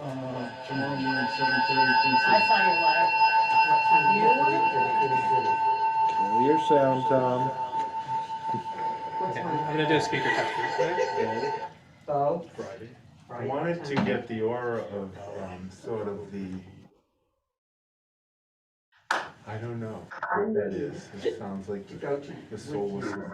Tomorrow morning, 7:30, please. I saw your letter. What time do you want it? Kill your sound, Tom. What's Okay, one? I'm gonna do a speaker test for you. Okay? Bo? Friday. I wanted to get the aura of sort of the, I don't know what that is. It sounds like To go to. the solar system.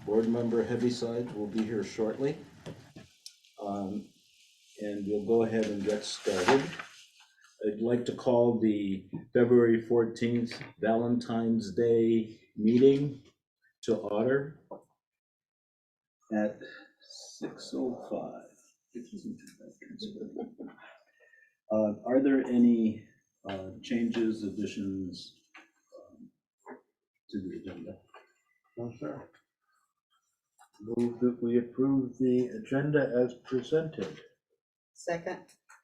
Board Member Heavyside will be here shortly. And we'll go ahead and get started. I'd like to call the February 14th Valentine's Day meeting to order at 6:05. Are there any changes, additions to the agenda? No, sir. Move that we approve the agenda as presented. Second.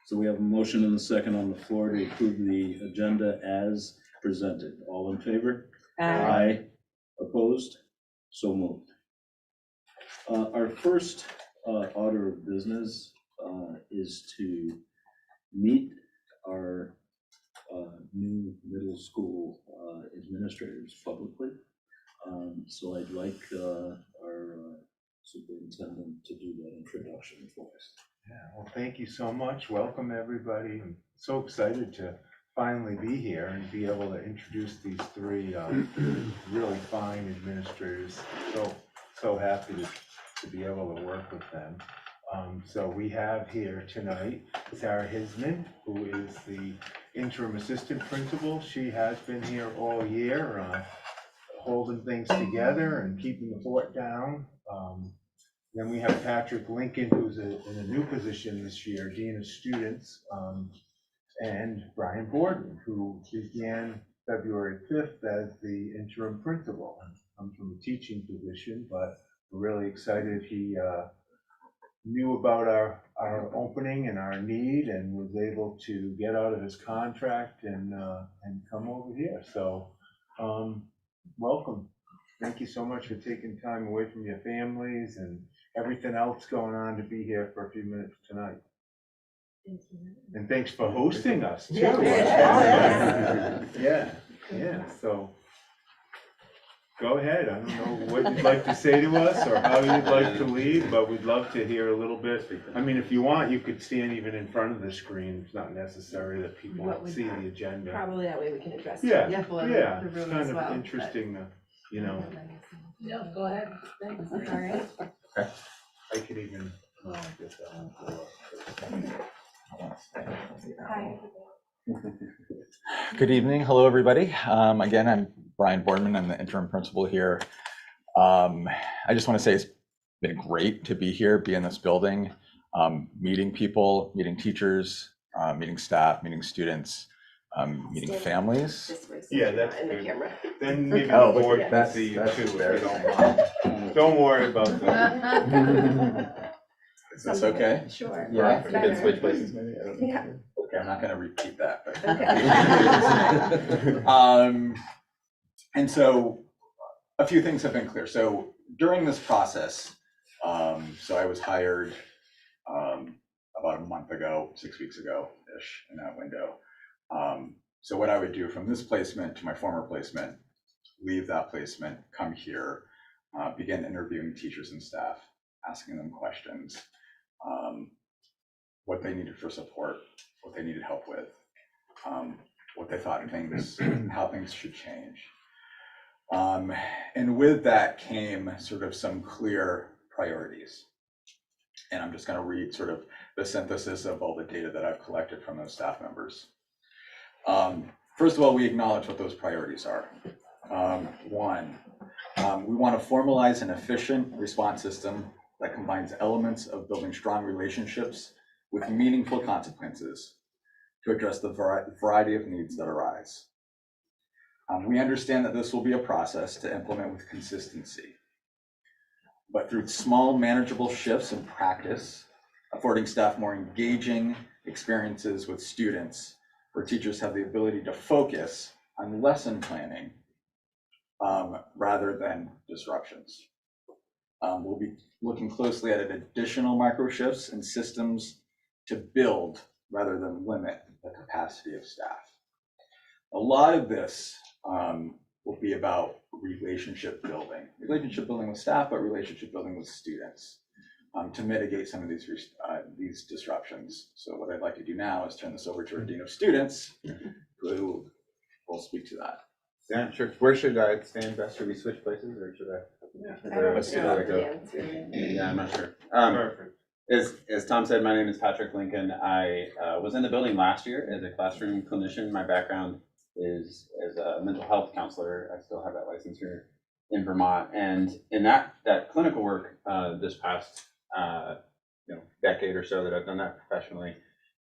So we have a motion and a second on the floor to approve the agenda as presented. All in favor? Aye. Opposed? So moved. Our first order of business is to meet our new middle school administrators publicly. So I'd like our superintendent to do that introduction for us. Yeah, well, thank you so much. Welcome, everybody. I'm so excited to finally be here and be able to introduce these three really fine administrators. So happy to be able to work with them. So we have here tonight Sarah Hisman, who is the interim assistant principal. She has been here all year, holding things together and keeping the fort down. Then we have Patrick Lincoln, who's in a new position this year, Dean of Students, and Brian Borden, who began February 5th as the interim principal. Comes from a teaching position, but we're really excited. He knew about our opening and our need and was able to get out of his contract and come over here. So welcome. Thank you so much for taking time away from your families and everything else going on to be here for a few minutes tonight. Thank you. And thanks for hosting us too. Yeah, so go ahead. I don't know what you'd like to say to us or how you'd like to lead, but we'd love to hear a little bit. I mean, if you want, you could stand even in front of the screen. It's not necessary that people see the agenda. Probably that way we can address Yeah, people in yeah, the it's room kind as of well. interesting to, you know. No, go ahead. Thanks. All right. I could even get that on. Hi. Good evening. Hello, everybody. Again, I'm Brian Boardman. I'm the interim principal here. I just want to say it's been great to be here, be in this building, meeting people, meeting teachers, meeting staff, meeting students, meeting families. Yeah, that's in the good. camera. Then maybe Oh, the board yeah. can see you too, if you don't mind. Don't worry about that. Is this okay? Sure. Yeah, That's you can better. switch places maybe. I don't know. Yeah. Okay, I'm not going to repeat that. But Okay. And so a few things have been clear. So during this process, so I was hired about a month ago, 6 weeks ago-ish, in that window. So what I would do from this placement to my former placement, leave that placement, come here, begin interviewing teachers and staff, asking them questions, what they needed for support, what they needed help with, what they thought things, how things should change. And with that came sort of some clear priorities. And I'm just going to read sort of the synthesis of all the data that I've collected from those staff members. First of all, we acknowledge what those priorities are. One, we want to formalize an efficient response system that combines elements of building strong relationships with meaningful consequences to address the variety of needs that arise. We understand that this will be a process to implement with consistency, but through small manageable shifts in practice, affording staff more engaging experiences with students, where teachers have the ability to focus on lesson planning rather than disruptions. We'll be looking closely at additional micro shifts and systems to build rather than limit the capacity of staff. A lot of this will be about relationship building with staff, but relationship building with students to mitigate some of these disruptions. So what I'd like to do now is turn this over to our Dean of Students, who will speak to that. Yeah, sure. Where should I stand best? Should we switch places or should I? Let's see how they go. Yeah, I'm not sure. Perfect. As Tom said, my name is Patrick Lincoln. I was in the building last year as a classroom clinician. My background is as a mental health counselor. I still have that license here in Vermont. And in that clinical work, this past decade or so that I've done that professionally,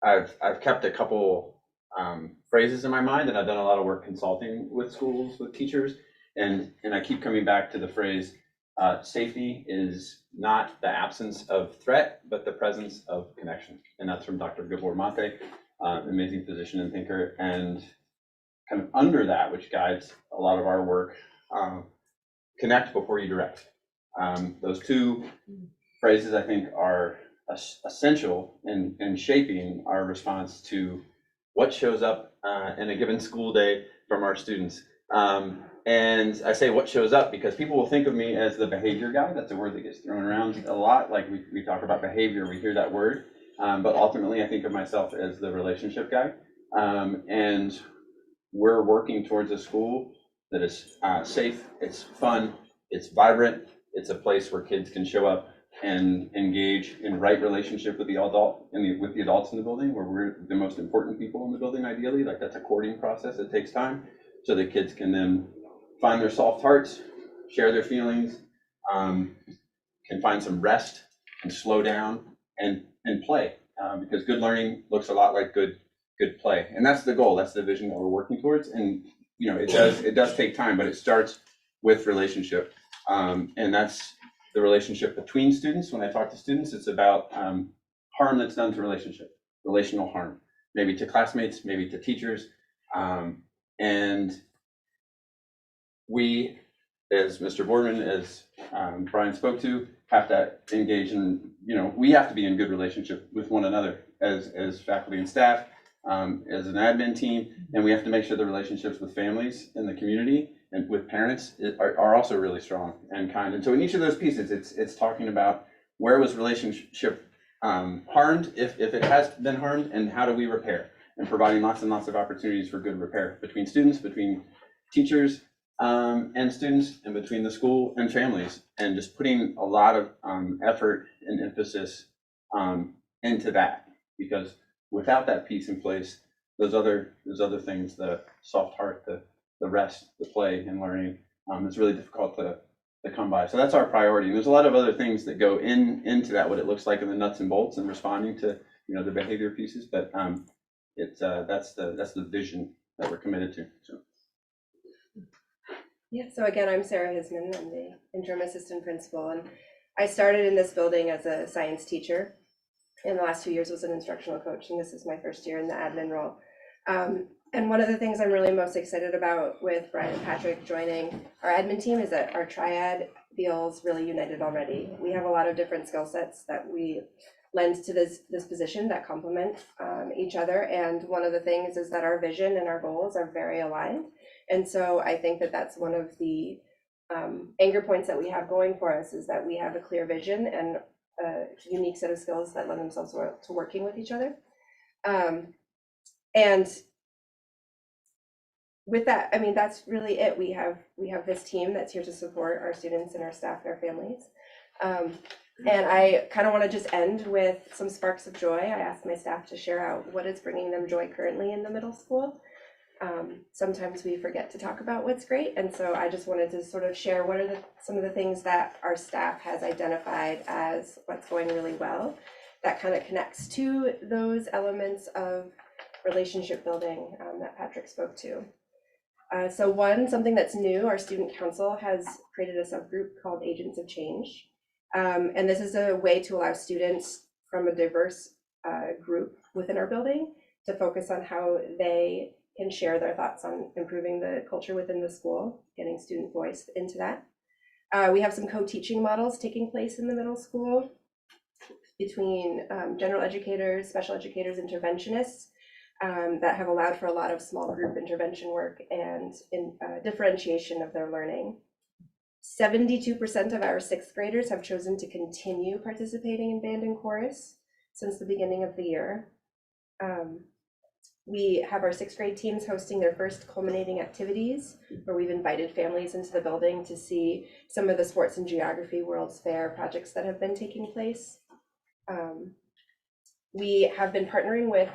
I've kept a couple phrases in my mind, and I've done a lot of work consulting with schools, with teachers, and I keep coming back to the phrase, safety is not the absence of threat, but the presence of connection. And that's from Dr. Gabor Mate, amazing physician and thinker. And kind of under that, which guides a lot of our work, connect before you direct. Those two phrases, I think, are essential in shaping our response to what shows up in a given school day from our students. And I say what shows up because people will think of me as the behavior guy. That's a word that gets thrown around a lot. Like we talk about behavior, we hear that word. But ultimately, I think of myself as the relationship guy. And we're working towards a school that is safe, it's fun, it's vibrant, it's a place where kids can show up and engage in right relationship with the adult with the adults in the building, where we're the most important people in the building, ideally. Like that's a courting process. It takes time, so that kids can then find their soft hearts, share their feelings, can find some rest and slow down and play, because good learning looks a lot like good play, and that's the goal. That's the vision that we're working towards. And it does take time, but it starts with relationship, and that's the relationship between students. When I talk to students, it's about harm that's done to relational harm, maybe to classmates, maybe to teachers, and we, as Mr. Boardman, as Brian spoke to, have to engage in, we have to be in good relationship with one another as faculty and staff, as an admin team, and we have to make sure the relationships with families in the community and with parents are also really strong and kind. And so in each of those pieces, it's talking about where was relationship harmed, if it has been harmed, and how do we repair, and providing lots and lots of opportunities for good repair between students, between teachers, and students, and between the school and families, and just putting a lot of effort and emphasis into that, because without that piece in place, those other things, the soft heart, the rest, the play and learning, it's really difficult to come by. So that's our priority. And there's a lot of other things that go into that, what it looks like in the nuts and bolts and responding to the behavior pieces, but that's the vision that we're committed to. So. Yeah, so again, I'm Sarah Hisman. I'm the interim assistant principal, and I started in this building as a science teacher. In the last 2 years was an instructional coach, and this is my first year in the admin role. And one of the things I'm really most excited about with Brian and Patrick joining our admin team is that our triad feels really united already. We have a lot of different skill sets that we lend to this position that complement each other. And one of the things is that our vision and our goals are very aligned. And so I think that that's one of the anchor points that we have going for us, is that we have a clear vision and a unique set of skills that lend themselves to working with each other. And with that, I mean, that's really it. We have this team that's here to support our students and our staff and our families. And I kind of want to just end with some sparks of joy. I asked my staff to share out what is bringing them joy currently in the middle school. Sometimes we forget to talk about what's great, and so I just wanted to sort of share what are some of the things that our staff has identified as what's going really well, that kind of connects to those elements of relationship building that Patrick spoke to. So something that's new, our student council has created a subgroup called Agents of Change. And this is a way to allow students from a diverse group within our building to focus on how they can share their thoughts on improving the culture within the school, getting student voice into that. We have some co-teaching models taking place in the middle school between general educators, special educators, interventionists, that have allowed for a lot of small group intervention work and differentiation of their learning. 72% of our sixth graders have chosen to continue participating in band and chorus since the beginning of the year. We have our 6th grade teams hosting their first culminating activities, where we've invited families into the building to see some of the sports and geography World's Fair projects that have been taking place. We have been partnering with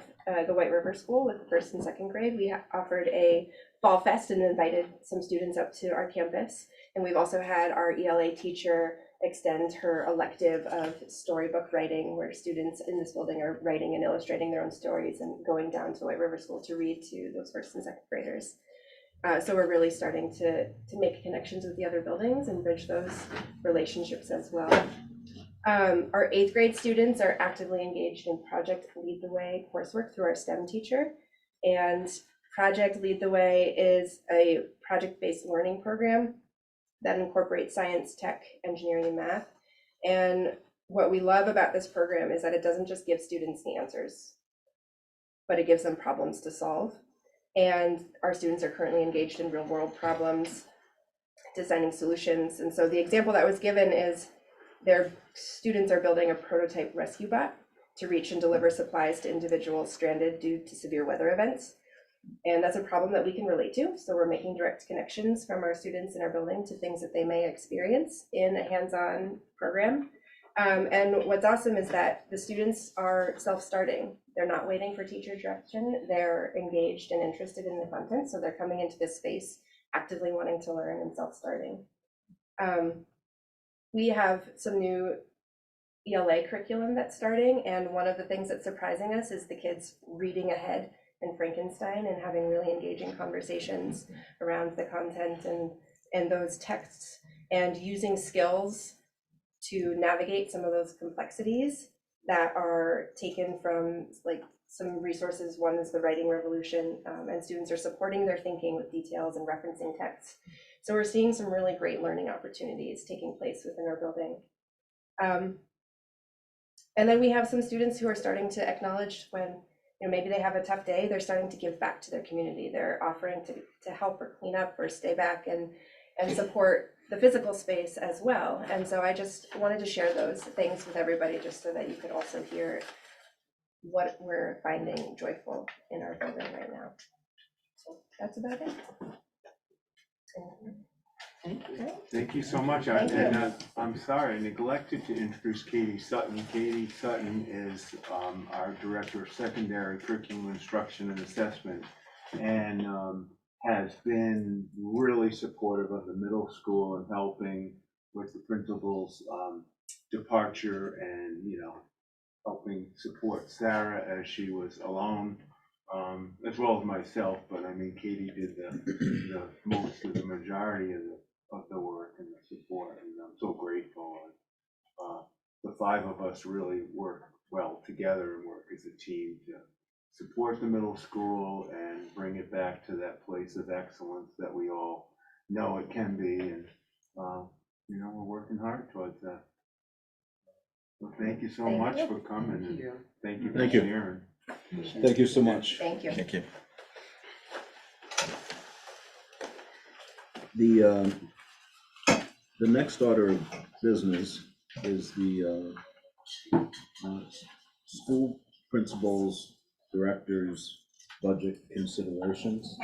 the White River School with the 1st and 2nd grade. We offered a fall fest and invited some students up to our campus. And we've also had our ELA teacher extend her elective of storybook writing, where students in this building are writing and illustrating their own stories and going down to White River School to read to those 1st and 2nd graders. So we're really starting to make connections with the other buildings and bridge those relationships as well. Our 8th grade students are actively engaged in Project Lead the Way coursework through our STEM teacher. And Project Lead the Way is a project-based learning program that incorporates science, tech, engineering, and math. And what we love about this program is that it doesn't just give students the answers, but it gives them problems to solve. And our students are currently engaged in real-world problems, designing solutions. And so the example that was given is their students are building a prototype rescue bot to reach and deliver supplies to individuals stranded due to severe weather events. And that's a problem that we can relate to. So we're making direct connections from our students in our building to things that they may experience in a hands-on program. And what's awesome is that the students are self-starting. They're not waiting for teacher direction. They're engaged and interested in the content. So they're coming into this space actively wanting to learn and self-starting. We have some new ELA curriculum that's starting. And one of the things that's surprising us is the kids reading ahead in Frankenstein and having really engaging conversations around the content and those texts, and using skills to navigate some of those complexities that are taken from like some resources. One is the Writing Revolution, and students are supporting their thinking with details and referencing texts. So we're seeing some really great learning opportunities taking place within our building. And then we have some students who are starting to acknowledge when maybe they have a tough day, they're starting to give back to their community. They're offering to help or clean up or stay back and support the physical space as well. And so I just wanted to share those things with everybody, just so that you could also hear what we're finding joyful in our building right now. So that's about it. Thank you so much. Thank you. I'm sorry, I neglected to introduce Katie Sutton. Katie Sutton is our Director of Secondary Curriculum Instruction and Assessment, and has been really supportive of the middle school and helping with the principal's departure, and helping support Sarah as she was alone, as well as myself. But I mean, Katie did the most of the majority of the work and the support, and I'm so grateful. The 5 of us really work well together and work as a team to support the middle school and bring it back to that place of excellence that we all know it can be. And we're working hard towards that. Well, thank you so Thank much you. for coming, and thank you for Thank you. sharing. Thank you so much. Thank you. Thank you. The next order of business is the school principals, directors, budget considerations.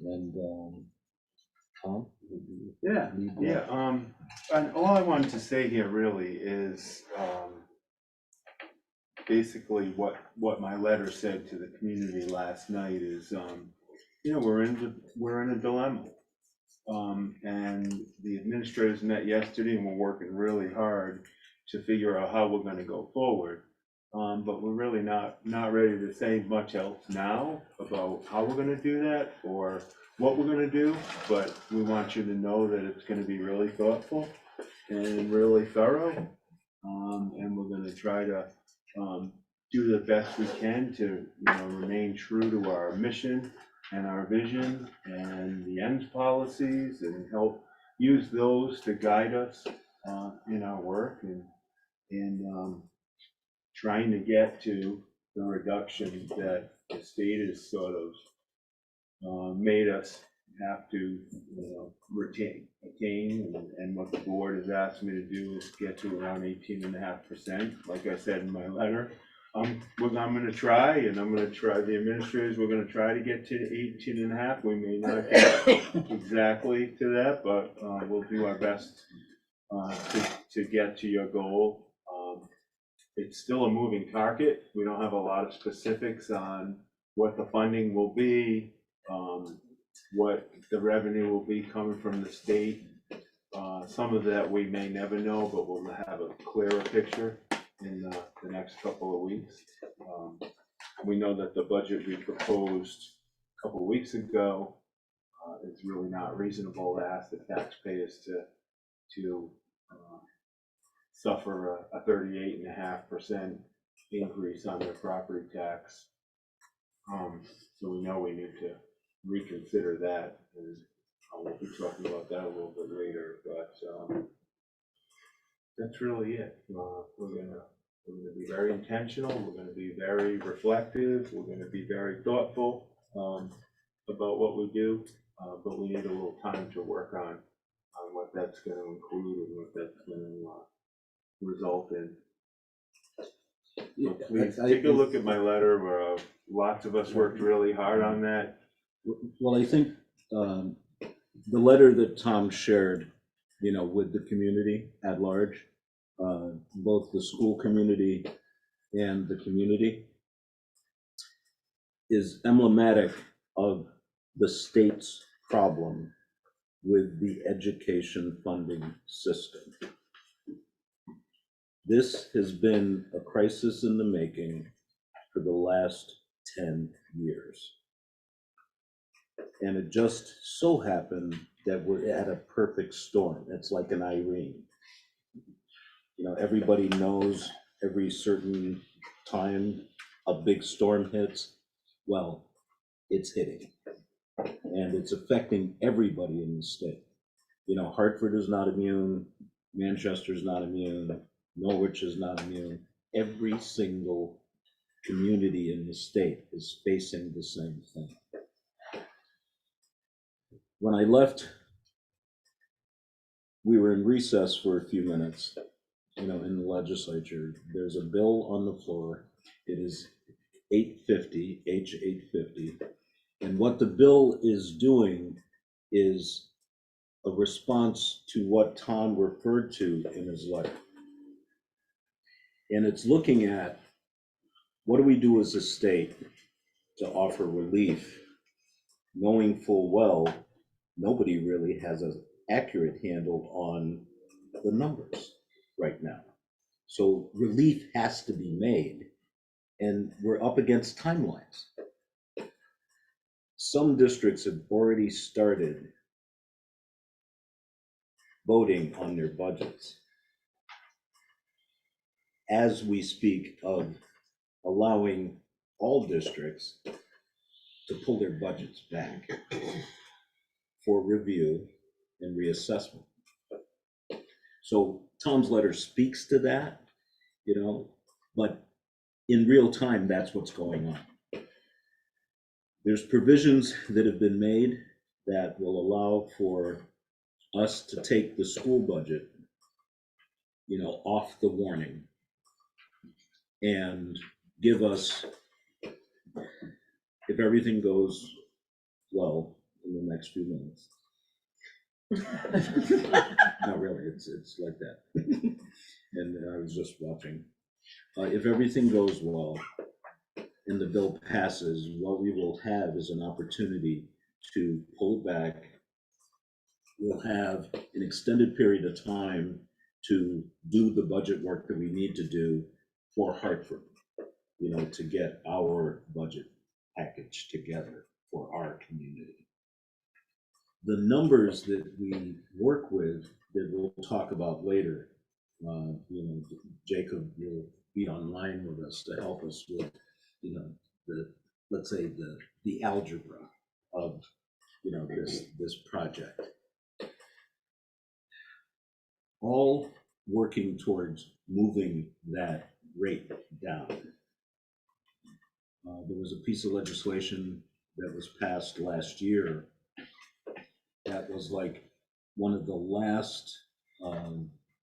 And Tom? Yeah. And all I wanted to say here really is basically what my letter said to the community last night is, we're in a dilemma. And the administrators met yesterday, and we're working really hard to figure out how we're going to go forward. But we're really not ready to say much else now about how we're going to do that or what we're going to do. But we want you to know that it's going to be really thoughtful and really thorough. And we're going to try to do the best we can to remain true to our mission and our vision and the ends policies, and help use those to guide us in our work and in trying to get to the reduction that the state has sort of made us have to attain, and what the board has asked me to do is get to around 18.5%, like I said in my letter. I'm gonna try, and I'm gonna try, the administrators, we're gonna try to get to 18.5. We may not get exactly to that, but we'll do our best to get to your goal. It's still a moving target. We don't have a lot of specifics on what the funding will be, what the revenue will be coming from the state. Some of that we may never know, but we'll have a clearer picture in the next couple of weeks. We know that the budget we proposed a couple of weeks ago is really not reasonable to ask the taxpayers to suffer a 38.5% increase on their property tax. So we know we need to reconsider that, and we'll be talking about that a little bit later, but that's really it. We're gonna be very intentional, we're gonna be very reflective, we're gonna be very thoughtful about what we do, but we need a little time to work on what that's gonna include and what that's gonna result in. So please take a look at my letter, where lots of us worked really hard on that. Well, I think the letter that Tom shared, with the community at large, both the school community and the community, is emblematic of the state's problem with the education funding system. This has been a crisis in the making for the last 10 years. And it just so happened that we're at a perfect storm. It's like an Irene. Everybody knows every certain time a big storm hits, well, it's hitting. And it's affecting everybody in the state. Hartford is not immune, Manchester's not immune, Norwich is not immune. Every single community in the state is facing the same thing. When I left, we were in recess for a few minutes, in the legislature. There's a bill on the floor. It is 850, H 850. And what the bill is doing is a response to what Tom referred to in his letter. And it's looking at, what do we do as a state to offer relief, knowing full well nobody really has an accurate handle on the numbers right now. So relief has to be made, and we're up against timelines. Some districts have already started voting on their budgets as we speak of allowing all districts to pull their budgets back for review and reassessment. So Tom's letter speaks to that, but in real time, that's what's going on. There's provisions that have been made that will allow for us to take the school budget, off the warning and give us, if everything goes well in the next few minutes. Not really, it's like that. And I was just watching. If everything goes well and the bill passes, what we will have is an opportunity to pull it back. We'll have an extended period of time to do the budget work that we need to do for Hartford, to get our budget package together for our community. The numbers that we work with, that we'll talk about later, Jacob will be online with us to help us with, let's say the algebra of, this project. All working towards moving that rate down. There was a piece of legislation that was passed last year that was like one of the last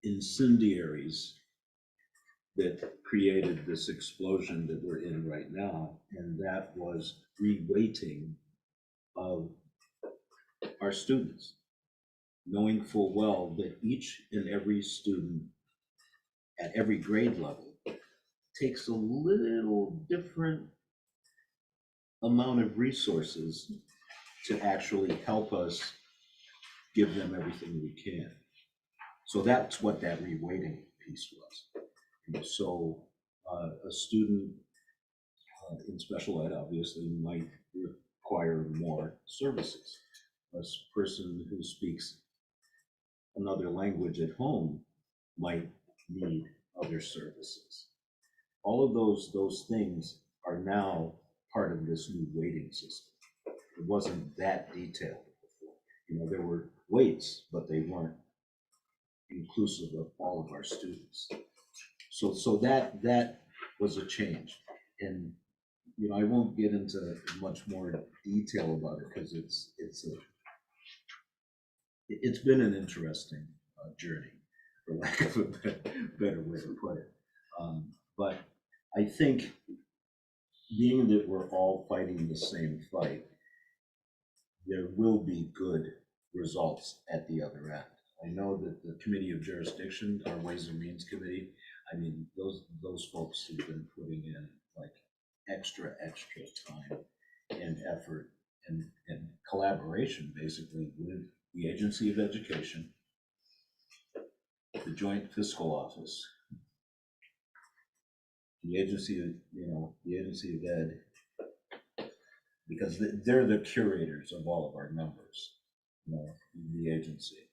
incendiaries that created this explosion that we're in right now, and that was reweighting of our students, knowing full well that each and every student at every grade level takes a little different amount of resources to actually help us give them everything we can. So that's what that reweighting piece was. And so a student in special ed obviously might require more services. A person who speaks another language at home might need other services. All of those things are now part of this new weighting system. It wasn't that detailed before. You know, there were weights, but they weren't inclusive of all of our students. So that was a change. And you know, I won't get into much more detail about it because it's been an interesting journey, for lack of a better way to put it. But I think being that we're all fighting the same fight, there will be good results at the other end. I know that the Committee of Jurisdiction, our Ways and Means Committee, I mean, those folks have been putting in like extra time and effort and collaboration basically with the Agency of Education, the Joint Fiscal Office, the Agency of, the Agency of Ed, because they're the curators of all of our numbers, the agency.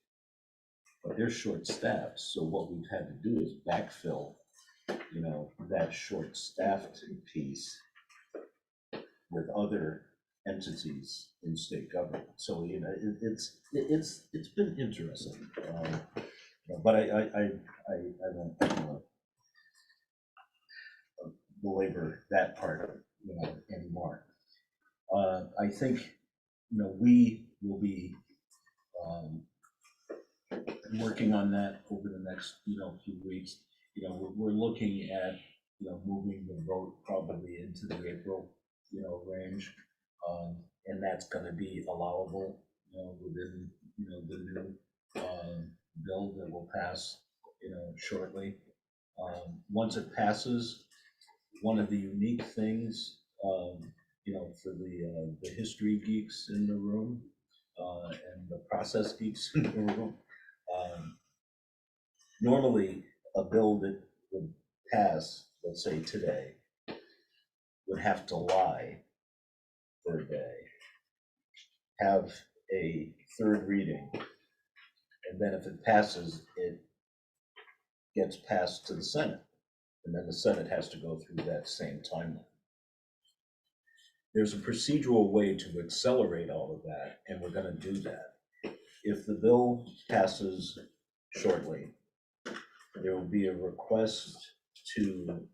But they're short-staffed, so what we've had to do is backfill, that short-staffed piece with other entities in state government. So it's been interesting, but I won't belabor that part anymore. I think we will be working on that over the next few weeks. We're looking at moving the vote probably into the April range, and that's going to be allowable within the new bill that will pass shortly. Once it passes, one of the unique things for the history geeks in the room and the process geeks in the room, normally a bill that would pass, let's say today, would have to lie for a day, have a third reading, and then if it passes, it gets passed to the Senate, and then the Senate has to go through that same timeline. There's a procedural way to accelerate all of that, and we're going to do that. If the bill passes shortly, there will be a request to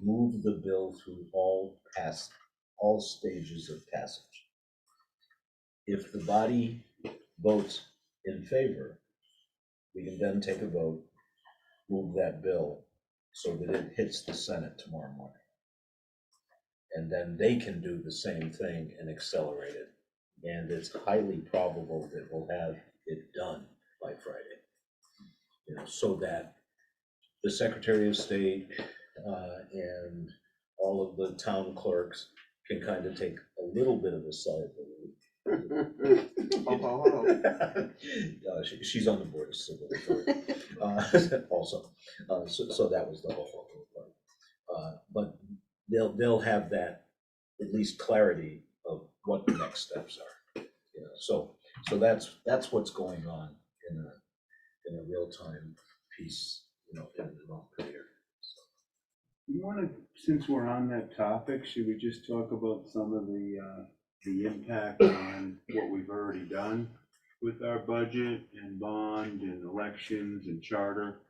move the bill through all stages of passage. If the body votes in favor, we can then take a vote, move that bill so that it hits the Senate tomorrow morning. And then they can do the same thing and accelerate it. And it's highly probable that we'll have it done by Friday. So that the Secretary of State and all of the town clerks can kind of take a little bit of a sigh of relief. She's on the board of civil authority also. So that was the whole part. But they'll have that at least clarity of what the next steps are. So that's what's going on in a real-time piece, in the North Korea. You want to, since we're on that topic, should we just talk about some of the impact on what we've already done with our budget and bond and elections and charter?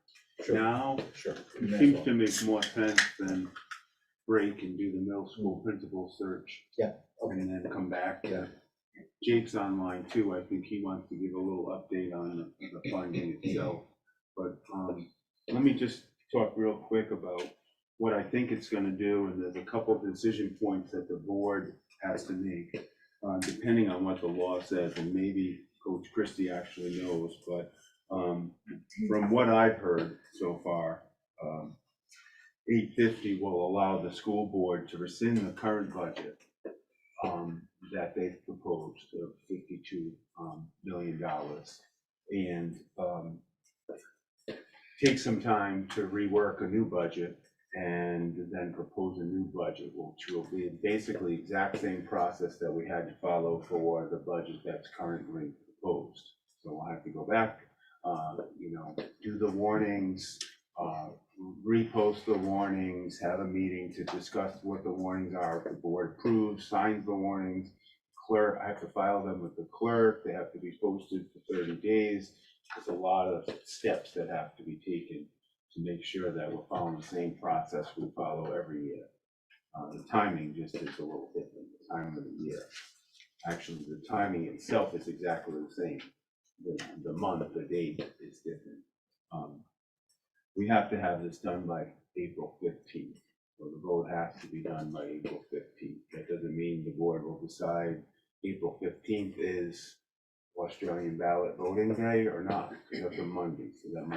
Sure. Now, Sure. it seems to make more sense than break and do the middle school principal search. Yeah. Okay. And then come back to, Jake's online too. I think he wants to give a little update on the funding itself. But let me just talk real quick about what I think it's gonna do, and there's a couple of decision points that the board has to make, depending on what the law says, and maybe Coach Christie actually knows, but from what I've heard so far, 850 will allow the school board to rescind the current budget that they've proposed of $52 million, and take some time to rework a new budget and then propose a new budget, which will be basically the exact same process that we had to follow for the budget that's currently proposed. So we'll have to go back, do the warnings, repost the warnings, have a meeting to discuss what the warnings are. If the board approves, signs the warnings, clerk, I have to file them with the clerk, they have to be posted for 30 days. There's a lot of steps that have to be taken to make sure that we're following the same process we follow every year. The timing just is a little different, the time of the year. Actually, the timing itself is exactly the same. The month, the date is different. We have to have this done by April 15th. So the vote has to be done by April 15th. That doesn't mean the board will decide April 15th is Australian ballot voting day or not, because that's a Monday, so that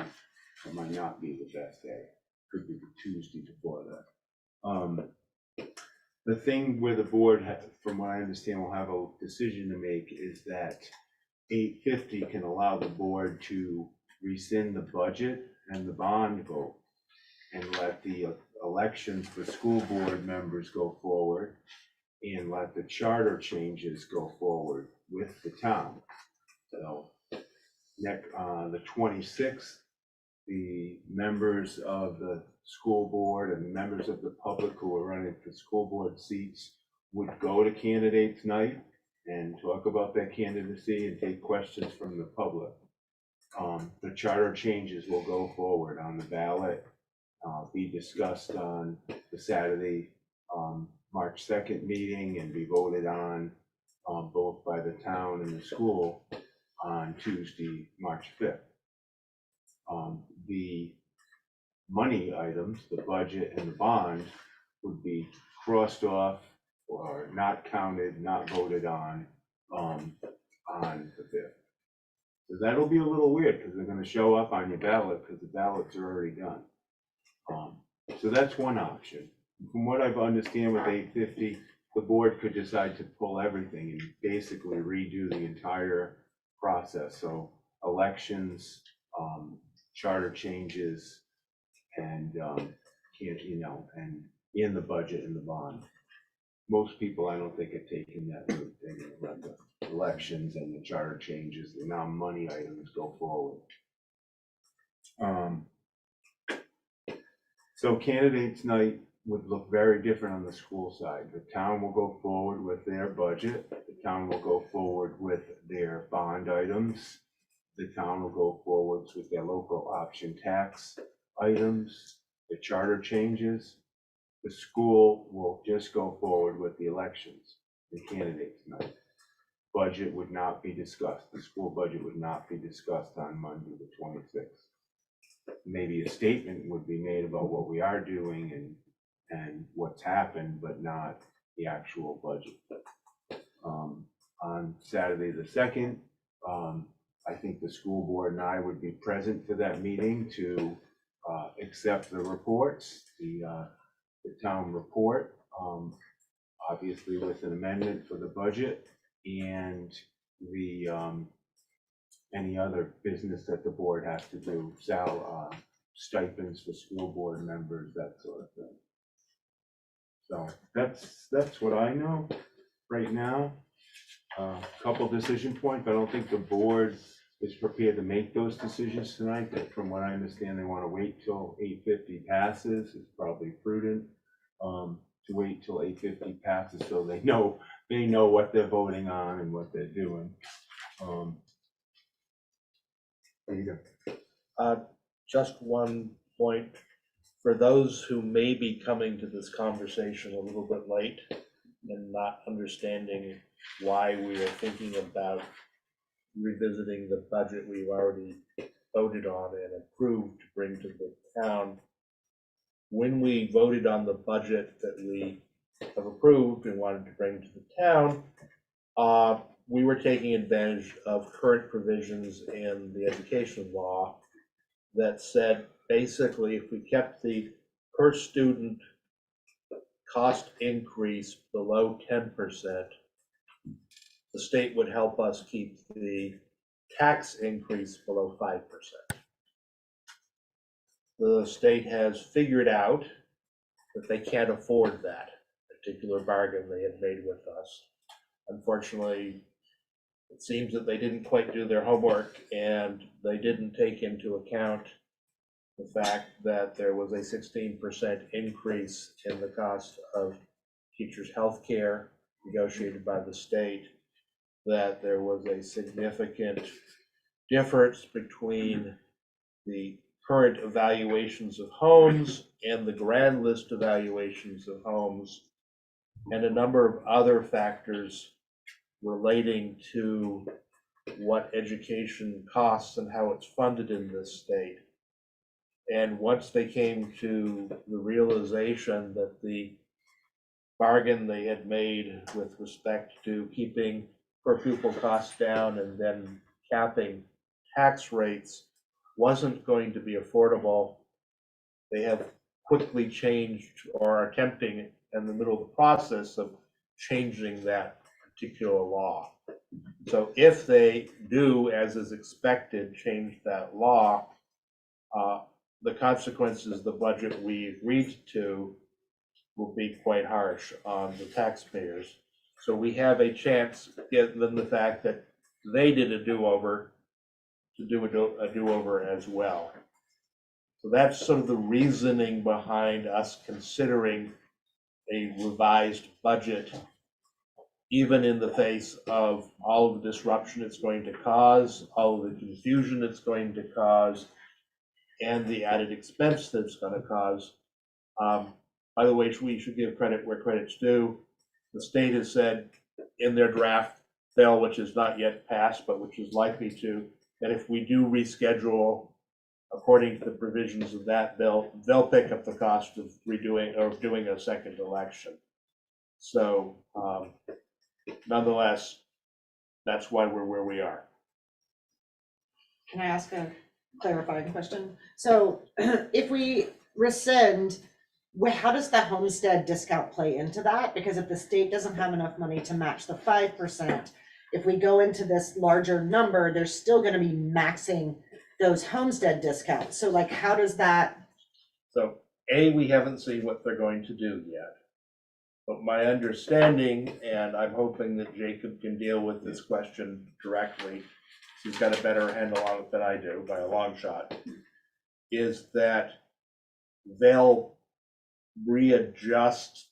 might not be the best day. Could be the Tuesday before that. The thing where the board, from what I understand, will have a decision to make is that 850 can allow the board to rescind the budget and the bond vote and let the elections for school board members go forward and let the charter changes go forward with the town. So the 26th, the members of the school board and members of the public who are running for school board seats would go to candidates night and talk about their candidacy and take questions from the public. The charter changes will go forward on the ballot, be discussed on the Saturday, March 2nd meeting and be voted on both by the town and the school on Tuesday, March 5th. The money items, the budget and the bond, would be crossed off or not counted, not voted on the 5th. So that'll be a little weird because they're going to show up on your ballot because the ballots are already done. So that's one option. From what I understand with 850, the board could decide to pull everything and basically redo the entire process. So elections, charter changes, and and in the budget and the bond. Most people, I don't think, have taken that route. They're going to let the elections and the charter changes, the non-money items go forward. So candidates night would look very different on the school side. The town will go forward with their budget. The town will go forward with their bond items. The town will go forwards with their local option tax items, the charter changes. The school will just go forward with the elections, the candidates night. Budget would not be discussed. The school budget would not be discussed on Monday, the 26th. Maybe a statement would be made about what we are doing and what's happened, but not the actual budget. On Saturday the 2nd, I think the school board and I would be present for that meeting to accept the reports, the town report, obviously with an amendment for the budget and the any other business that the board has to do, stipends for school board members, that sort of thing. So that's what I know right now. Couple decision points. I don't think the board is prepared to make those decisions tonight. But from what I understand, they want to wait till 850 passes. It's probably prudent to wait till 850 passes so they know what they're voting on and what they're doing. There you go. Just one point, for those who may be coming to this conversation a little bit late and not understanding why we are thinking about revisiting the budget we've already voted on and approved to bring to the town when we voted on the budget that we have approved and wanted to bring to the town, we were taking advantage of current provisions in the education law that said, basically, if we kept the per student cost increase below 10%, the state would help us keep the tax increase below 5%. The state has figured out that they can't afford that particular bargain they had made with us. Unfortunately, it seems that they didn't quite do their homework, and they didn't take into account the fact that there was a 16% increase in the cost of teachers' health care negotiated by the state, that there was a significant difference between the current evaluations of homes and the grand list evaluations of homes, and a number of other factors relating to what education costs and how it's funded in this state. And once they came to the realization that the bargain they had made with respect to keeping per pupil costs down and then capping tax rates wasn't going to be affordable, they have quickly changed, or are attempting in the middle of the process of changing that particular law. So if they do, as is expected, change that law, the consequences, the budget we agreed to, will be quite harsh on the taxpayers. So we have a chance, given the fact that they did a do-over, to do a do-over as well. So that's sort of the reasoning behind us considering a revised budget, even in the face of all of the disruption it's going to cause, all of the confusion it's going to cause, and the added expense that it's going to cause. By the way, we should give credit where credit's due. The state has said in their draft bill, which is not yet passed, but which is likely to, that if we do reschedule according to the provisions of that bill, they'll pick up the cost of redoing or doing a second election. So nonetheless, that's why we're where we are. Can I ask a clarifying question? So if we rescind, how does the homestead discount play into that? Because if the state doesn't have enough money to match the 5%, if we go into this larger number, they're still going to be maxing those homestead discounts. So like, how does that? So we haven't seen what they're going to do yet. But my understanding, and I'm hoping that Jacob can deal with this question directly, he's got a better handle on it than I do by a long shot, is that they'll readjust.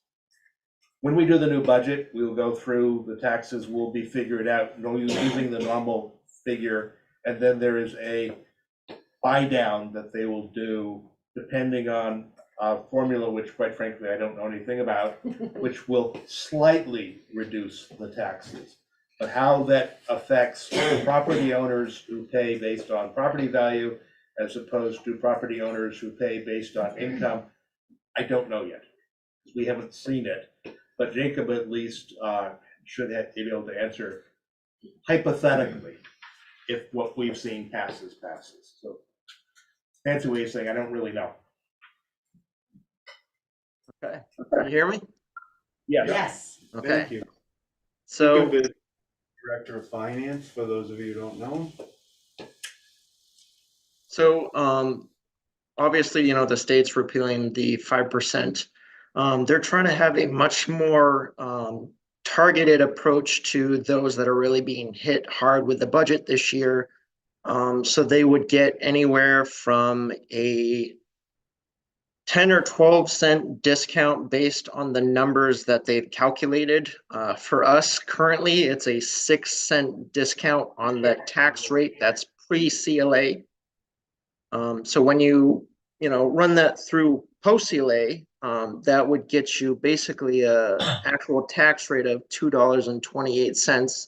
When we do the new budget, we'll go through the taxes, will be figured out, using the normal figure, and then there is a buy down that they will do depending on a formula, which quite frankly, I don't know anything about, which will slightly reduce the taxes. But how that affects the property owners who pay based on property value as opposed to property owners who pay based on income, I don't know yet. We haven't seen it, but Jacob at least should be able to answer hypothetically if what we've seen passes. So fancy way of saying I don't really know. Okay, can you hear me? Yes. Okay, Thank you. so Jacob is Director of Finance, for those of you who don't know. obviously, the state's repealing the 5%. They're trying to have a much more targeted approach to those that are really being hit hard with the budget this year. So they would get anywhere from a 10 or 12 cent discount based on the numbers that they've calculated. For us currently, it's a 6 cent discount on the tax rate that's pre-CLA. So when you run that through post-CLA, that would get you basically a actual tax rate of $2.28.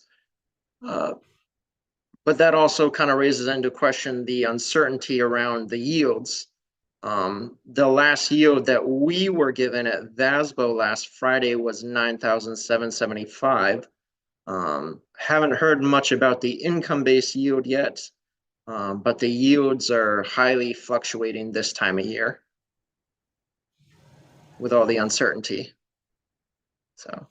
But that also kind of raises into question the uncertainty around the yields. The last yield that we were given at VASBO last Friday was 9,775. Haven't heard much about the income-based yield yet, but the yields are highly fluctuating this time of year with all the uncertainty. So,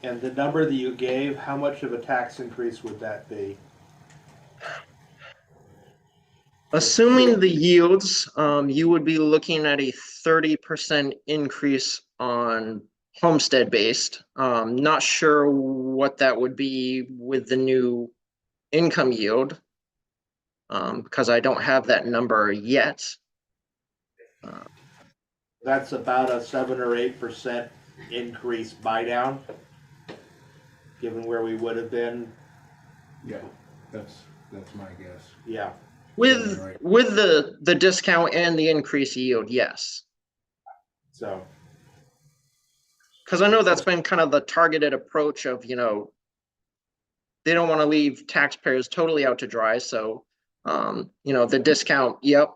And the number that you gave, how much of a tax increase would that be? assuming the yields, you would be looking at a 30% increase on homestead based. Not sure what that would be with the new income yield, because I don't have that number yet. That's about a 7 or 8% increase buy down, given where we would have been. Yeah, that's my guess. Yeah. With Right. with the discount and the increased yield, yes. So, Because I know that's been kind of the targeted approach of, they don't want to leave taxpayers totally out to dry. So, the discount, yep,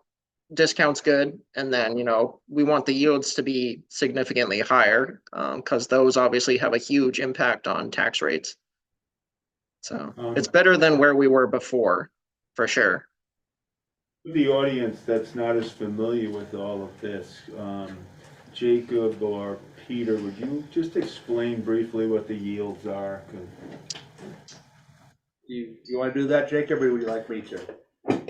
discount's good. And then, we want the yields to be significantly higher, because those obviously have a huge impact on tax rates. So it's better than where we were before, for sure. For the audience that's not as familiar with all of this, Jacob or Peter, would you just explain briefly what the yields are? you want to do that, Jacob, or would you like me to?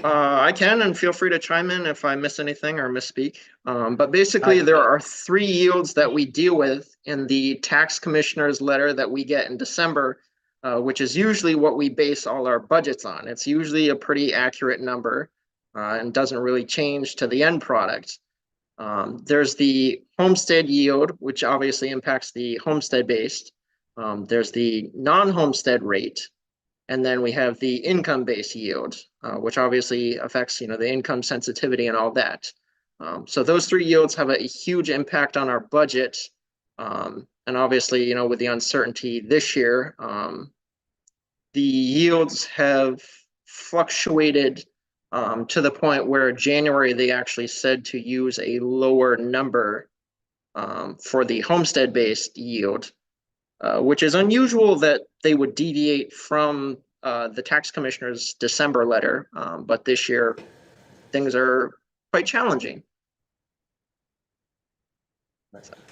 I can, and feel free to chime in if I miss anything or misspeak. But basically, there are 3 yields that we deal with in the tax commissioner's letter that we get in December, which is usually what we base all our budgets on. It's usually a pretty accurate number, and doesn't really change to the end product. There's the homestead yield, which obviously impacts the homestead based. There's the non-homestead rate. And then we have the income-based yield, which obviously affects, the income sensitivity and all that. So those 3 yields have a huge impact on our budget. And obviously, with the uncertainty this year, the yields have fluctuated to the point where January they actually said to use a lower number for the homestead-based yield. Which is unusual that they would deviate from the tax commissioner's December letter, but this year things are quite challenging.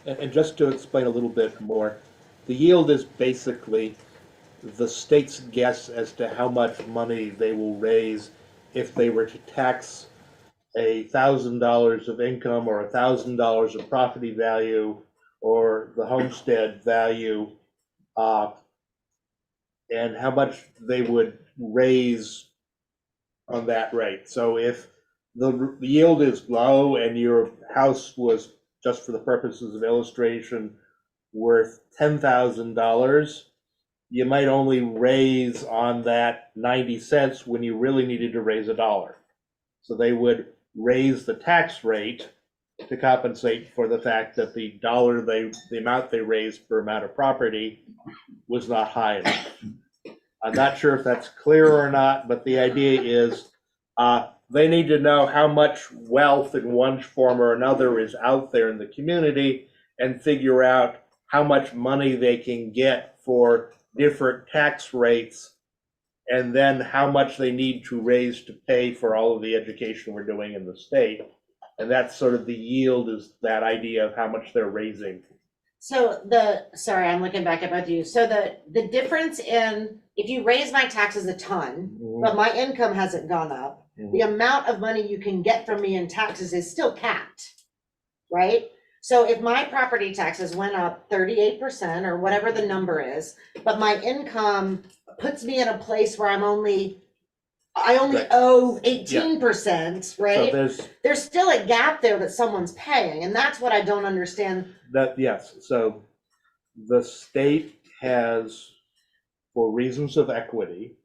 And just to explain a little bit more, the yield is basically the state's guess as to how much money they will raise if they were to tax $1,000 of income or $1,000 of property value or the homestead value, and how much they would raise on that rate. So if the yield is low and your house was, just for the purposes of illustration, worth $10,000, you might only raise on that 90 cents when you really needed to raise $1. So they would raise the tax rate to compensate for the fact that the amount they raised per amount of property was not high enough. I'm not sure if that's clear or not, but the idea is they need to know how much wealth in one form or another is out there in the community and figure out how much money they can get for different tax rates, and then how much they need to raise to pay for all of the education we're doing in the state. And that's sort of the yield, is that idea of how much they're raising. So sorry, I'm looking back at both of you. So the difference in, if you raise my taxes a ton, but my income hasn't gone up, the amount of money you can get from me in taxes is still capped, right? So if my property taxes went up 38% or whatever the number is, but my income puts me in a place where I only Right. owe 18%, right? So There's still a gap there that someone's paying, and that's what I don't understand. yes, so the state has, for reasons of equity,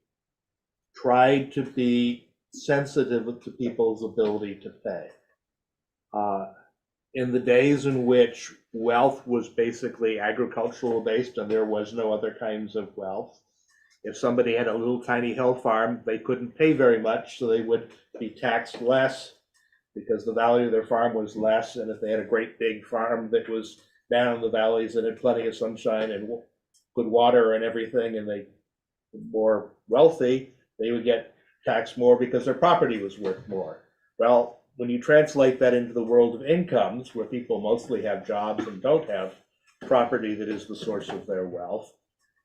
tried to be sensitive to people's ability to pay. In the days in which wealth was basically agricultural based and there was no other kinds of wealth, If somebody had a little tiny hill farm, they couldn't pay very much, so they would be taxed less because the value of their farm was less. And if they had a great big farm that was down in the valleys and had plenty of sunshine and good water and everything, and they were more wealthy, they would get taxed more because their property was worth more. Well, when you translate that into the world of incomes, where people mostly have jobs and don't have property that is the source of their wealth,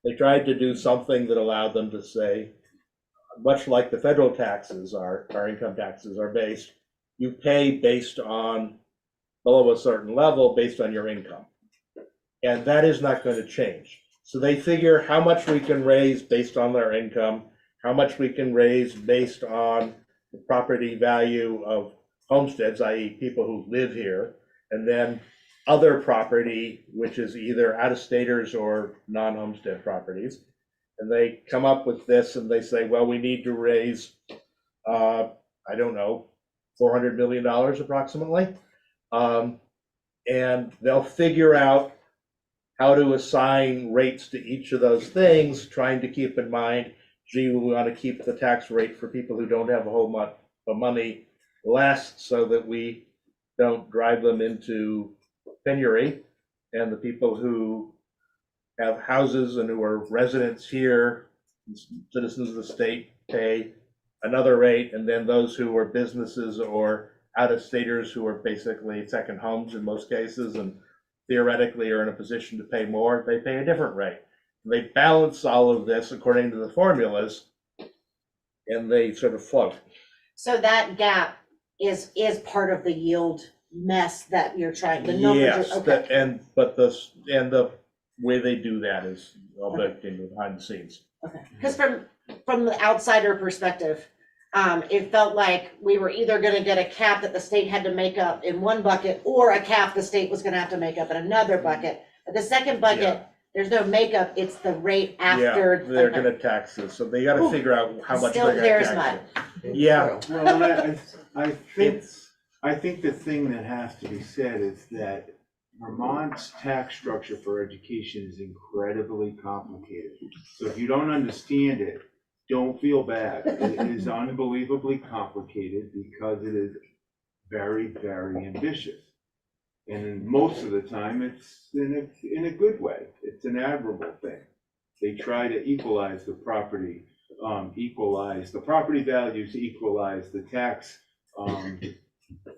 they tried to do something that allowed them to say, much like the federal taxes are, our income taxes are based, you pay based on, below a certain level, based on your income. And that is not going to change. So they figure how much we can raise based on their income, how much we can raise based on the property value of homesteads, i.e. people who live here, and then other property, which is either out-of-staters or non-homestead properties. And they come up with this and they say, well, we need to raise, I don't know, $400 million approximately. And they'll figure out how to assign rates to each of those things, trying to keep in mind, gee, we want to keep the tax rate for people who don't have a whole lot of money less so that we don't drive them into penury, and the people who have houses and who are residents here, citizens of the state, pay another rate, and then those who are businesses or out-of-staters who are basically second homes in most cases and theoretically are in a position to pay more, they pay a different rate. They balance all of this according to the formulas, and they sort of float. So that gap is part of the yield mess that you're trying, the numbers. Yes, Okay. the way they do that is all baked into behind the scenes. Okay, because from the outsider perspective, it felt like we were either gonna get a cap that the state had to make up in one bucket, or a cap the state was gonna have to make up in another bucket. But the second bucket, there's no makeup, it's the rate after. Yeah, they're gonna tax this, so they gotta figure out how much Still they're gonna clear as tax mud. it. Yeah. Well, and I think the thing that has to be said is that Vermont's tax structure for education is incredibly complicated. So if you don't understand it, don't feel bad. It is unbelievably complicated because it is very, very ambitious. And most of the time, it's in a good way. It's an admirable thing. They try to equalize the property, equalize the property values, equalize the tax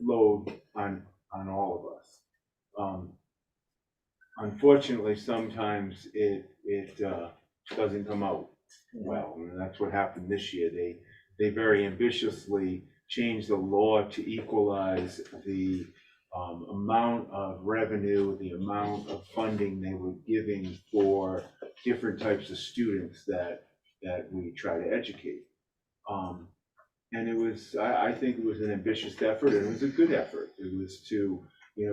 load on all of us. Unfortunately, sometimes it doesn't come out well, and that's what happened this year. They very ambitiously changed the law to equalize the amount of revenue, the amount of funding they were giving for different types of students that we try to educate. And it was, I think it was an ambitious effort, and it was a good effort. It was to,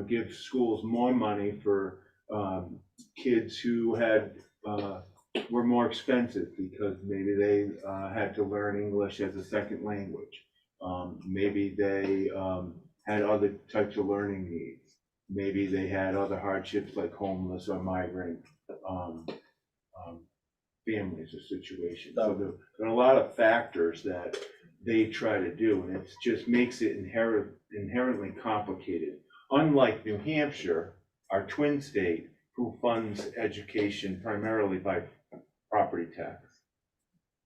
give schools more money for kids who were more expensive because maybe they had to learn English as a second language. Maybe they had other types of learning needs. Maybe they had other hardships like homeless or migrant families or situations. So there are a lot of factors that they try to do, and it just makes it inherently complicated. Unlike New Hampshire, our twin state, who funds education primarily by property tax,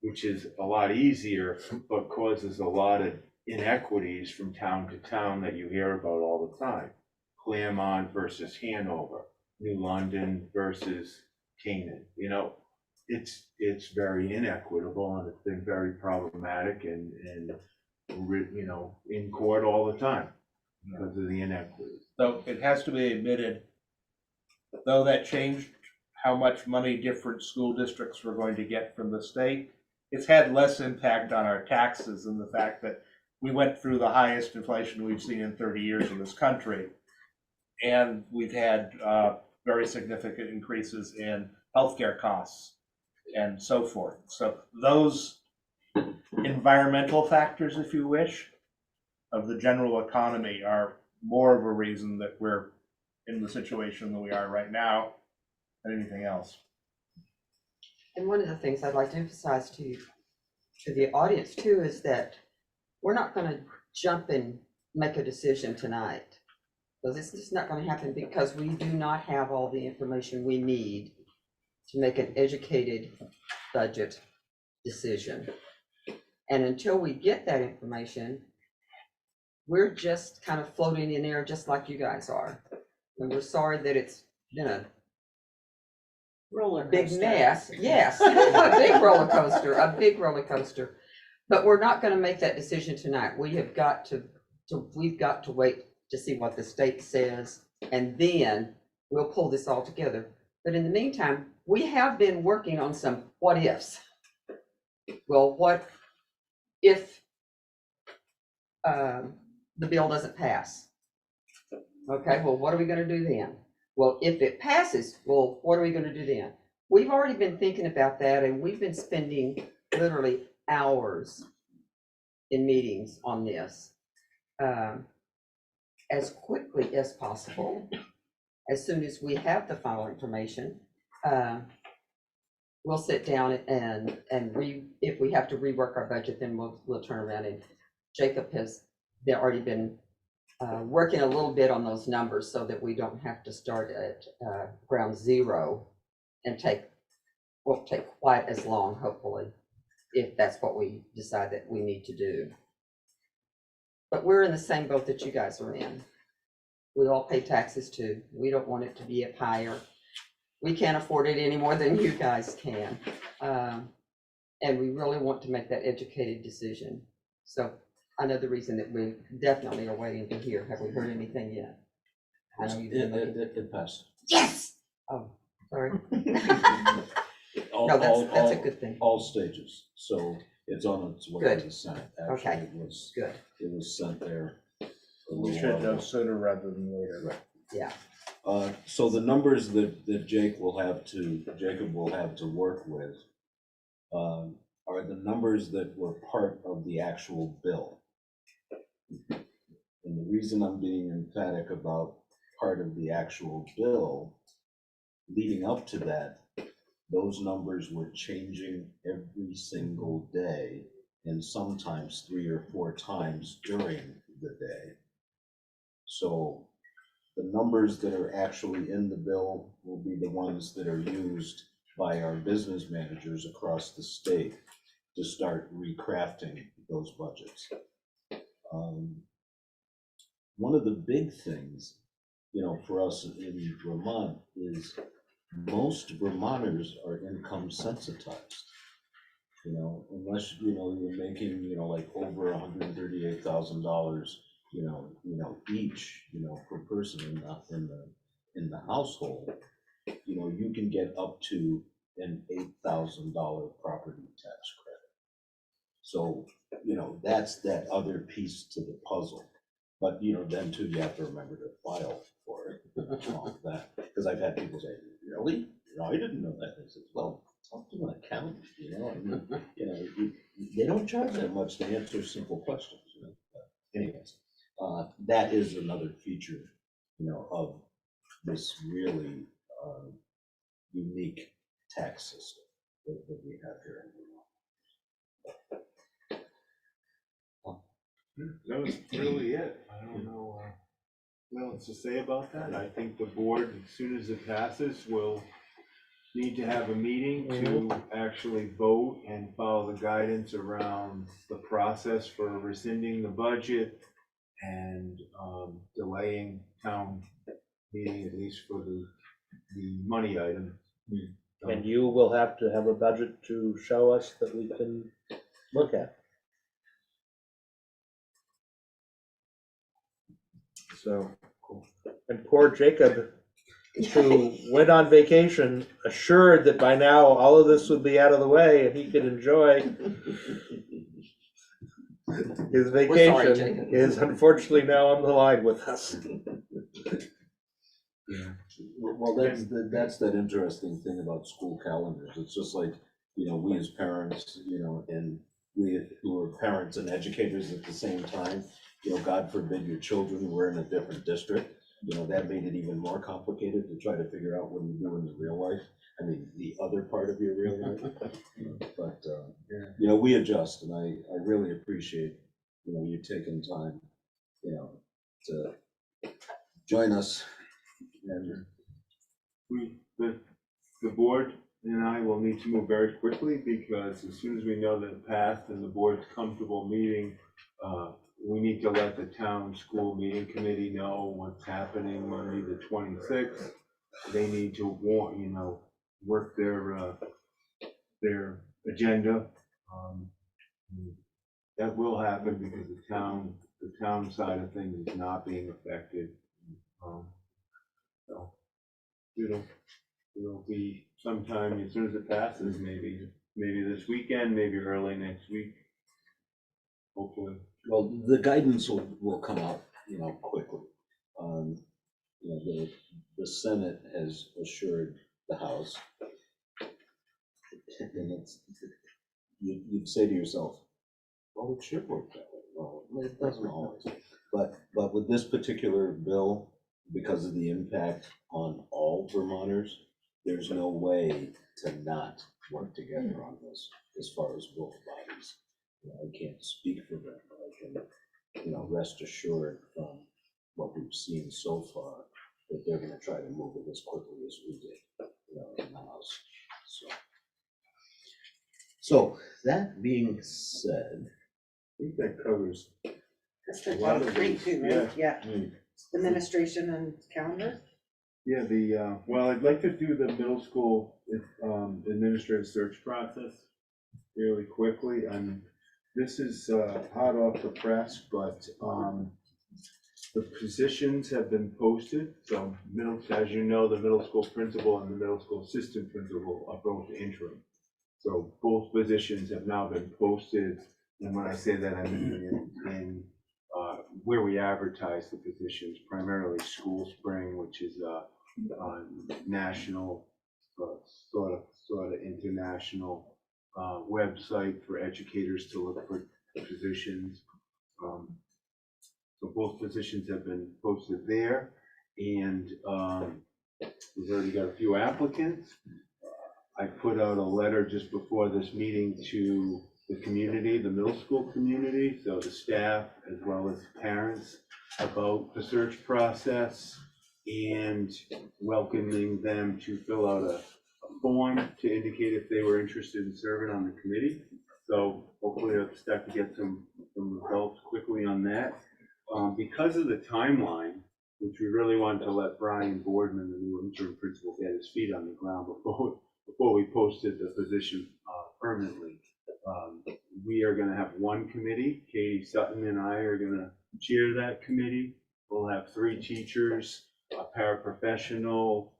which is a lot easier, but causes a lot of inequities from town to town that you hear about all the time. Claremont versus Hanover, New London versus Canaan. It's very inequitable, and it's been very problematic and in court all the time because of the inequities. So it has to be admitted, though that changed how much money different school districts were going to get from the state, it's had less impact on our taxes than the fact that we went through the highest inflation we've seen in 30 years in this country. And we've had very significant increases in healthcare costs and so forth. So those environmental factors, if you wish, of the general economy are more of a reason that we're in the situation that we are right now than anything else. And one of the things I'd like to emphasize to the audience too, is that we're not gonna jump and make a decision tonight. So this is not gonna happen because we do not have all the information we need to make an educated budget decision. And until we get that information, we're just kind of floating in air, just like you guys are. And we're sorry that it's been a Roller big coaster. mess. Yes, a big roller coaster, a big roller coaster. But we're not gonna make that decision tonight. We have got we've got to wait to see what the state says, and then we'll pull this all together. But in the meantime, we have been working on some what ifs. Well, what if the bill doesn't pass? Okay, well, what are we gonna do then? Well, if it passes, well, what are we gonna do then? We've already been thinking about that, and we've been spending literally hours in meetings on this. As quickly as possible, as soon as we have the final information, we'll sit down and if we have to rework our budget, then we'll turn around, and Jacob has already been working a little bit on those numbers so that we don't have to start at ground zero and won't take quite as long, hopefully, if that's what we decide that we need to do. But we're in the same boat that you guys are in. We all pay taxes too. We don't want it to be up higher. We can't afford it any more than you guys can. And we really want to make that educated decision. So another reason that we definitely are waiting to hear. Have we heard anything yet? I know you've been looking. It passed. Yes! Oh, sorry. All- No, all- that's a all- good thing. All stages, so it's on its way to Good. the Senate. Okay. Actually, it was sent there. a We little should while know ago. sooner rather than later. Right. Yeah. So the numbers that Jacob will have to work with are the numbers that were part of the actual bill. And the reason I'm being emphatic about part of the actual bill, leading up to that, those numbers were changing every single day, and sometimes 3 or 4 times during the day. So the numbers that are actually in the bill will be the ones that are used by our business managers across the state to start recrafting those budgets. One of the big things, for us in Vermont is most Vermonters are income sensitized. Unless, you're making, like over $138,000, each, per person in the household, you can get up to an $8,000 property tax credit. So, that's that other piece to the puzzle. But, then too, you have to remember to file for it, what's wrong with that? Because I've had people say, really? I didn't know that. I said, well, talk to an accountant, they don't charge that much to answer simple questions, Anyways, that is another feature, of this really unique tax system that we have here in Vermont. That was really it. I don't know what else to say about that. I think the board, as soon as it passes, will need to have a meeting to actually vote and follow the guidance around the process for rescinding the budget and delaying town meeting, at least for the money item. And you will have to have a budget to show us that we can look at. So, and poor Jacob, who went on vacation, assured that by now all of this would be out of the way and he could enjoy his vacation, Jacob. is unfortunately now on the line with us. Well, that's that interesting thing about school calendars. It's just like, we as parents, and we who are parents and educators at the same time, God forbid your children were in a different district. you know, that made it even more complicated to try to figure out what you do in the real life. I mean, the other part of your real life. But, you know, we adjust, and I really appreciate, you know, you taking time, you know, to join us. And The board and I will need to move very quickly, because as soon as we know the path and the board's comfortable meeting, we need to let the town school meeting committee know what's happening Monday the 26th. They need to work their agenda. That will happen because the town side of things is not being affected. So it'll be sometime as soon as it passes, maybe this weekend, maybe early next week, hopefully. well, the guidance will come out, you know, quickly. You know, the Senate has assured the House, and you'd say to yourself, well, it should work that way. Well, it doesn't always. But with this particular bill, because of the impact on all Vermonters, there's no way to not work together on this as far as both bodies. You know, I can't speak for them, but I can, you know, rest assured from what we've seen so far that they're gonna try to move it as quickly as we did, you know, in the House. So that being said, I think that covers That's a the lot top of three these, too, yeah. right? Yeah. Administration and calendar. Yeah, well, I'd like to do the middle school administrative search process really quickly. This is hot off the press, but the positions have been posted. So as you know, the middle school principal and the middle school assistant principal are both interim. So both positions have now been posted. And when I say that, I mean in where we advertise the positions, primarily School Spring, which is a national, sort of international website for educators to look for positions. So both positions have been posted there, and we've already got a few applicants. I put out a letter just before this meeting to the community, the middle school community, so the staff as well as parents, about the search process and welcoming them to fill out a form to indicate if they were interested in serving on the committee. So hopefully I'll start to get some results quickly on that. Because of the timeline, which we really wanted to let Brian Boardman, the new interim principal, get his feet on the ground before we posted the position permanently. We are gonna have one committee. Katie Sutton and I are gonna chair that committee. We'll have 3 teachers, a paraprofessional,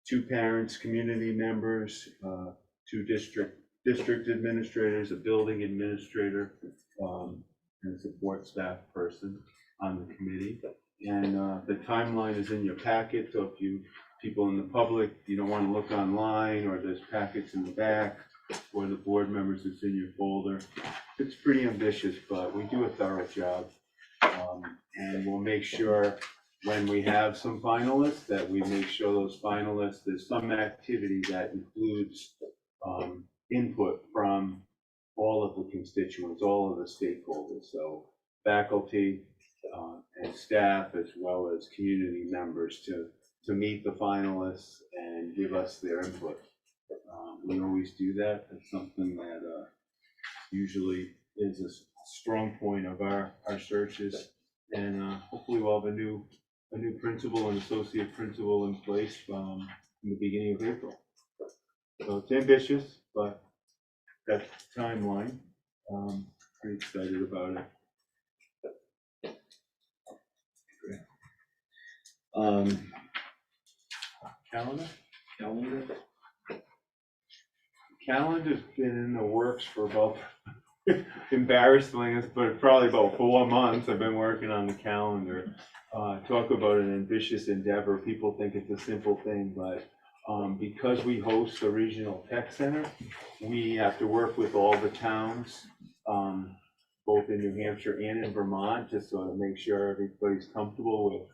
2 parents, community members, 2 district administrators, a building administrator, and a support staff person on the committee. And the timeline is in your packet, so if people in the public, you don't want to look online, or there's packets in the back, or the board members, it's in your folder. It's pretty ambitious, but we do a thorough job. And we'll make sure when we have some finalists, that we make sure those finalists, there's some activity that includes input from all of the constituents, all of the stakeholders, so faculty and staff, as well as community members, to meet the finalists and give us their input. We always do that. It's something that usually is a strong point of our searches. And hopefully we'll have a new principal and associate principal in place in the beginning of April. So it's ambitious, but that's the timeline. Pretty excited about it. Great. Calendar's been in the works for about, embarrassingly, but probably about 4 months. I've been working on the calendar. Talk about an ambitious endeavor. People think it's a simple thing, but because we host the Regional Tech Center, we have to work with all the towns, both in New Hampshire and in Vermont, to sort of make sure everybody's comfortable with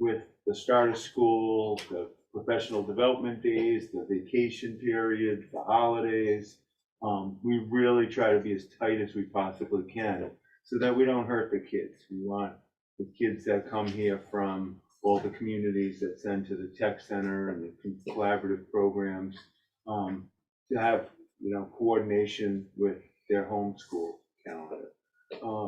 with the start of school, the professional development days, the vacation period, the holidays. We really try to be as tight as we possibly can so that we don't hurt the kids. We want the kids that come here from all the communities that send to the tech center and the collaborative programs to have, coordination with their homeschool calendar.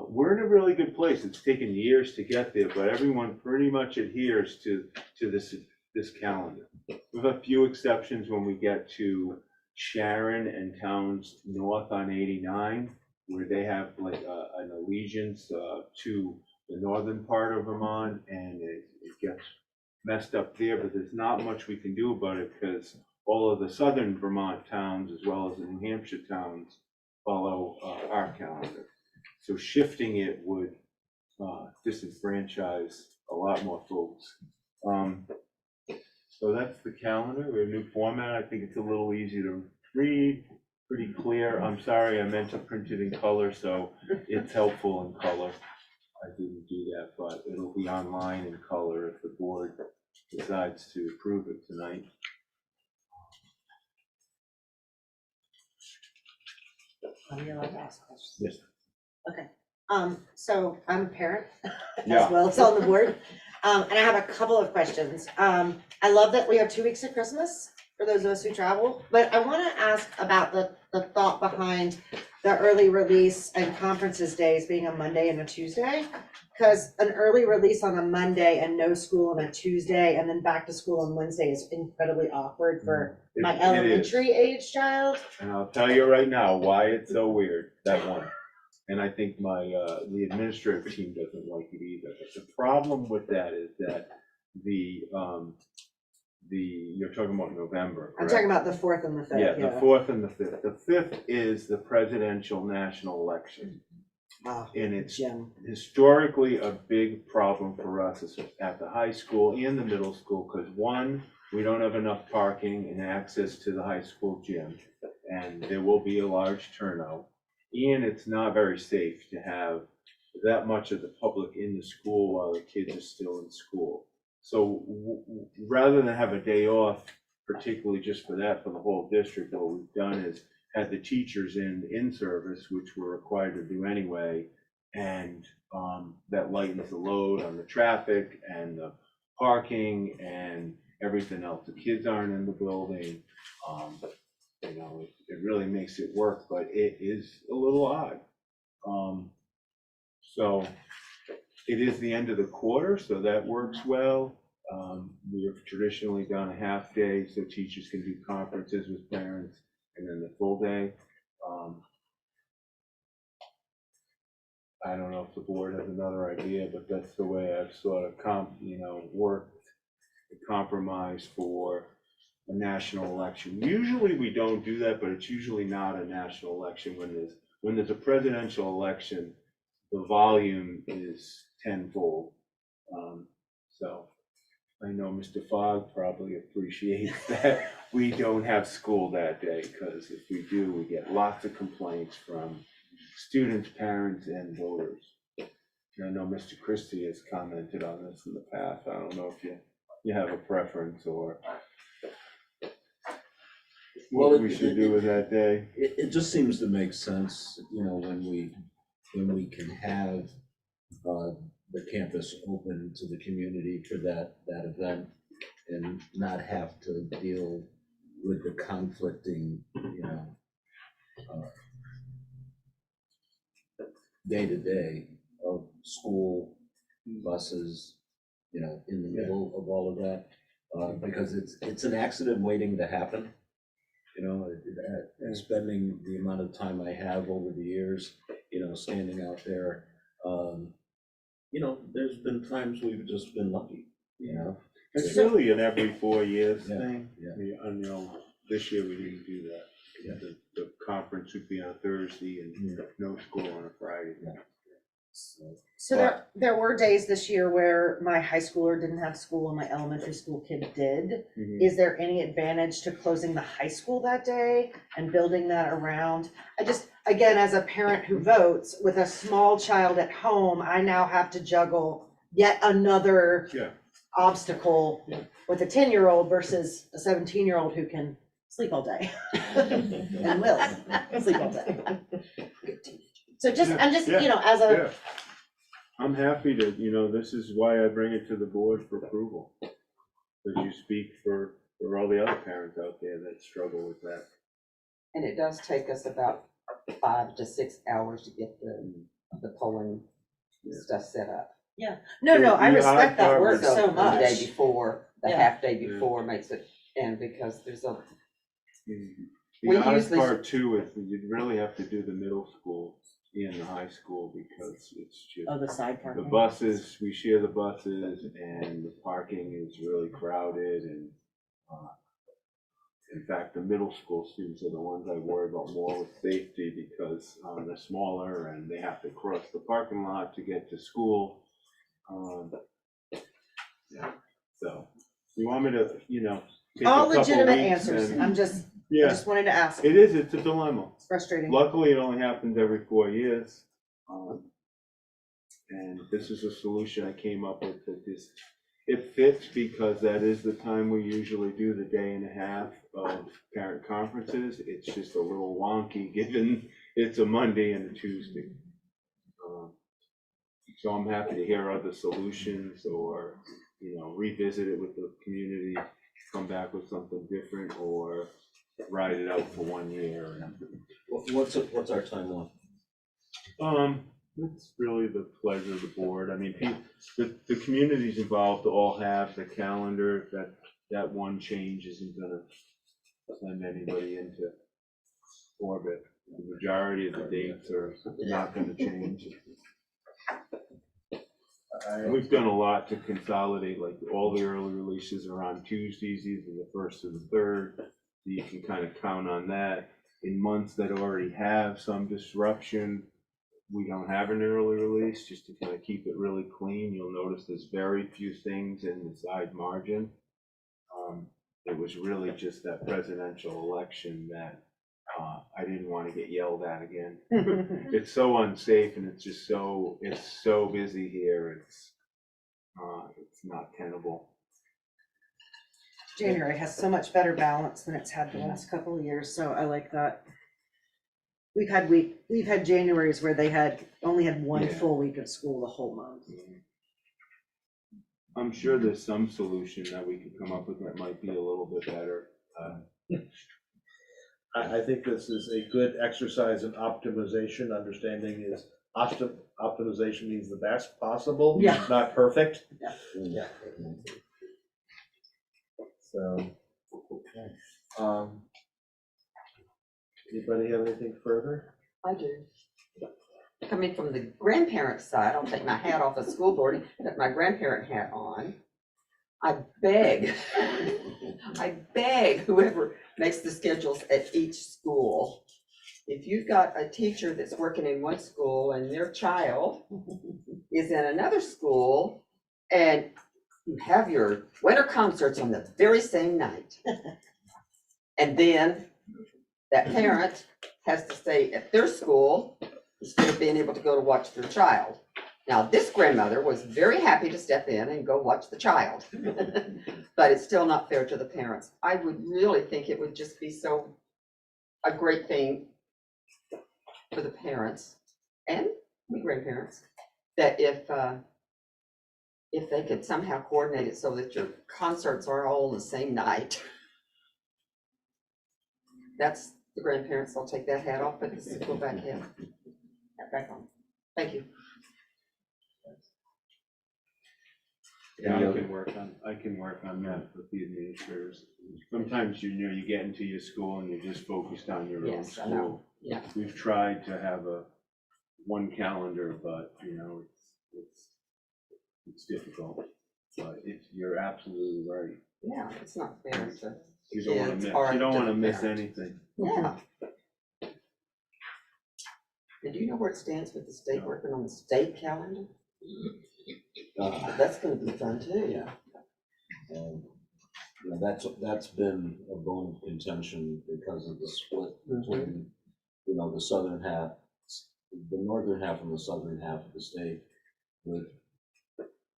We're in a really good place. It's taken years to get there, but everyone pretty much adheres to this calendar. With a few exceptions when we get to Sharon and towns north on 89, where they have like an allegiance to the northern part of Vermont, and it gets messed up there, but there's not much we can do about it because all of the southern Vermont towns, as well as the New Hampshire towns, follow our calendar. So shifting it would disenfranchise a lot more folks. So that's the calendar. We have a new format. I think it's a little easy to read, pretty clear. I'm sorry, I meant to print it in color, so it's helpful in color. I didn't do that, but it'll be online in color if the board decides to approve it tonight. I'm allowed to ask questions. Yes. Okay, so I'm a parent Yeah. as well as on the board. And I have a couple of questions. I love that we have 2 weeks of Christmas for those of us who travel, but I want to ask about the thought behind the early release and conferences days being a Monday and a Tuesday. Because an early release on a Monday and no school on a Tuesday and then back to school on Wednesday is incredibly awkward for my It is. elementary age child. And I'll tell you right now why it's so weird, that one. And I think the administrative team doesn't like it either. But the problem with that is that you're talking about November, I'm correct? talking about the 4th and the 5th. Yeah, the 4th and the 5th. The 5th is the presidential national election. Ah, And it's Jim. historically a big problem for us at the high school and the middle school, because one, we don't have enough parking and access to the high school gym, and there will be a large turnout. And it's not very safe to have that much of the public in the school while the kids are still in school. So rather than have a day off, particularly just for that, for the whole district, what we've done is had the teachers in service, which we're required to do anyway, and that lightens the load on the traffic and the parking and everything else. The kids aren't in the building. It really makes it work, but it is a little odd. So it is the end of the quarter, so that works well. We have traditionally done a half day so teachers can do conferences with parents, and then the full day. I don't know if the board has another idea, but that's the way I've sort of worked the compromise for a national election. Usually we don't do that, but it's usually not a national election. When there's a presidential election, the volume is tenfold. So I know Mr. Fogg probably appreciates that we don't have school that day, because if we do, we get lots of complaints from students, parents, and voters. And I know Mr. Christie has commented on this in the past. I don't know if you have a preference or what we should do with that day. It just seems to make sense, when we can have the campus open to the community for that event and not have to deal with the conflicting, day to day of school buses, in the middle of all of that, because it's an accident waiting to happen. Spending the amount of time I have over the years, standing out there, there's been times we've just been lucky, It's really an every 4 years Yeah, thing. yeah. This year we didn't do that. Yeah. The conference would be on a Thursday and no school on a Friday. Yeah. So there were days this year where my high schooler didn't have school and my elementary school kid did. Mhm. Is there any advantage to closing the high school that day and building that around? I just, again, as a parent who votes with a small child at home, I now have to juggle yet another Yeah. obstacle with a 10-year-old versus a 17-year-old who can sleep all day and will sleep all day. So I'm just, Yeah, as a, Yeah. I'm happy to, this is why I bring it to the board for approval. Because you speak for all the other parents out there that struggle with that. And it does take us about 5 to 6 hours to get the polling stuff set up. no, I The respect that odd work part so The much. day before, the Yeah. half day before makes it, and because there's a, We The odd usually- part too is that you'd really have to do the middle school and the high school because it's just. Oh, the side The parking. buses, we share the buses and the parking is really crowded and, in fact, the middle school students are the ones I worry about more with safety because, they're smaller and they have to cross the parking lot to get to school. Yeah, so, you want me to, take a All couple legitimate weeks answers. and- I Yeah, just wanted to ask. it's a dilemma. It's frustrating. Luckily, it only happens every 4 years. And this is a solution I came up with that it fits because that is the time we usually do the day and a half of parent conferences. It's just a little wonky given it's a Monday and a Tuesday. So I'm happy to hear other solutions or, revisit it with the community, come back with something different or ride it out for 1 year. What's our timeline? It's really the pleasure of the board. I mean, the communities involved all have the calendar, that one change isn't gonna send anybody into orbit. The majority of the dates are not gonna change. We've done a lot to consolidate, like all the early releases are on Tuesdays, either the first or the third. So you can kind of count on that. In months that already have some disruption, we don't have an early release, just to kind of keep it really clean. You'll notice there's very few things in the side margin. It was really just that presidential election that I didn't want to get yelled at again. It's so unsafe and it's so busy here. It's not tenable. January has so much better balance than it's had the last couple of years, so I like that. We've had Januaries where they only had one Yeah. full week of school the whole month. I'm sure there's some solution that we could come up with that might be a little bit better. I think this is a good exercise in optimization. Understanding is optimization means the best possible, Yeah. not perfect. Yeah. So, anybody have anything further? I do. Coming from the grandparent side, I'll take my hat off of school board, put my grandparent hat on. I beg whoever makes the schedules at each school, if you've got a teacher that's working in one school and their child is in another school and you have your winter concerts on the very same night, and then that parent has to stay at their school instead of being able to go to watch their child. Now, this grandmother was very happy to step in and go watch the child, but it's still not fair to the parents. I would really think it would just be a great thing for the parents and the grandparents, that if they could somehow coordinate it so that your concerts are all on the same night. That's the grandparents, I'll take that hat off, but this is go back on. Thank you. Yeah, I can work on that with the administrators. Sometimes, you get into your school and you're just focused on your own Yes, I know. school. Yeah. We've tried to have one calendar, but, it's difficult. But you're absolutely right. Yeah, it's not fair to. You don't wanna kids miss, or you don't to wanna the miss parent. anything. Yeah. And do you know where it stands with the state working on the state calendar? That's gonna be fun too. Yeah. And, that's been a bone of contention because of the split between, the southern half, the northern half and the southern half of the state with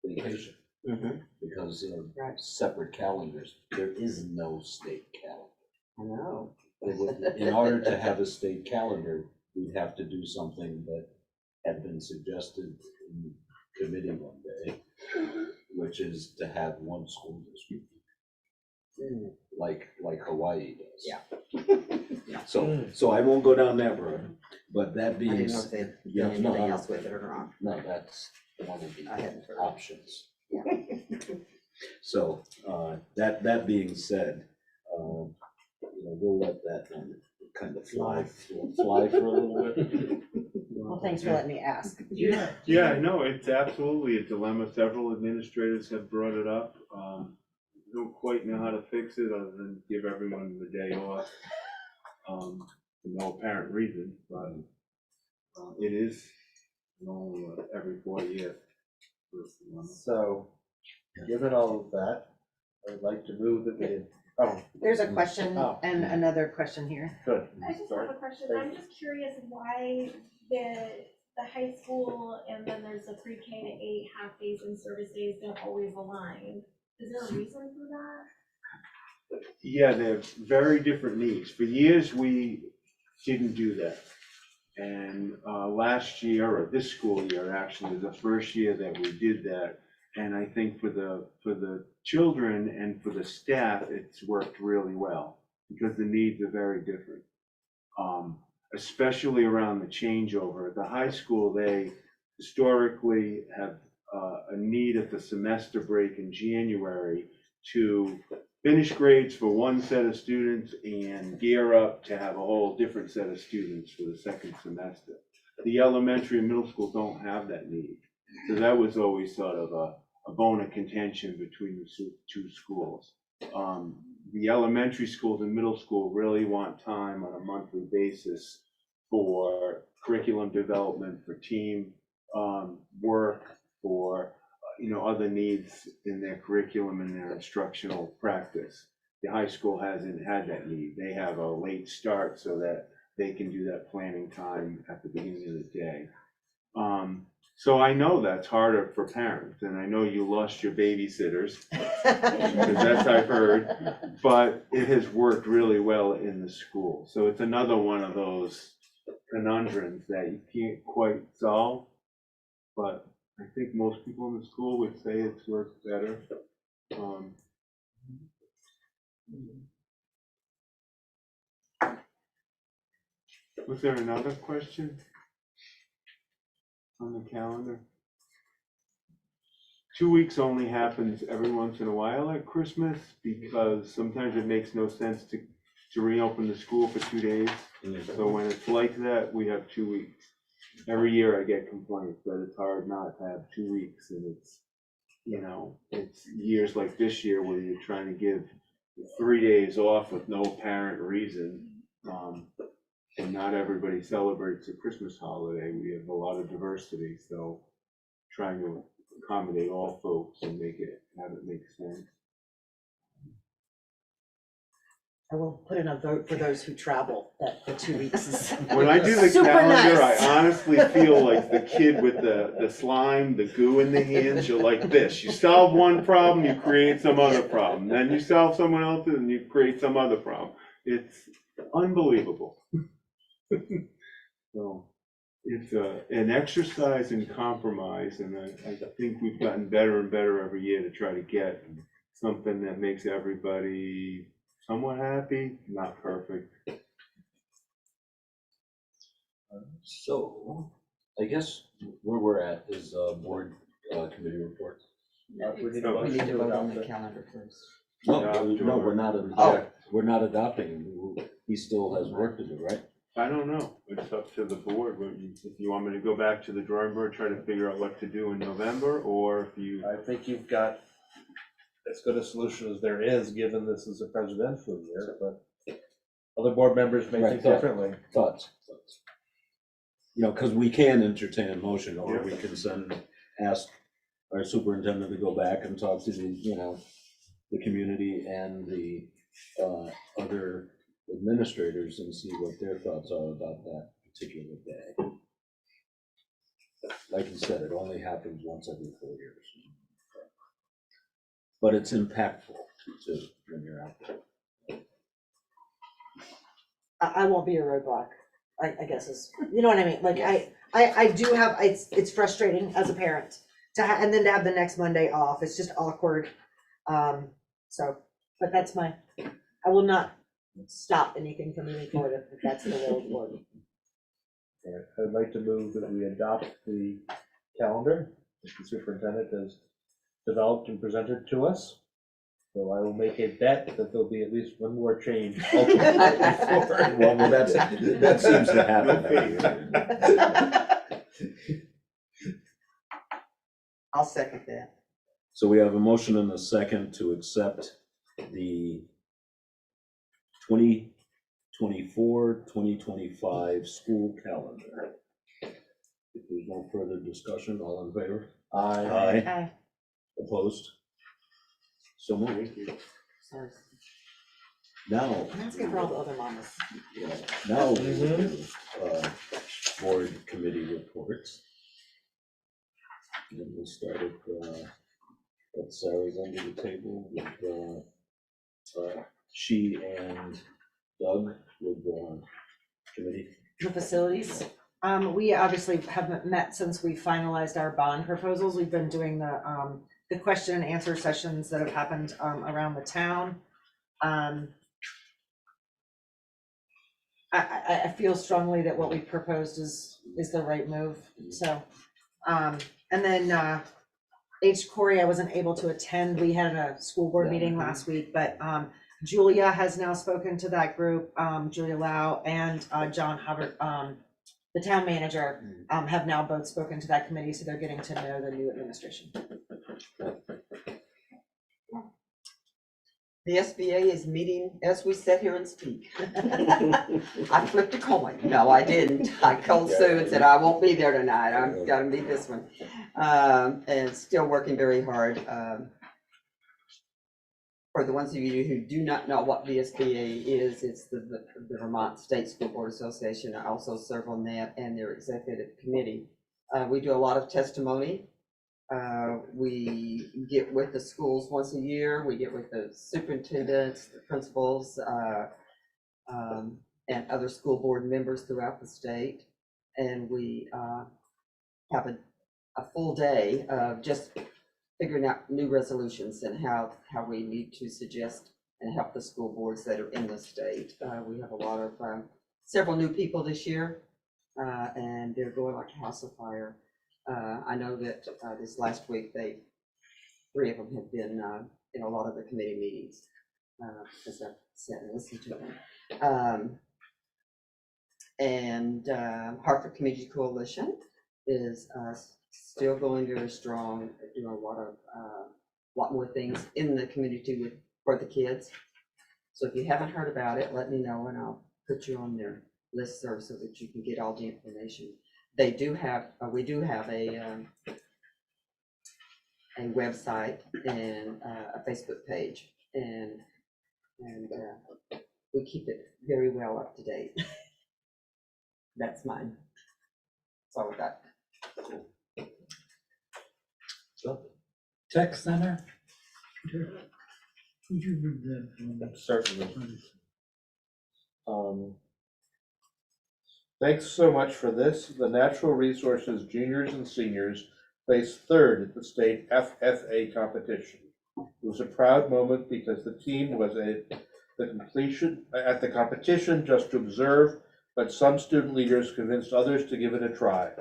vacation. because of Right. separate calendars. There is no state calendar. I know. In order to have a state calendar, we'd have to do something that had been suggested in committee one day, which is to have one school district, like Hawaii does. Yeah. So I won't go down that road, but that I being, didn't know if they had yeah, done no, anything no, else with it or not. no, that's one of I hadn't the heard. options. Yeah. So, that being said, we'll let that kind of fly for a little bit. Well, thanks for letting me ask. Yeah, I know, it's absolutely a dilemma. Several administrators have brought it up. Don't quite know how to fix it other than give everyone the day off. For no apparent reason, but it is every 4 years. So, given all of that, I would like to move that we, There's a question Oh. and another question here. good. I just Sorry. have a question. I'm just curious why the high school and then there's the pre-K to 8 half days and service days don't always align. Is there a reason for that? Yeah, they're very different needs. For years, we didn't do that. And last year, or this school year, actually, the first year that we did that. And I think for the children and for the staff, it's worked really well because the needs are very different. Especially around the changeover. At the high school, they historically have a need at the semester break in January to finish grades for one set of students and gear up to have a whole different set of students for the second semester. The elementary and middle school don't have that need. So that was always sort of a bone of contention between the two schools. The elementary schools and middle school really want time on a monthly basis for curriculum development, for team work, for other needs in their curriculum and their instructional practice. The high school hasn't had that need. They have a late start so that they can do that planning time at the beginning of the day. So I know that's harder for parents, and I know you lost your babysitters, because that's I've heard, but it has worked really well in the school. So it's another one of those conundrums that you can't quite solve, but I think most people in the school would say it's worked better. Was there another question on the calendar? 2 weeks only happens every once in a while at Christmas because sometimes it makes no sense to reopen the school for 2 days. So when it's like that, we have 2 weeks. Every year I get complaints that it's hard not to have 2 weeks, and it's years like this year where you're trying to give 3 days off with no apparent reason. And not everybody celebrates the Christmas holiday. We have a lot of diversity, so trying to accommodate all folks and have it make sense. I will put in a vote for those who travel, that the 2 weeks is. When I do the Super calendar, nice. I honestly feel like the kid with the slime, the goo in the hands. You're like this. You solve one problem, you create some other problem. Then you solve someone else's and you create some other problem. It's unbelievable. So it's an exercise in compromise, and I think we've gotten better and better every year to try to get something that makes everybody somewhat happy, not perfect. So, I guess where we're at is board committee reports. We need We need to vote on adopt the it. calendar first. No, we're not, Oh. we're not adopting. He still has work to do, right? I don't know, it's up to the board, if you want me to go back to the drawing board, try to figure out what to do in November, or if you, I think you've got as good a solution as there is, given this is a presidential year, but other board members may Right, think thought- differently. Thoughts? Because we can entertain a motion, or we can ask our superintendent to go back and talk to the community and the other administrators and see what their thoughts are about that particular day. Like you said, it only happens once every 4 years. but it's impactful too when you're out there. I won't be a roadblock, I guess is, you know what I mean? Like, I do have, it's frustrating as a parent to and then to have the next Monday off. It's just awkward. So, but that's I will not stop anything from moving forward if that's the will of the board. I'd like to move that we adopt the calendar that the superintendent has developed and presented to us. So I will make a bet that there'll be at least one more change. Well, that seems to happen. I'll second that. So we have a motion and a second to accept the 2024-2025 school calendar. If there's no further discussion, all in favor? Aye. Opposed? So moved. Sorry. Now. I'm asking for all the other mamas. Now, board committee reports. And we'll start at Sarah's under the table with she and Doug with the committee. The facilities, we obviously haven't met since we finalized our bond proposals. We've been doing the question and answer sessions that have happened around the town. I feel strongly that what we proposed is the right move, so. And then H. Corey, I wasn't able to attend. We had a school board meeting last week, but Julia has now spoken to that group. Julia Lau and John Hubbard, the town manager, have now both spoken to that committee, so they're getting to know the new administration. The SBA is meeting as we sit here and speak. I flipped a coin. No, I didn't. I called Sue and said, I won't be there tonight. I've got to meet this one. And still working very hard. For the ones of you who do not know what the SBA is, it's the Vermont State School Board Association. I also serve on that and their executive committee. We do a lot of testimony. We get with the schools once a year. We get with the superintendents, the principals, and other school board members throughout the state. And we have a full day of just figuring out new resolutions and how we need to suggest and help the school boards that are in the state. We have a lot of several new people this year, and they're going like a house of fire. I know that this last week, 3 of them have been in a lot of the committee meetings, because I've sat and listened to them. And Hartford Community Coalition is still going very strong, doing a lot more things in the community for the kids. So if you haven't heard about it, let me know and I'll put you on their listserv so that you can get all the information. They do have, we do have a website and a Facebook page, and we keep it very well up to date. That's mine. That's all I got. Tech Center? Would you read that? Certainly. Thanks so much for this. The Natural Resources Juniors and Seniors placed 3rd at the state FFA competition. It was a proud moment because the team was at the competition just to observe, but some student leaders convinced others to give it a try.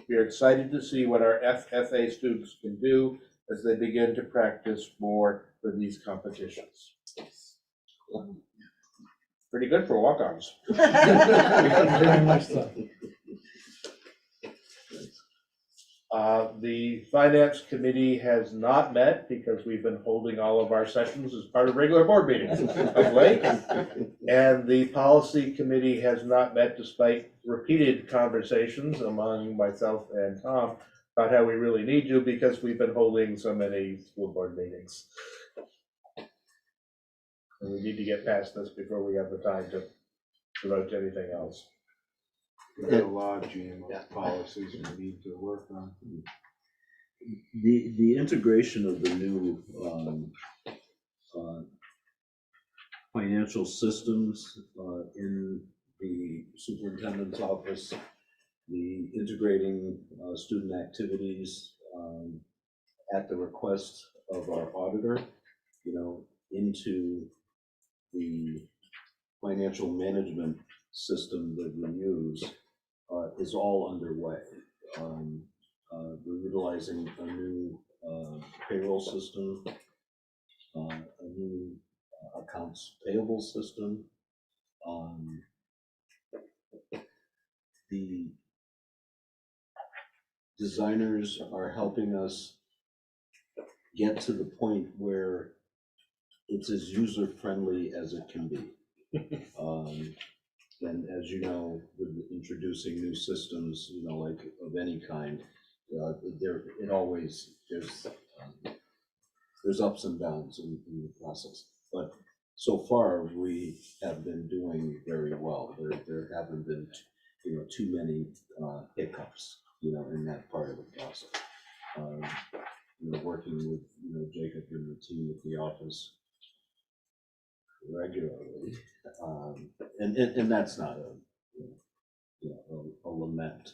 We are excited to see what our FFA students can do as they begin to practice more for these competitions. Pretty good for walk-ons. Very much so. The Finance Committee has not met because we've been holding all of our sessions as part of regular board meetings of late. And the Policy Committee has not met despite repeated conversations among myself and Tom about how we really need to, because we've been holding so many school board meetings. And we need to get past this before we have the time to devote to anything else. We have a lot of GMO policies we need to work on. The integration of the new financial systems in the superintendent's office, the integrating student activities at the request of our auditor, into the financial management system that we use is all underway. We're utilizing a new payroll system, a new accounts payable system. The designers are helping us get to the point where it's as user-friendly as it can be. And as you know, with introducing new systems, like of any kind, there's ups and downs in the process. But so far, we have been doing very well. There haven't been, too many hiccups, in that part of the process. Working with, Jacob and the team at the office regularly, and that's not a lament.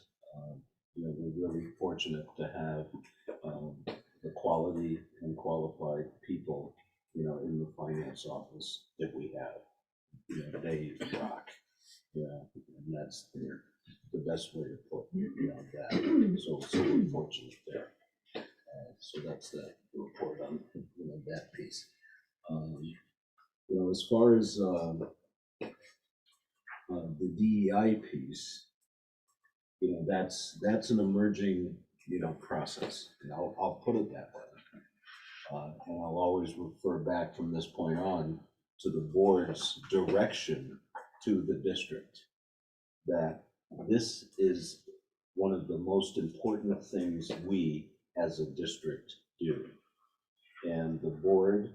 We're really fortunate to have the quality and qualified people, in the finance office that we have. They rock, and that's the best way to put that. So we're fortunate there. So that's the report on that piece. As far as the DEI piece, that's an emerging process, and I'll put it that way. And I'll always refer back from this point on to the board's direction to the district that this is one of the most important things we as a district do. And the board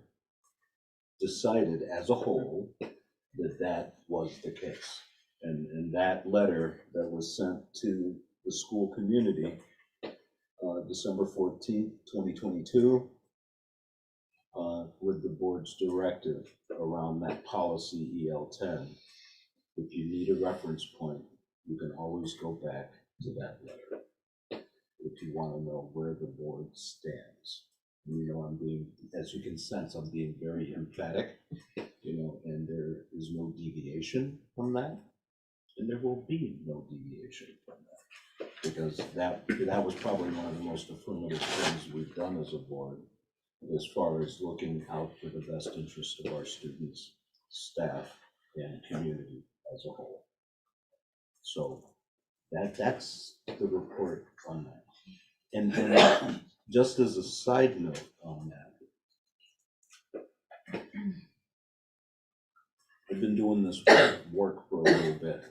decided as a whole that that was the case. And that letter that was sent to the school community December 14th, 2022, with the board's directive around that policy EL10. If you need a reference point, you can always go back to that letter if you want to know where the board stands. And, I'm being, as you can sense, I'm being very emphatic, and there is no deviation from that, and there will be no deviation from that, because that was probably one of the most affirmative things we've done as a board, as far as looking out for the best interest of our students, staff, and community as a whole. So that's the report on that. And just as a side note on that, I've been doing this work for a little bit.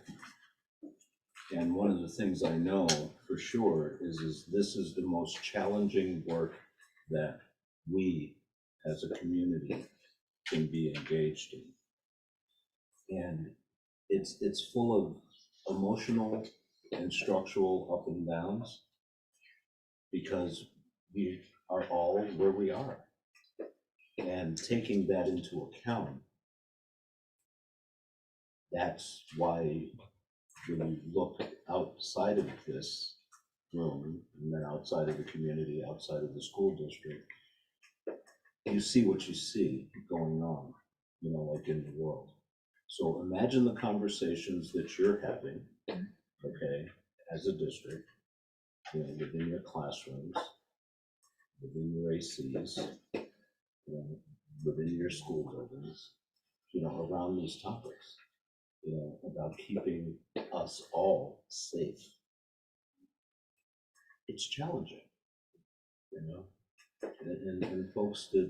And one of the things I know for sure is this is the most challenging work that we as a community can be engaged in. And it's full of emotional and structural up and downs, because we are all where we are. And taking that into account, that's why when you look outside of this room, and then outside of the community, outside of the school district, you see what you see going on, like in the world. So imagine the conversations that you're having, okay, as a district, within your classrooms, within your ACs, within your school buildings, around these topics, about keeping us all safe. It's challenging, and folks that,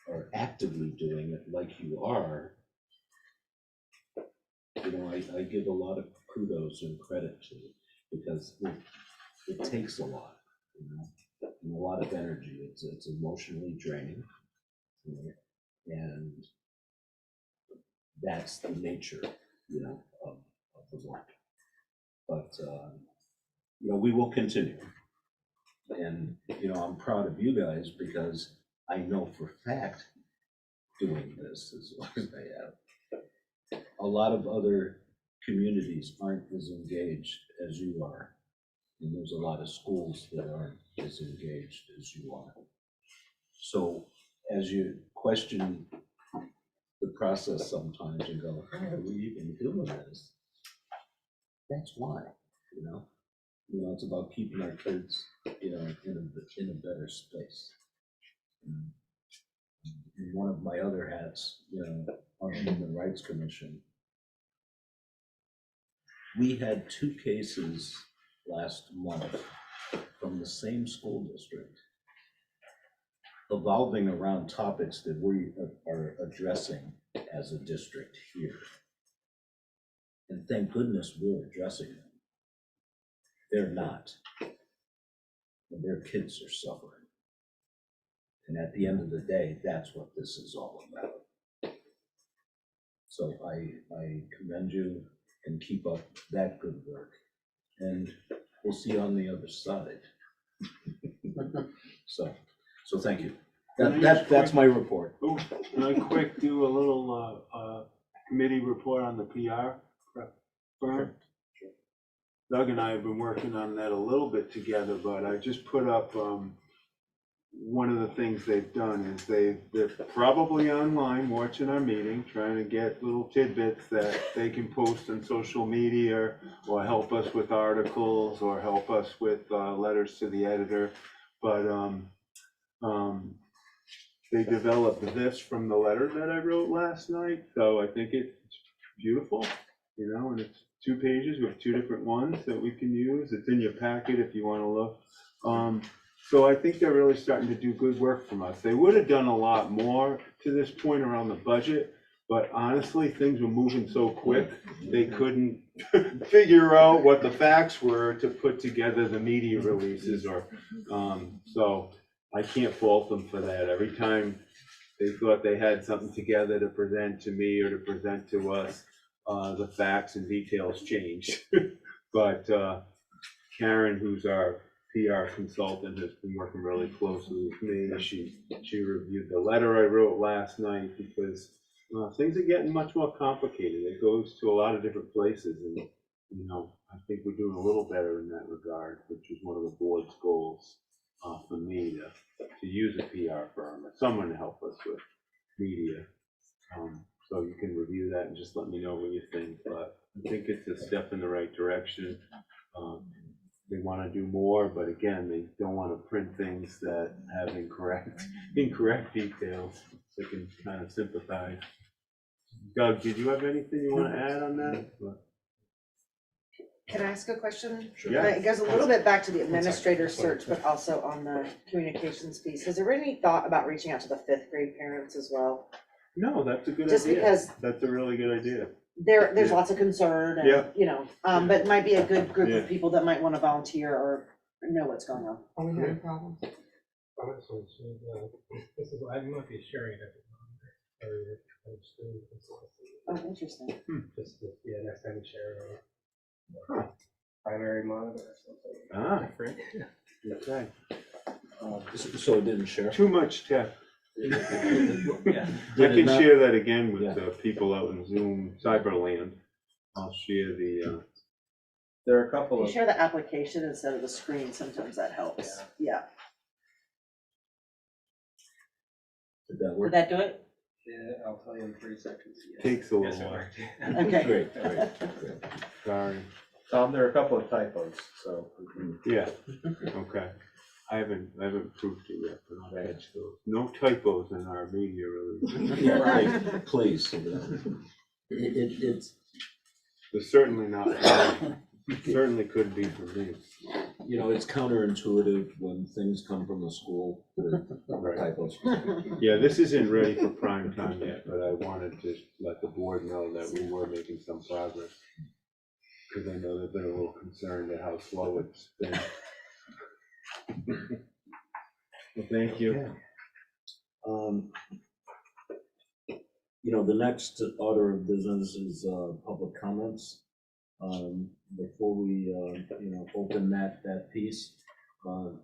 are actively doing it like you are, I give a lot of kudos and credit to it, because it takes a lot, and a lot of energy. It's emotionally draining, and that's the nature, of the work. But we will continue. And, you know, I'm proud of you guys because I know for a fact doing this as long as I have. A lot of other communities aren't as engaged as you are. And there's a lot of schools that aren't as engaged as you are. So as you question the process sometimes, you go, how are we even doing this? That's why, you know? You know, it's about keeping our kids, you know, in a better space. In one of my other hats, you know, on the Human Rights Commission, we had 2 cases last month from the same school district evolving around topics that we are addressing as a district here. And thank goodness we're addressing them. They're not. And their kids are suffering. And at the end of the day, that's what this is all about. So I commend you and keep up that good work. And we'll see you on the other side. So thank you. That's my report. Oh, can I quick do a little committee report on the PR firm? Doug and I have been working on that a little bit together, but I just put up one of the things they've done is they're probably online watching our meeting, trying to get little tidbits that they can post on social media or help us with articles or help us with letters to the editor. But they developed this from the letter that I wrote last night, so I think it's beautiful, you know, and it's 2 pages with 2 different ones that we can use. It's in your packet if you want to look. So I think they're really starting to do good work from us. They would have done a lot more to this point around the budget, but honestly, things were moving so quick, they couldn't figure out what the facts were to put together the media releases or, so I can't fault them for that. Every time they thought they had something together to present to me or to present to us, the facts and details changed. But Karen, who's our PR consultant, has been working really closely with me. She reviewed the letter I wrote last night because things are getting much more complicated. It goes to a lot of different places, and you know, I think we're doing a little better in that regard, which is one of the board's goals for me to use a PR firm or someone to help us with media. So you can review that and just let me know what you think. But I think it's a step in the right direction. They want to do more, but again, they don't want to print things that have incorrect details. They can kind of sympathize. Doug, did you have anything you want to add on that? Can I ask a question? Yeah. It goes a little bit back to the administrator search, but also on the communications piece. Has there been any thought about reaching out to the 5th grade parents as well? No, that's a good Just idea. because That's a really good idea. there's Yeah. lots of concern Yeah. and, you know, but it might be a good group Yeah. of people that might want to volunteer or know what's going on. Are we having problems? This is, I don't know if you're sharing it. Oh, interesting. Just, yeah, next time you share a primary monitor or something. Ah, Different. okay. So it didn't share? Too much tech. Yeah. I can share that again with the people out in Zoom Cyberland. I'll share the. There are a couple You of, share the application instead of the screen, sometimes that helps. Yeah. Did that Would work? that do it? Yeah, I'll tell you in 3 seconds. Yes. Takes a Yes, little it while. worked. Okay. Great. Sorry. there are a couple of typos, so. Yeah. Okay. I haven't proofed it yet, but I'll catch those. No typos in our media release. Yeah, right, please. It's, It's certainly not. Certainly couldn't be for me. you know, it's counterintuitive when things come from the school with typos. Yeah, this isn't ready for prime time yet, but I wanted to let the board know that we were making some progress. Because I know they've been a little concerned at how slow it's been. Well, thank you. You know, the next order of business is public comments. Before we, you know, open that piece,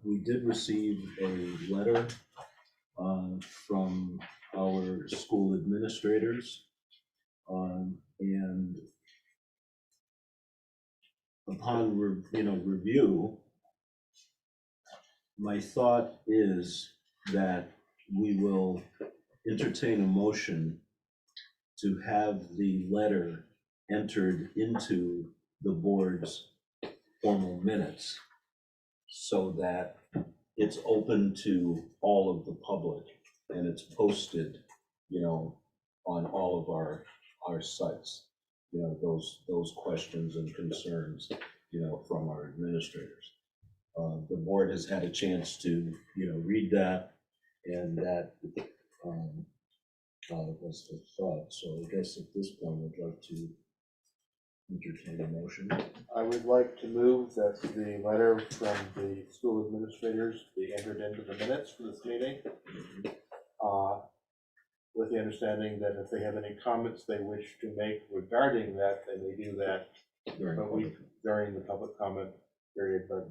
We did receive a letter from our school administrators. And upon, review, my thought is that we will entertain a motion to have the letter entered into the board's formal minutes so that it's open to all of the public and it's posted, on all of our sites, those questions and concerns, from our administrators. The board has had a chance to, read that, and that was the thought. So I guess at this point, I'd like to entertain a motion. I would like to move that the letter from the school administrators be entered into the minutes for this meeting. With the understanding that if they have any comments they wish to make regarding that, they may do that during the public comment period, but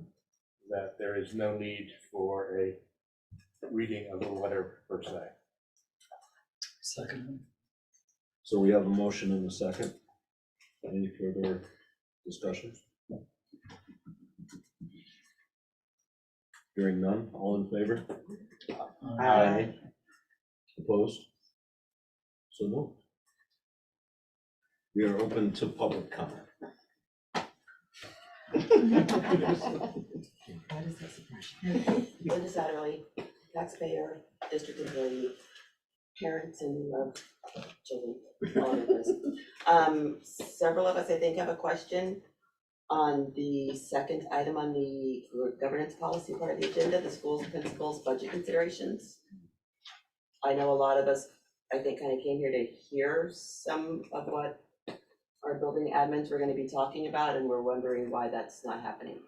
that there is no need for a reading of the letter per se. Second. So we have a motion and a second. Any further discussion? Hearing none, all in favor? Aye. Opposed? So moved. We are open to public comment. Linda Satterley, taxpayer, district employee, parents and children, all of this. Several of us, I think, have a question on the second item on the governance policy part of the agenda, the schools principals budget considerations. I know a lot of us, I think, kind of came here to hear some of what our building admins were going to be talking about, and we're wondering why that's not happening.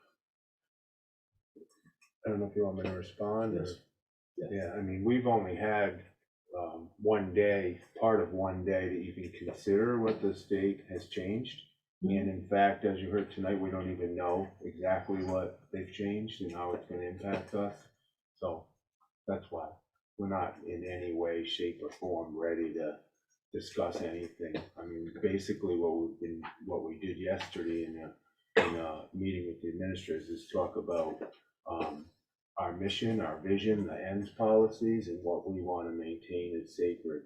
I don't know if you want me to respond or. Yes. Yeah, I mean, we've only had one day, part of one day to even consider what the state has changed. And in fact, as you heard tonight, we don't even know exactly what they've changed and how it's going to impact us. So that's why we're not in any way, shape, or form ready to discuss anything. I mean, basically what we did yesterday in a meeting with the administrators is talk about our mission, our vision, the ends policies, and what we want to maintain as sacred,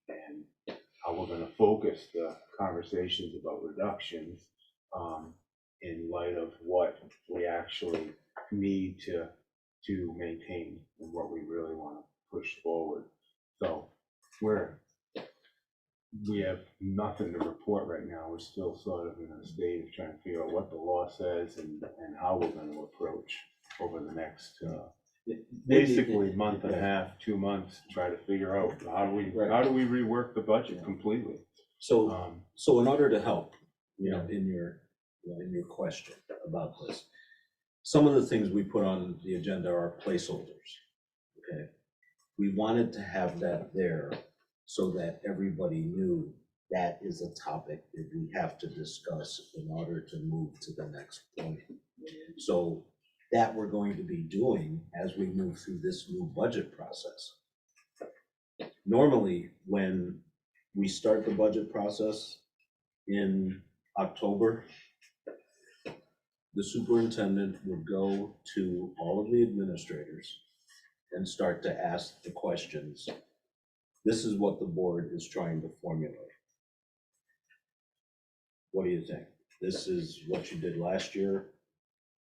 and how we're going to focus the conversations about reductions in light of what we actually need to maintain and what we really want to push forward. So we have nothing to report right now. We're still sort of in a state of trying to figure out what the law says and how we're going to approach over the next basically month and a half, 2 months, to try to figure out how do we rework the budget completely. So in order to help, in your question about this, some of the things we put on the agenda are placeholders. Okay, we wanted to have that there so that everybody knew that is a topic that we have to discuss in order to move to the next point. So that we're going to be doing as we move through this new budget process. Normally, when we start the budget process in October, the superintendent would go to all of the administrators and start to ask the questions. This is what the board is trying to formulate. What do you think? This is what you did last year.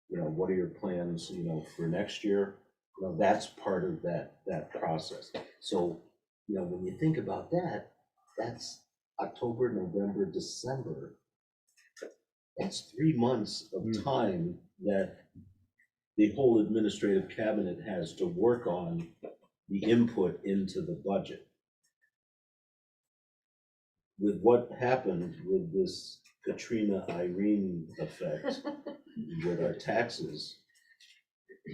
What are your plans, for next year? That's part of that process. So, when you think about that, that's October, November, December. That's 3 months of time that the whole administrative cabinet has to work on the input into the budget. With what happened with this Katrina Irene effect with our taxes,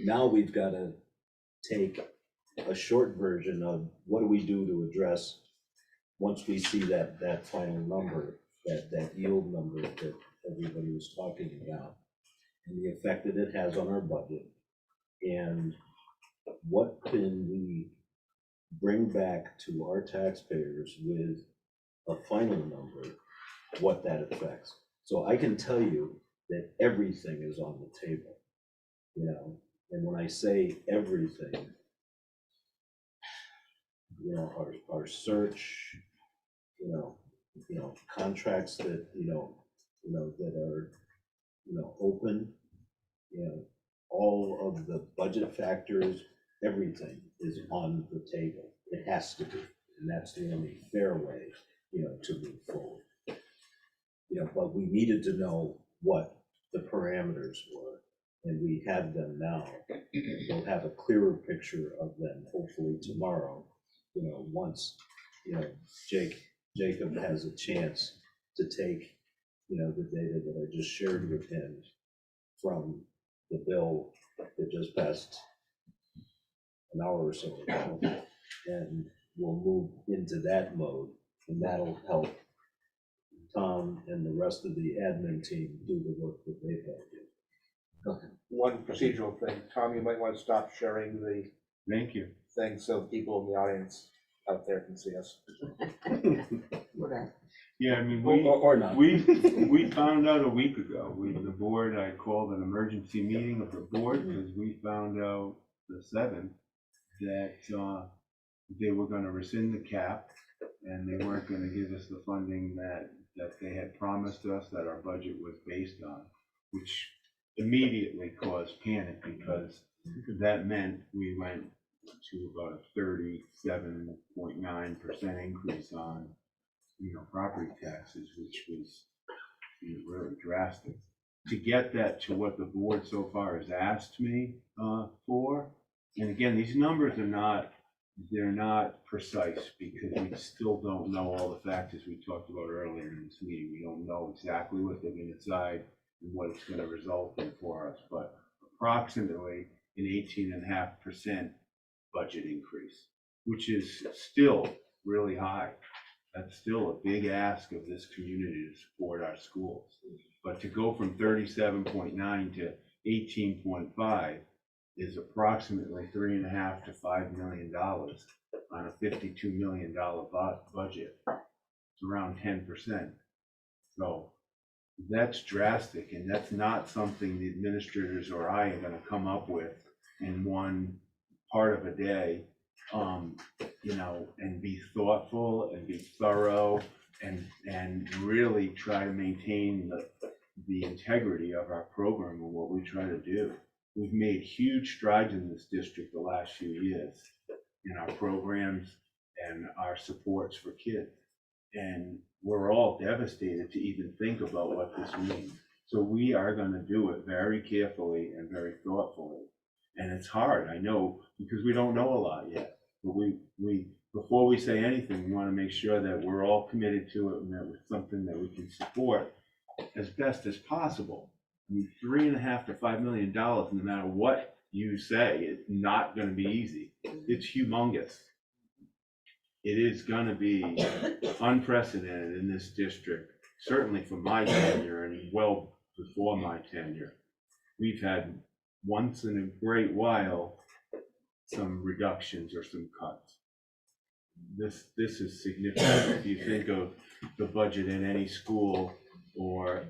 now we've got to take a short version of what do we do to address once we see that final number, that yield number that everybody was talking about, and the effect that it has on our budget And what can we bring back to our taxpayers with a final number, what that affects? So I can tell you that everything is on the table, you know, and when I say everything, you know, our search, you know, contracts that, that are, open, all of the budget factors, everything is on the table. It has to be, and that's the only fair way, to move forward. But we needed to know what the parameters were, and we have them now. We'll have a clearer picture of them hopefully tomorrow, once, Jacob has a chance to take, the data that I just shared with him from the bill that just passed an hour or so ago, and we'll move into that mode, and that'll help Tom and the rest of the admin team do the work that they've got to do. Go ahead. One procedural thing, Tom, you might want to stop sharing the Thank you. thing so people in the audience out there can see us. Whatever. Yeah, I mean, Or not. we found out a week ago, the board, I called an emergency meeting of the board because we found out the 7th that they were gonna rescind the cap and they weren't gonna give us the funding that they had promised us that our budget was based on, which immediately caused panic because that meant we went to about a 37.9% increase on, property taxes, which was, really drastic. To get that to what the board so far has asked me for, and again, these numbers they're not precise because we still don't know all the factors we talked about earlier in this meeting. We don't know exactly what they're going to decide and what it's going to result in for us, but approximately an 18.5% budget increase, which is still really high. That's still a big ask of this community to support our schools. But to go from 37.9 to 18.5 is approximately $3.5 to $5 million on a $52 million budget. It's around 10%. So that's drastic, and that's not something the administrators or I are going to come up with in one part of a day, and be thoughtful and be thorough and really try to maintain the integrity of our program and what we try to do. We've made huge strides in this district the last few years in our programs and our supports for kids. And we're all devastated to even think about what this means. So we are going to do it very carefully and very thoughtfully. And it's hard, I know, because we don't know a lot yet. But we before we say anything, we want to make sure that we're all committed to it and that it's something that we can support as best as possible. I mean, $3.5 to $5 million, no matter what you say, it's not going to be easy. It's humongous. It is going to be unprecedented in this district, certainly for my tenure and well before my tenure. We've had once in a great while some reductions or some cuts. This is significant. If you think of the budget in any school or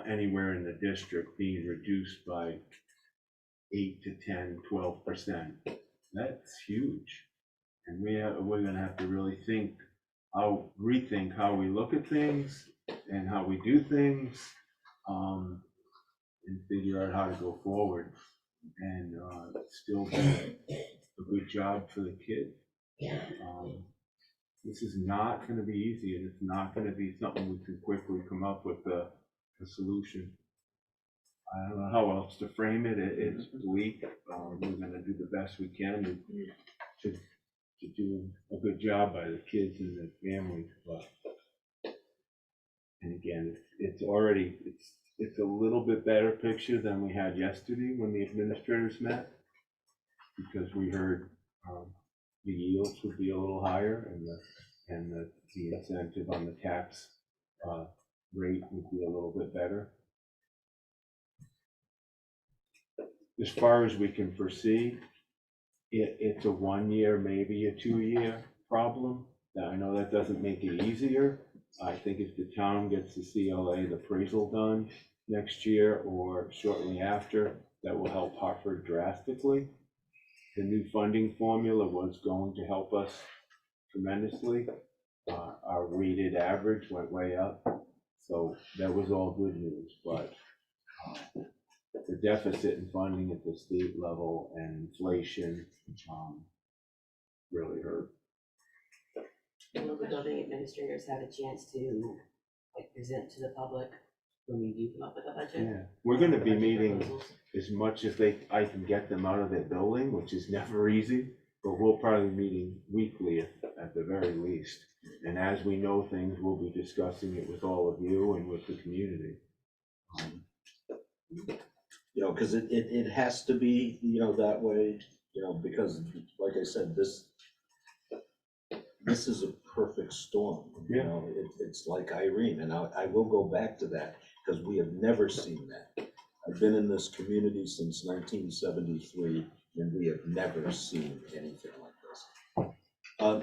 anywhere in the district being reduced by 8 to 10, 12%, that's huge. And we're gonna have to really rethink how we look at things and how we do things, and figure out how to go forward and still do a good job for the kids. This is not gonna be easy, and it's not gonna be something we can quickly come up with a solution. I don't know how else to frame it. It's bleak. We're gonna do the best we can to do a good job by the kids and the families. But, and again, it's a little bit better picture than we had yesterday when the administrators met, because we heard the yields would be a little higher and the incentive on the tax rate would be a little bit better. as far as we can foresee, it's a 1 year, maybe a 2 year problem. Now, I know that doesn't make it easier. I think if the town gets the CLA, the appraisal done next year or shortly after, that will help Hartford drastically. The new funding formula was going to help us tremendously. Our weighted average went way up, so that was all good news, but the deficit in funding at the state level and inflation really hurt. Will the building administrators have a chance to like present to the public when we do come up with a budget? Yeah, we're gonna be Budget meeting proposals? as much as I can get them out of their building, which is never easy, but we'll probably be meeting weekly at the very least. And as we know things, we'll be discussing it with all of you and with the community. You know, because it has to be, you know, that way, you know, because like I said, this is a perfect storm. You know, it's like Irene, and I will go back to that because we have never seen that. I've been in this community since 1973, and we have never seen anything like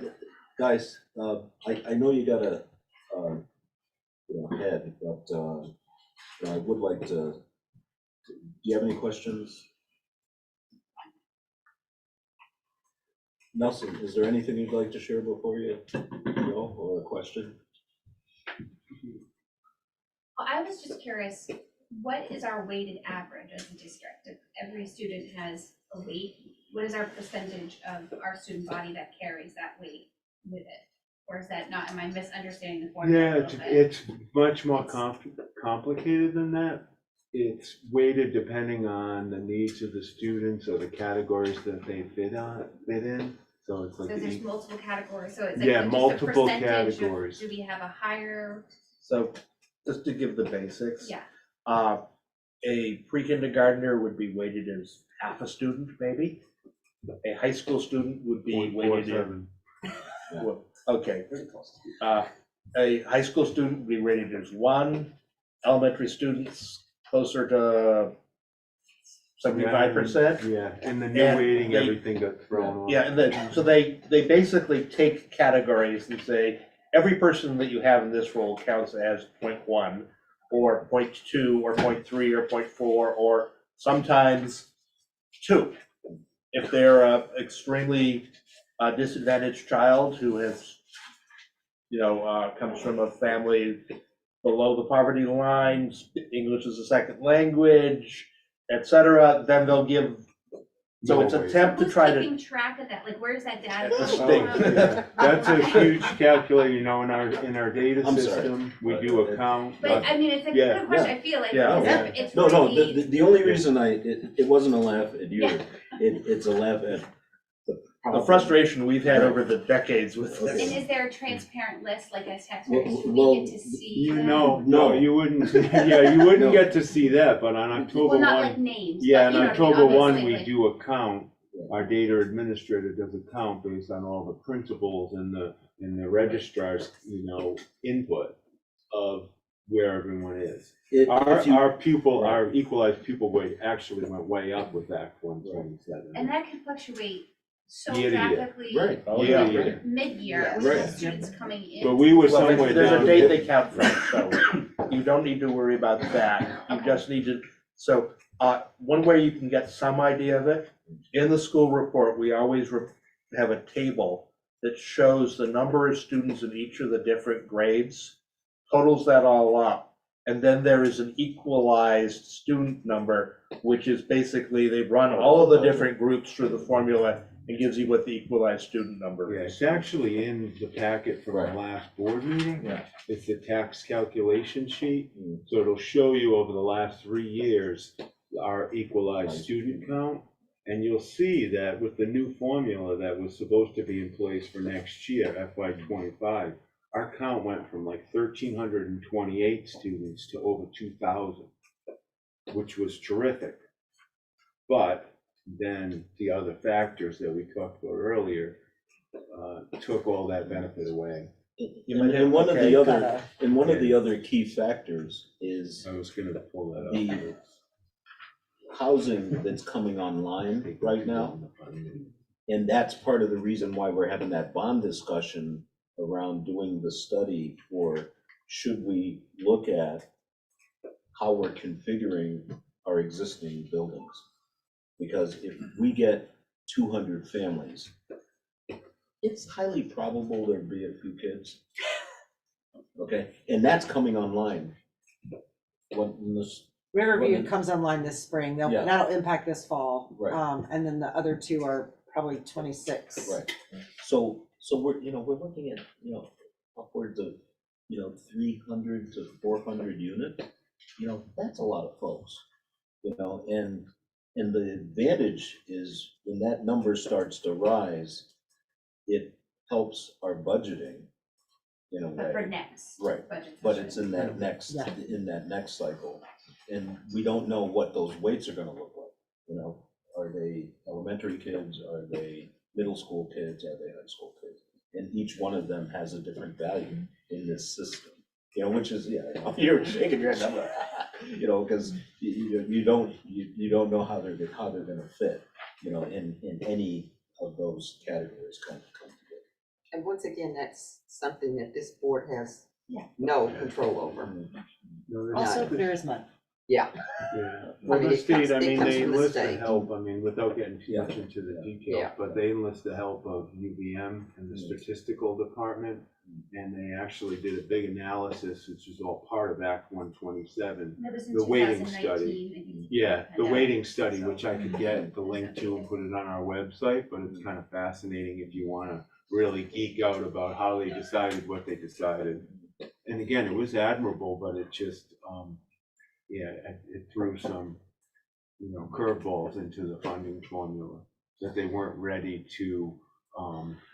this. Guys, I know you got a head, but I would like to. Do you have any questions? Nelson, is there anything you'd like to share before you go, or a question? Well, I was just curious, what is our weighted average as a district? If every student has a weight, what is our percentage of our student body that carries that weight with it? Or is that not, am I misunderstanding the formula? Yeah, it's much more complicated than that. It's weighted depending on the needs of the students or the categories that they fit in. So it's like. So there's multiple categories, so it's like Yeah, just a multiple percentage of- categories. Do we have a higher, So just to give the basics. yeah, A pre-kindergartner would be weighted as half a student, maybe. A high school student would be weighted in. 0.47. Well, okay. A high school student would be rated as 1. Elementary students closer to 75%. Yeah, and the new And weighting, they- everything got thrown on. Yeah, and then, so they basically take categories and say, every person that you have in this role counts as 0.1, or 0.2, or 0.3, or 0.4, or sometimes 2. If they're a extremely disadvantaged child who has, comes from a family below the poverty line, English is a second language, et cetera, then they'll give, so it's an attempt to who's try to. keeping track of that? Like, where's that data? The coming state. from? Yeah, that's a huge calculator, in our data I'm sorry. system, we do a count. But I mean, it's a Yeah. good question, I feel like, Yeah. because if it's No, really. the only reason it wasn't a laugh at you, it's a laugh at the The problem. frustration we've had over the decades with And this. is there a transparent list, like as taxpayers, Well, do well, we get to see? You them? know, No. no, you wouldn't, yeah, you wouldn't No. get to see that, but on October Well, not like 1, names, but yeah, you on know what I mean, October 1, obviously, we like- do a count. Our data administrator does a count based on all the principals and the registrar's, input of where everyone is. Our equalized pupil weight actually went way up with Act 127. And that can fluctuate so Year to year. drastically. Right. Oh, Year to yeah. year. Mid-year, Yeah. with Right. the students coming in. But we were Well, somewhere there's down. a date they count from, so you don't need to worry about that. You Okay. just need to, so, one way you can get some idea of it, in the school report, we always have a table that shows the number of students in each of the different grades, totals that all up. And then there is an equalized student number, which is basically, they run all of the different groups through the formula and gives you what the equalized student number Yeah, is. it's actually in the packet from the last board meeting. Yeah. It's the tax calculation sheet, so it'll show you over the last 3 years, our equalized student count. And you'll see that with the new formula that was supposed to be in place for next year, FY '25, our count went from like 1,328 students to over 2,000, which was terrific. But then the other factors that we talked about earlier took all that benefit away. And one of the other key factors is I was gonna pull that up. housing that's coming online right now. And that's part of the reason why we're having that bond discussion around doing the study for, should we look at how we're configuring our existing buildings? Because if we get 200 families, it's highly probable there'd be a few kids. Okay, and that's coming online. When this, Riverview Well, comes online this spring, Yeah. that'll impact this fall. Right. And then the other two are probably 26. right, so we're, we're looking at, upwards of, 300 to 400 units. That's a lot of folks, and the advantage is when that number starts to rise, it helps our budgeting in a But for way. next. Right, budget but session. it's in that next, Yeah. cycle. And we don't know what those weights are gonna look like, are they elementary kids, are they middle school kids, are they high school kids? And each one of them has a different value in this system, which is, you're shaking your head, because you don't know how they're gonna fit, in any of those categories come together. And once again, that's something that this board has no control over. Also clear as mud. Yeah. Yeah, I well, mean, the it comes- state, I it mean, comes they from the enlist the state. help, without getting too Yeah. much into the details, Yeah. but they enlist the help of UVM and the statistical department. And they actually did a big analysis, which is all part of Act 127. That was in The weighting 2019, I think. Yeah, the Yeah. weighting study, which I could get the link to and put it on our website, but it's kind of fascinating if you want to really geek out about how they decided what they decided. And again, it was admirable, but it just, it threw some, curveballs into the funding formula that they weren't ready to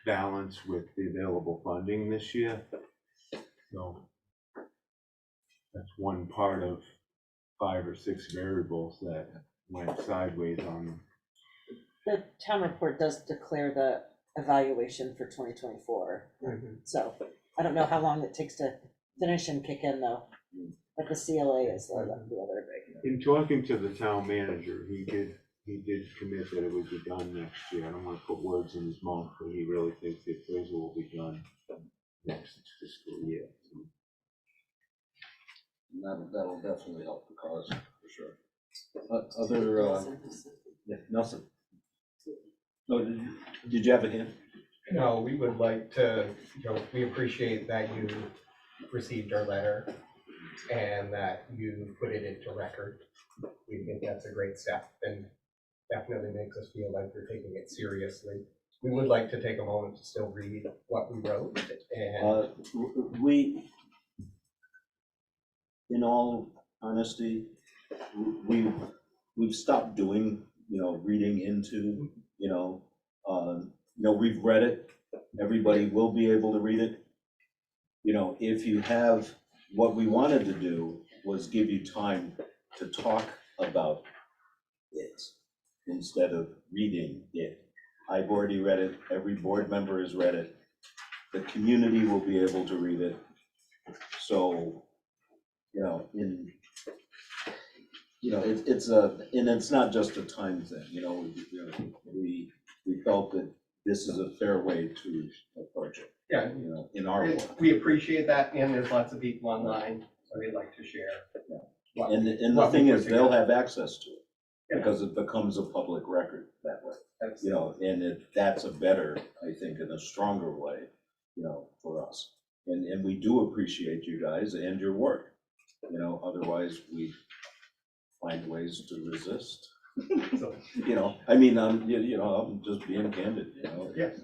balance with the available funding this year. So that's one part of 5 or 6 variables that went sideways on them. The town report does declare the evaluation for 2024. So I don't know how long it takes to finish and kick in though. But the CLA is the other big. In talking to the town manager, he did commit that it would be done next year. I don't want to put words in his mouth, but he really thinks the appraisal will be done next fiscal year. And that'll definitely help the cause, for sure. Other, Nelson? No, did you have a hand? No, we would like to, we appreciate that you received our letter and that you put it into record. We think that's a great step and definitely makes us feel like you're taking it seriously. We would like to take a moment to still read what we wrote and. In all honesty, we've stopped doing, reading into, we've read it. Everybody will be able to read it. If you have, what we wanted to do was give you time to talk about it instead of reading it. I've already read it. Every board member has read it. The community will be able to read it. So, it's not just a time thing, we felt that this is a fair way to approach it. Yeah. In our work. We appreciate that, and there's lots of people online, so we'd like to share. And the thing is, they'll have access to it, because it becomes a public record that way. And that's a better, I think, and a stronger way, for us. And we do appreciate you guys and your work, otherwise we find ways to resist. So, I'm just being candid, Yes.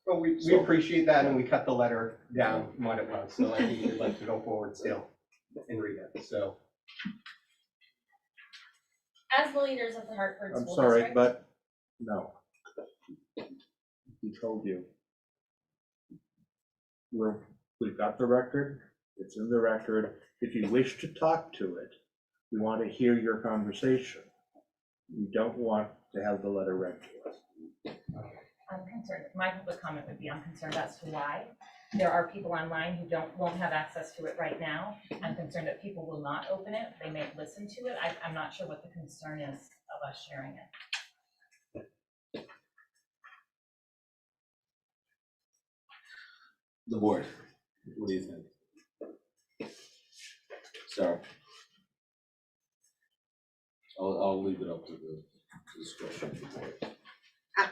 Well, we So- appreciate that, and we cut the letter down from what it was, so I think we'd like to go forward still and read it, so. As the leaders of the Hartford I'm School sorry, District. but no. He told you. We've got the record, it's in the record. If you wish to talk to it, we want to hear your conversation. We don't want to have the letter read to us. I'm concerned, my public comment would be, I'm concerned as to why. There are people online who won't have access to it right now. I'm concerned that people will not open it, they may listen to it. I'm not sure what the concern is of us sharing it. The board, what do you think? Sarah? I'll leave it up to the discussion of the board.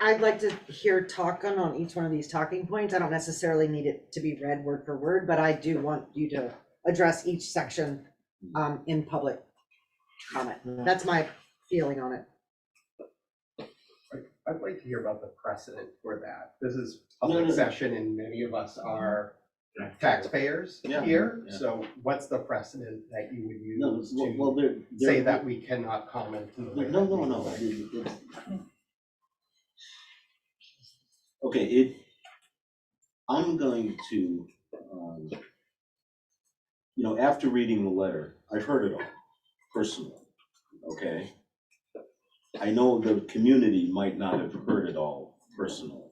I'd like to hear talk on each one of these talking points. I don't necessarily need it to be read word for word, but I do want you to address each section in public comment. That's my feeling on it. I'd like to hear about the precedent for that. This is public session and many of us are taxpayers here. Yeah. So what's the precedent that you would No, use well, to say that we cannot comment in the way that we would? Okay, I'm going to, after reading the letter, I've heard it all personally, okay? I know the community might not have heard it all personally.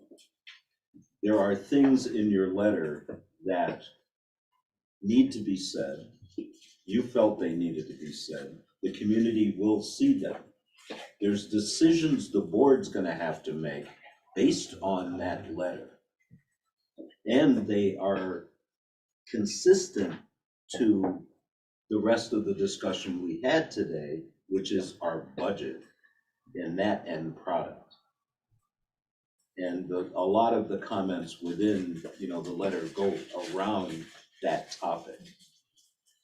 There are things in your letter that need to be said. You felt they needed to be said. The community will see them. There's decisions the board's gonna have to make based on that letter. And they are consistent to the rest of the discussion we had today, which is our budget and that end product. And a lot of the comments within, the letter go around that topic.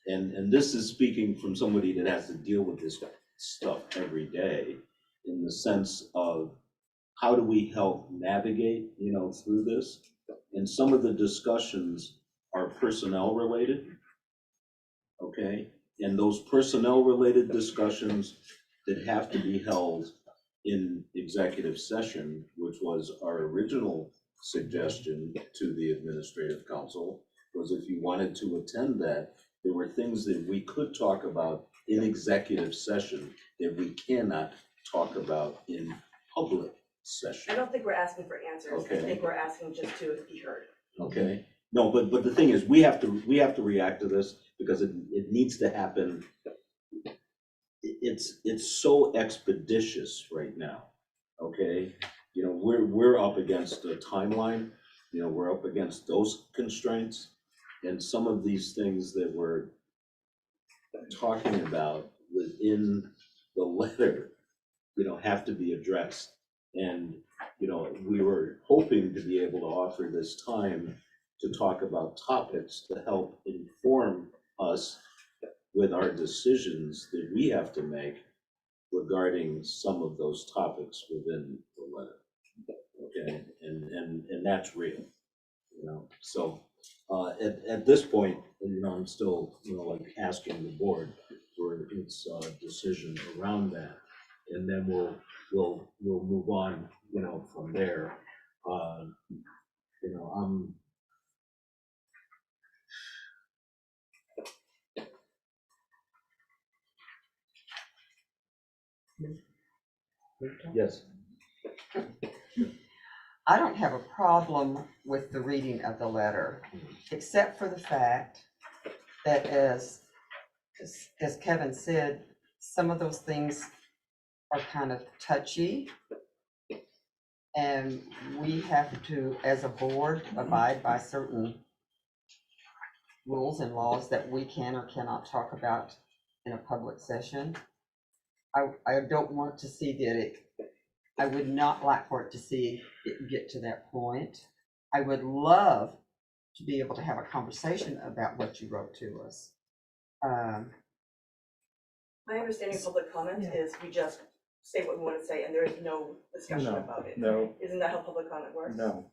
And this is speaking from somebody that has to deal with this stuff every day, in the sense of how do we help navigate, through this? And some of the discussions are personnel related, okay? And those personnel related discussions that have to be held in executive session, which was our original suggestion to the administrative council, was if you wanted to attend that, there were things that we could talk about in executive session that we cannot talk about in public session. I don't think we're asking for answers. Okay. I think we're asking just to be heard. Okay, no, but the thing is, we have to react to this because it needs to happen. It's so expeditious right now, okay? We're up against a timeline, we're up against those constraints. And some of these things that we're talking about within the letter, have to be addressed. And, we were hoping to be able to offer this time to talk about topics to help inform us with our decisions that we have to make regarding some of those topics within the letter. Okay, and that's real, so at this point, I'm still, asking the board for its decision around that. And then we'll move on, from there. I'm yes. I don't have a problem with the reading of the letter, except for the fact that as Kevin said, some of those things are kind of touchy. And we have to, as a board, abide by certain rules and laws that we can or cannot talk about in a public session. I don't want to see that I would not like for it to see it get to that point. I would love to be able to have a conversation about what you wrote to us. My understanding of public comment is we just say what we want to say and there is no discussion about it. No. Isn't that how public comment works? No.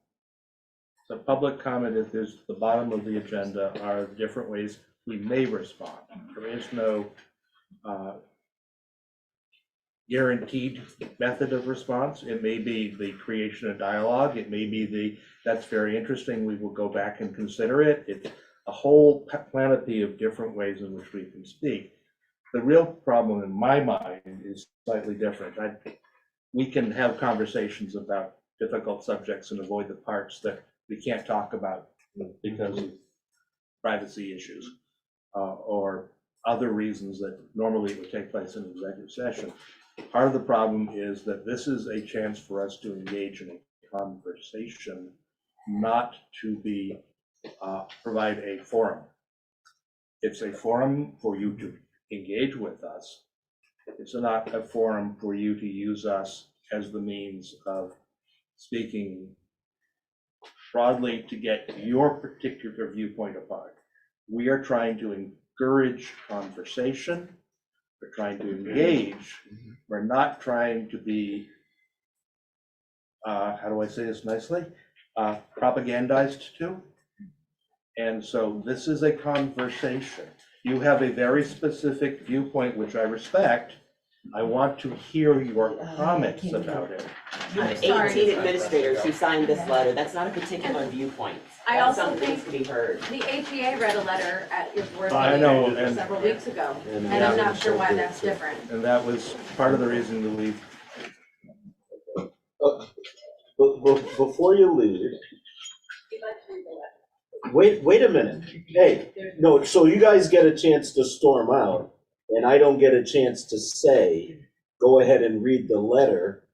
So public comment is the bottom of the agenda are different ways we may respond. There is no guaranteed method of response. It may be the creation of dialogue. It may be that's very interesting, we will go back and consider it. It's a whole panoply of different ways in which we can speak. The real problem in my mind is slightly different. We can have conversations about difficult subjects and avoid the parts that we can't talk about because of privacy issues or other reasons that normally it would take place in executive session. Part of the problem is that this is a chance for us to engage in a conversation, not to be, provide a forum. It's a forum for you to engage with us. It's not a forum for you to use us as the means of speaking broadly to get your particular viewpoint apart. We are trying to encourage conversation. We're trying to engage. We're not trying to be, how do I say this nicely? Propagandized to. And so this is a conversation. You have a very specific viewpoint, which I respect. I want to hear your comments about it. You have 18 administrators who signed this letter. That's not a particular viewpoint. I That's also something think that's to be heard. the AGA read a letter at your board I know, meeting and- several weeks ago, And and I'm not sure why so that's good, too. different. And that was part of the reason to leave. But before you leave, wait a minute. Hey, no, so you guys get a chance to storm out, and I don't get a chance to say, go ahead and read the letter.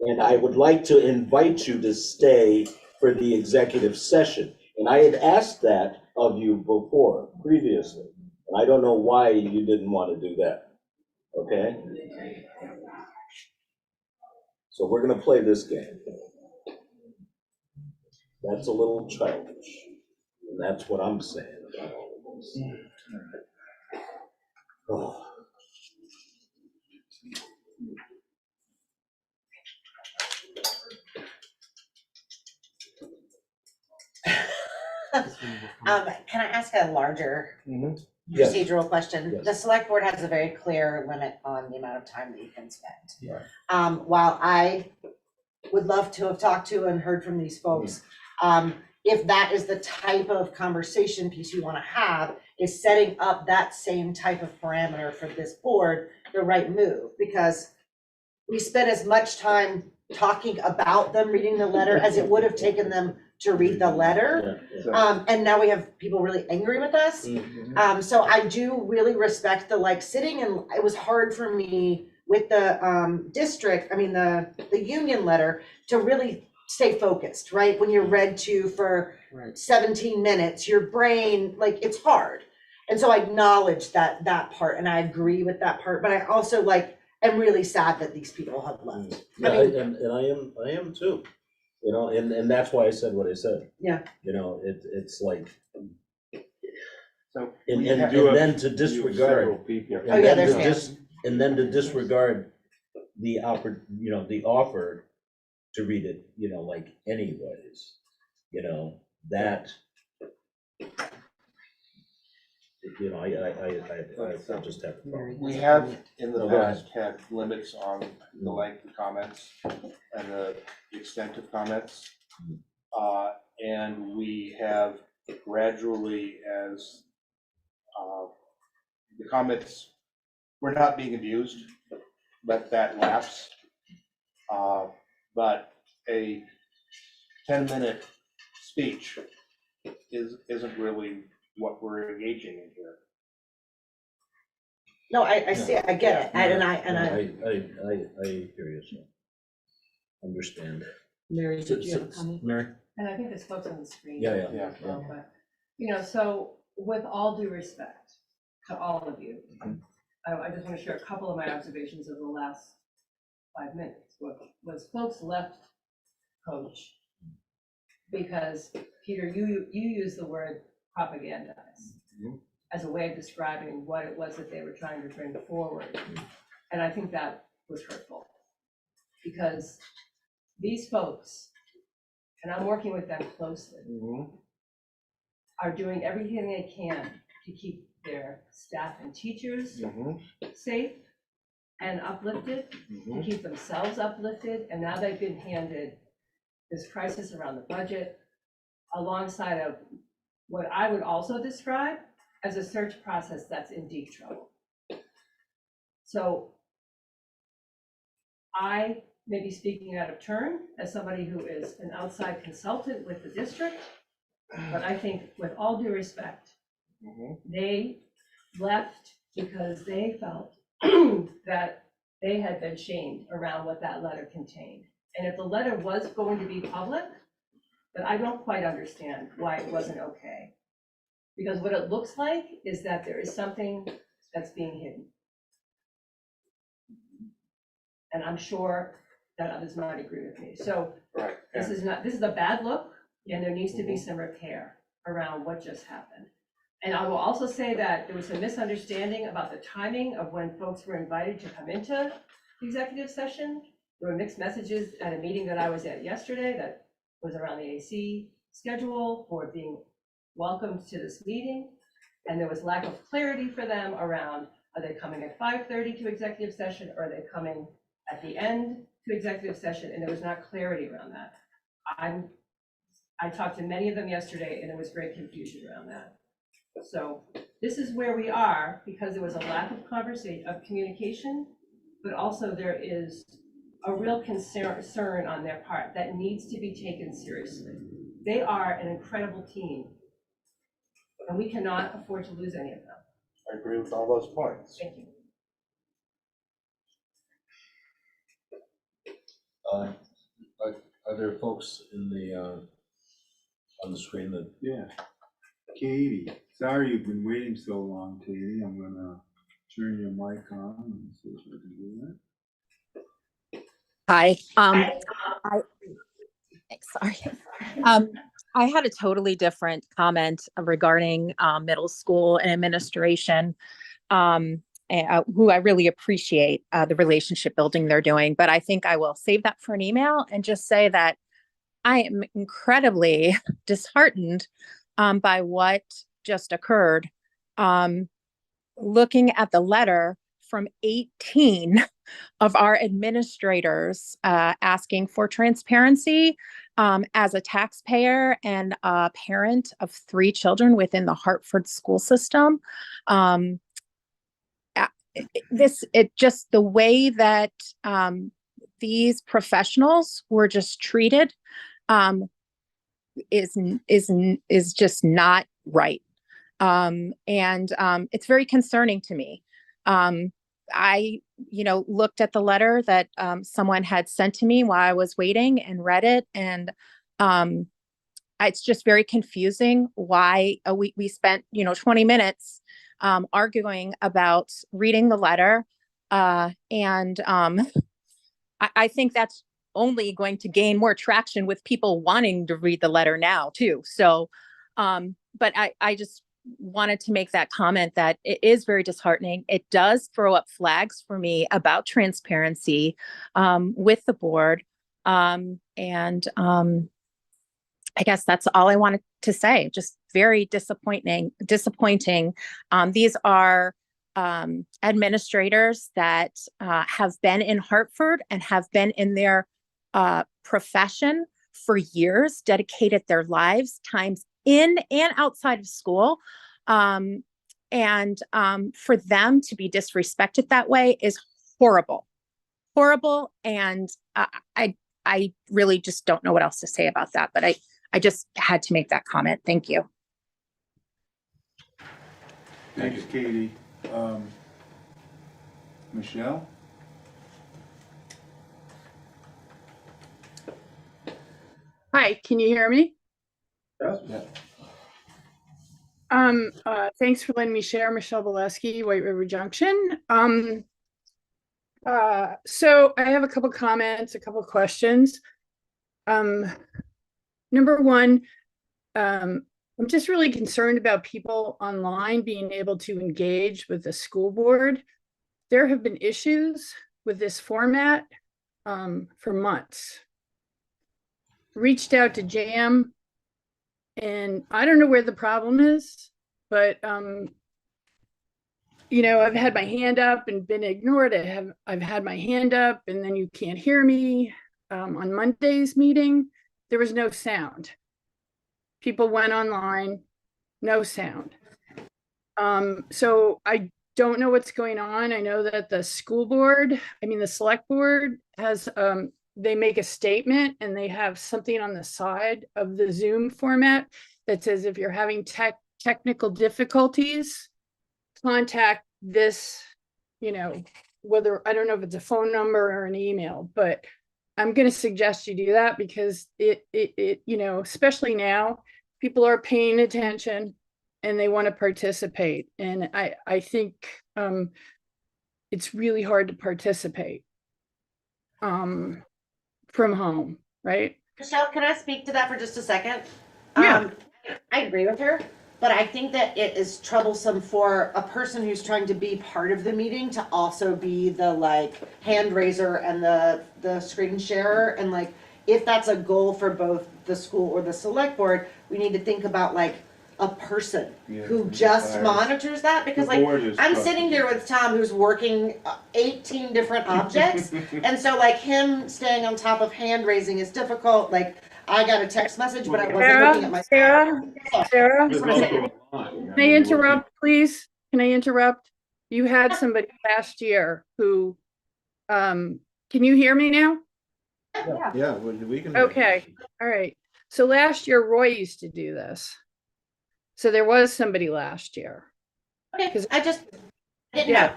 And I would like to invite you to stay for the executive session. And I had asked that of you before, previously. And I don't know why you didn't want to do that. Okay? So we're gonna play this game. That's a little childish. And that's what I'm saying about all of this. Oh. Can I ask a larger Yes. procedural question? Yes. The select board has a very clear limit on the amount of time that you can spend. Right. While I would love to have talked to and heard from these folks, if that is the type of conversation piece you want to have, is setting up that same type of parameter for this board the right move? Because we spent as much time talking about them reading the letter as it would have taken them to read the letter. And now we have people really angry with us. So I do really respect the sitting, and it was hard for me with the district, the union letter, to really stay focused, right? When you're read to for 17 minutes, your brain, it's hard. And so I acknowledge that part, and I agree with that part, but I also am really sad that these people have left. Yeah, and I am too, and that's why I said what I said. Yeah. It's like, So. and we then do have- to you have disregard. several people. Oh, yeah, there's hands. And then to disregard the offer to read it, anyways, that, I just have. a problem. We have in the No, go ahead. past had limits on the length of comments and the extent of comments. And we have gradually, as the comments were not being abused, let that lapse. But a 10-minute speech isn't really what we're engaging in here. No, I see, I get it, and I. I hear you, so. Understand. Mary, did you have a comment? Mary? And I think there's folks on the screen. Yeah. as well, but, so with all due respect to all of you, I just want to share a couple of my observations of the last 5 minutes. Was folks left coach because, Peter, you used the word propagandize as a way of describing what it was that they were trying to bring forward. And I think that was hurtful, because these folks, and I'm working with them closely, are doing everything they can to keep their staff and teachers safe and uplifted, to keep themselves uplifted, and now they've been handed this crisis around the budget alongside of what I would also describe as a search process that's in deep trouble. So I may be speaking out of turn as somebody who is an outside consultant with the district, but I think with all due respect, they left because they felt that they had been shamed around what that letter contained. And if the letter was going to be public, then I don't quite understand why it wasn't okay. Because what it looks like is that there is something that's being hidden. And I'm sure that others might agree with me. So Right. this is a bad look, and there needs to be some repair around what just happened. And I will also say that there was a misunderstanding about the timing of when folks were invited to come into the executive session. There were mixed messages at a meeting that I was at yesterday that was around the AC schedule for being welcomed to this meeting. And there was lack of clarity for them around, are they coming at 5:30 to executive session, or are they coming at the end to executive session? And there was not clarity around that. I talked to many of them yesterday, and there was great confusion around that. So this is where we are, because there was a lack of communication, but also there is a real concern on their part that needs to be taken seriously. They are an incredible team, and we cannot afford to lose any of them. I agree with all those points. Thank you. Are there folks in the, on the screen that? Yeah. Katie, sorry you've been waiting so long, Katie. I'm gonna turn your mic on and see if I can do that. Hi. Sorry. I had a totally different comment regarding middle school and administration, who I really appreciate the relationship building they're doing. But I think I will save that for an email and just say that I am incredibly disheartened by what just occurred. Looking at the letter from 18 of our administrators asking for transparency, as a taxpayer and a parent of 3 children within the Hartford school system. Just the way that these professionals were just treated is just not right. It's very concerning to me. I, looked at the letter that someone had sent to me while I was waiting and read it. And it's just very confusing why we spent, 20 minutes arguing about reading the letter. I think that's only going to gain more traction with people wanting to read the letter now too. So, but I just wanted to make that comment that it is very disheartening. It does throw up flags for me about transparency with the board. I guess that's all I wanted to say. Just very disappointing. These are administrators that have been in Hartford and have been in their profession for years, dedicated their lives, times in and outside of school. For them to be disrespected that way is horrible. And I really just don't know what else to say about that, but I just had to make that comment. Thank you. Thanks, Katie. Michelle? Hi, can you hear me? Yeah. Thanks for letting me share. Michelle Boleski, White River Junction. So I have a couple comments, a couple questions. Number one, I'm just really concerned about people online being able to engage with the school board. There have been issues with this format for months. Reached out to JAM, and I don't know where the problem is, but I've had my hand up and been ignored. I've had my hand up and then you can't hear me. On Monday's meeting, there was no sound. People went online, no sound. So I don't know what's going on. I know that the select board has, they make a statement and they have something on the side of the Zoom format that says if you're having technical difficulties, contact this, whether, I don't know if it's a phone number or an email, but I'm going to suggest you do that because it, especially now, people are paying attention and they want to participate. And I think it's really hard to participate from home, right? Michelle, can I speak to that for just a second? Yeah. I agree with her, but I think that it is troublesome for a person who's trying to be part of the meeting to also be the hand raiser and the screen sharer. And if that's a goal for both the school or the select board, we need to think about a person who just monitors that, because I'm sitting here with Tom who's working 18 different objects. And so him staying on top of hand raising is difficult. I got a text message, but I wasn't looking at my Sarah, Sarah, can I interrupt, please? Can I interrupt? You had somebody last year who, can you hear me now? Yeah, we can. Okay, all right. So last year Roy used to do this. So there was somebody last year. Okay, I just didn't know.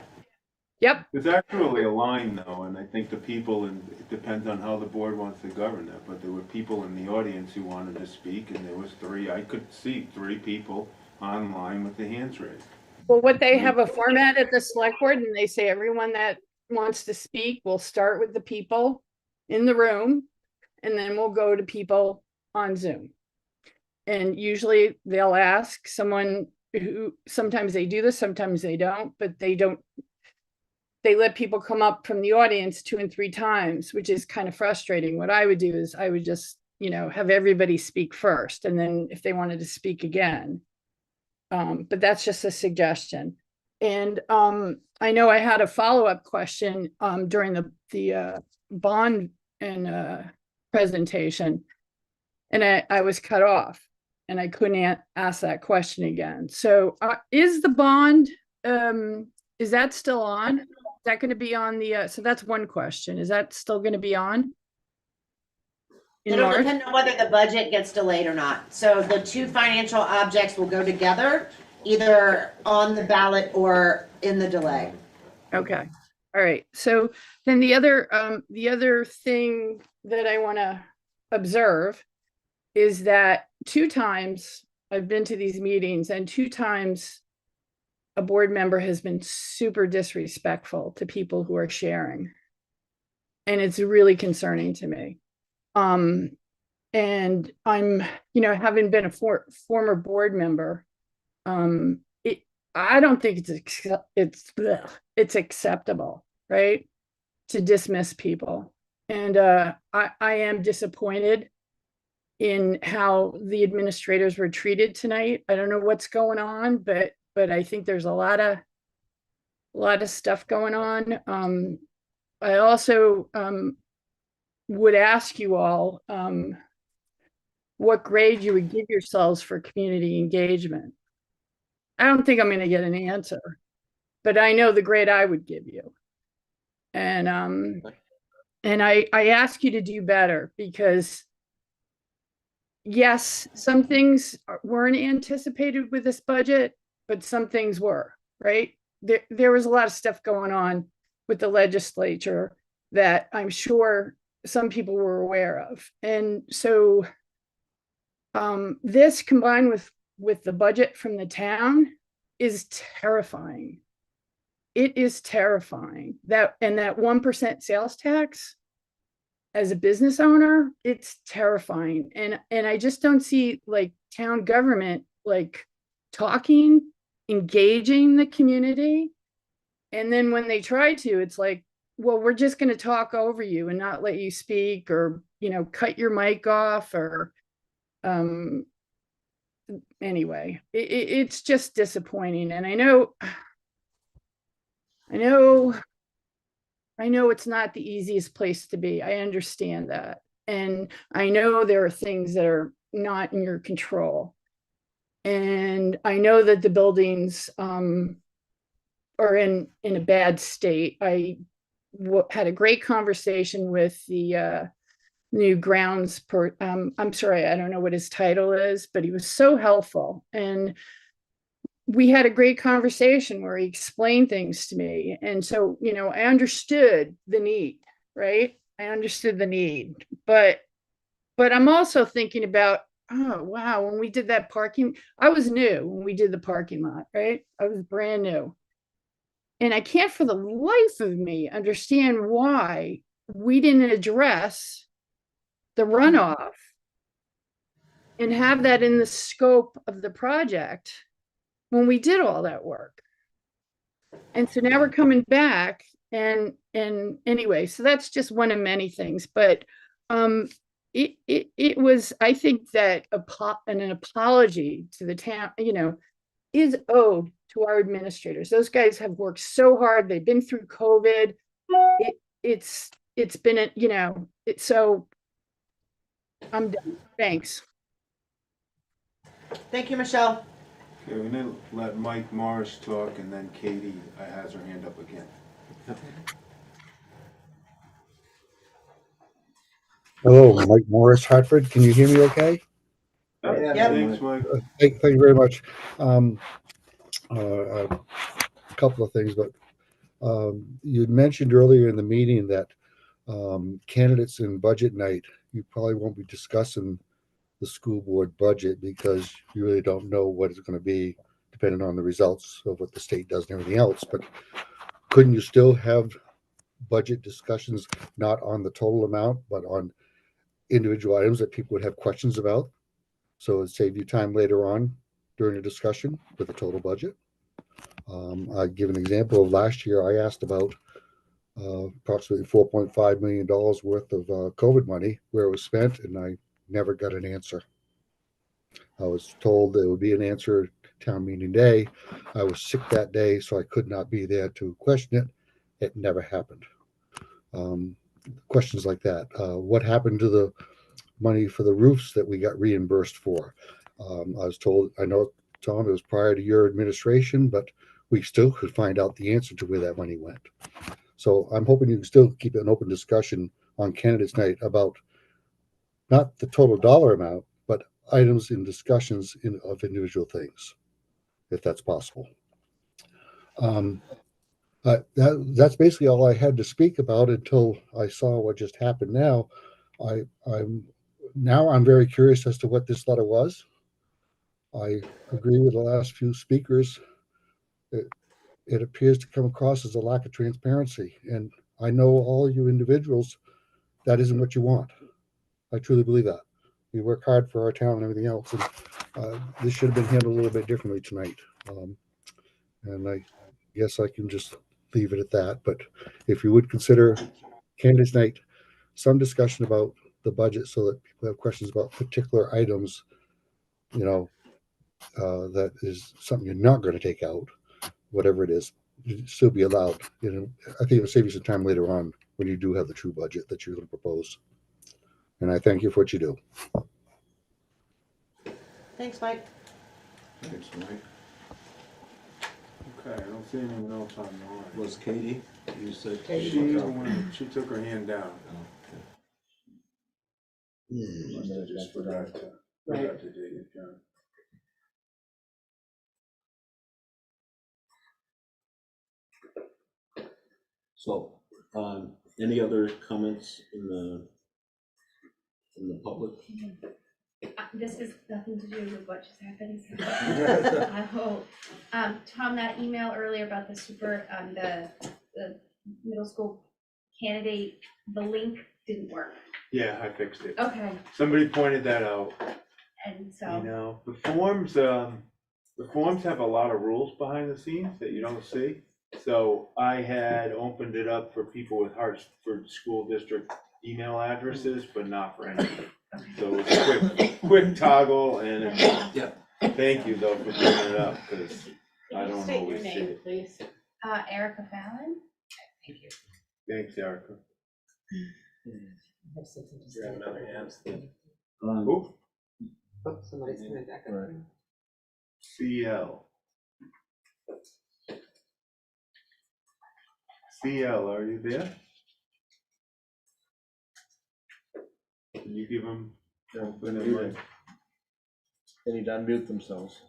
Yep. There's actually a line though, and I think the people, and it depends on how the board wants to govern it, but there were people in the audience who wanted to speak, and there was I could see 3 people online with the hands raised. Well, what they have a format at the select board, and they say everyone that wants to speak will start with the people in the room, and then we'll go to people on Zoom. And usually they'll ask someone who, sometimes they do this, sometimes they don't, but they let people come up from the audience 2 and 3 times, which is kind of frustrating. What I would do is I would just, have everybody speak first, and then if they wanted to speak again. But that's just a suggestion. And I know I had a follow-up question during the bond and presentation, and I was cut off and I couldn't ask that question again. So is the bond, is that still on? Is that going to be on the, so that's one question. Is that still going to be on? It'll depend on whether the budget gets delayed or not. So the 2 financial objects will go together, either on the ballot or in the delay. Okay. All right. So then the other thing that I want to observe is that 2 times I've been to these meetings, and 2 times a board member has been super disrespectful to people who are sharing. And it's really concerning to me. And I'm, having been a former board member, I don't think it's acceptable, right, to dismiss people. And I am disappointed in how the administrators were treated tonight. I don't know what's going on, but I think there's a lot of stuff going on. I also would ask you all what grade you would give yourselves for community engagement. I don't think I'm going to get an answer, but I know the grade I would give you. And I ask you to do better, because yes, some things weren't anticipated with this budget, but some things were, right? There was a lot of stuff going on with the legislature that I'm sure some people were aware of. And so this combined with the budget from the town is terrifying. It is terrifying. That 1% sales tax, as a business owner, it's terrifying. And I just don't see town government talking, engaging the community. And then when they try to, it's well, we're just going to talk over you and not let you speak, or cut your mic off, or anyway, it's just disappointing. And I know it's not the easiest place to be. I understand that. And I know there are things that are not in your control. And I know that the buildings are in a bad state. I had a great conversation with the new grounds I'm sorry, I don't know what his title is, but he was so helpful. And we had a great conversation where he explained things to me. And so, I understood the need, right? I understood the need, but I'm also thinking about, oh, wow, when we did that parking, I was new when we did the parking lot, right? I was brand new. And I can't for the life of me understand why we didn't address the runoff and have that in the scope of the project when we did all that work. And so now we're coming back and anyway, so that's just one of many things, but it was, I think that an apology to the town, is owed to our administrators. Those guys have worked so hard. They've been through COVID. It's been so I'm done. Thanks. Thank you, Michelle. Okay, we're gonna let Mike Morris talk, and then Katie has her hand up again. Hello, Mike Morris, Hartford. Can you hear me okay? Yeah. Thanks, Mike. Thank you very much. A couple of things, but you mentioned earlier in the meeting that candidates in budget night, you probably won't be discussing the school board budget because you really don't know what it's going to be depending on the results of what the state does and everything else. But couldn't you still have budget discussions, not on the total amount, but on individual items that people would have questions about? So it'd save you time later on during a discussion with the total budget. I give an example of last year. I asked about approximately $4.5 million worth of COVID money, where it was spent, and I never got an answer. I was told there would be an answer town meeting day. I was sick that day, so I could not be there to question it. It never happened. Questions like that. What happened to the money for the roofs that we got reimbursed for? I was told, I know, Tom, it was prior to your administration, but we still could find out the answer to where that money went. So I'm hoping you can still keep an open discussion on candidates night about not the total dollar amount, but items in discussions of individual things, if that's possible. That's basically all I had to speak about until I saw what just happened now. I'm very curious as to what this letter was. I agree with the last few speakers. It appears to come across as a lack of transparency. And I know all you individuals, that isn't what you want. I truly believe that. We work hard for our town and everything else. And this should have been handled a little bit differently tonight. And I guess I can just leave it at that. But if you would consider candidates night, some discussion about the budget so that people have questions about particular items, that is something you're not going to take out, whatever it is, still be allowed. I think it'll save you some time later on when you do have the true budget that you're going to propose. And I thank you for what you do. Thanks, Mike. Thanks, Mike. Okay, I don't see anyone else on the line. Was Katie? You said She took her hand down. Must have just forgot to date it, John. So, any other comments in the public? This has nothing to do with what just happened. I hope. Tom, that email earlier about the the middle school candidate, the link didn't work. Yeah, I fixed it. Okay. Somebody pointed that out. And so. The forms have a lot of rules behind the scenes that you don't see. So I had opened it up for people with Hartford School District email addresses, but not for anybody. So it was a quick toggle, and thank you though for bringing it up, because I don't always see it. Please. Erica Fallon. Thank you. Thanks, Erica. Grab another hand. Somebody's coming back up. CL, are you there? Can you give them? They need to unmute themselves.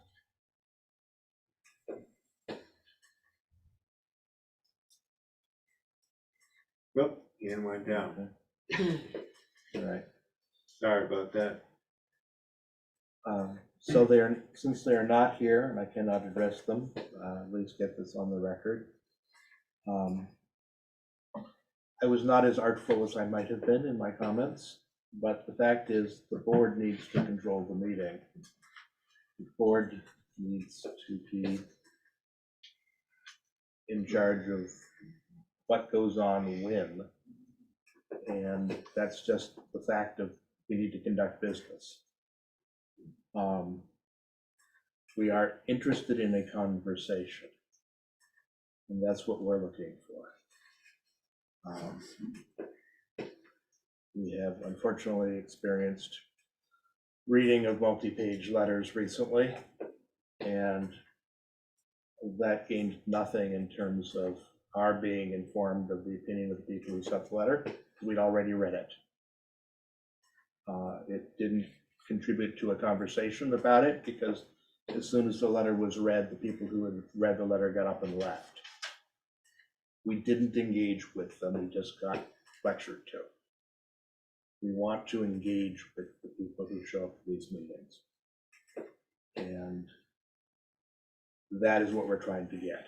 Ian went down. All right. Sorry about that. So since they're not here and I cannot address them, at least get this on the record. I was not as artful as I might have been in my comments, but the fact is the board needs to control the meeting. The board needs to be in charge of what goes on when. And that's just the fact of we need to conduct business. We are interested in a conversation, and that's what we're looking for. We have unfortunately experienced reading of multi-page letters recently, and that gained nothing in terms of our being informed of the opinion of the people who sent the letter. We'd already read it. It didn't contribute to a conversation about it because as soon as the letter was read, the people who had read the letter got up and left. We didn't engage with them, we just got lectured to. We want to engage with the people who show up to these meetings. And that is what we're trying to get.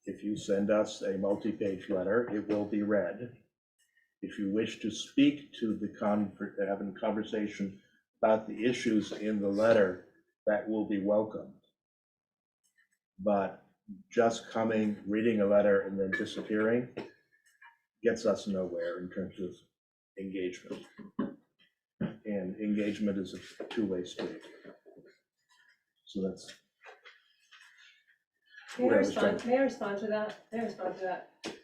If you send us a multi-page letter, it will be read. If you wish to speak to having a conversation about the issues in the letter, that will be welcomed. But just coming, reading a letter, and then disappearing gets us nowhere in terms of engagement. And engagement is a two-way street. So that's May I respond to that?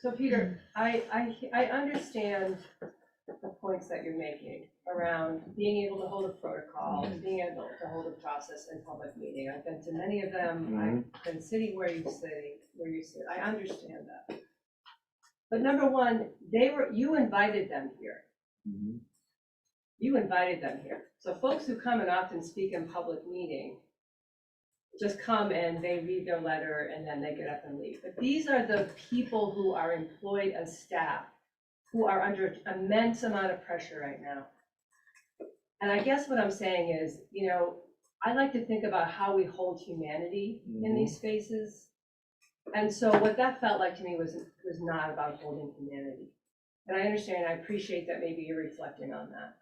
So Peter, I understand the points that you're making around being able to hold a protocol, being able to hold a process in public meeting. I've been to many of them. I've been sitting where you sit. I understand that. But number one, you invited them here. You invited them here. So folks who come and often speak in public meeting just come and they read their letter and then they get up and leave. But these are the people who are employed as staff who are under immense amount of pressure right now. And I guess what I'm saying is, I like to think about how we hold humanity in these spaces. And so what that felt like to me was not about holding humanity. And I understand, I appreciate that maybe you're reflecting on that.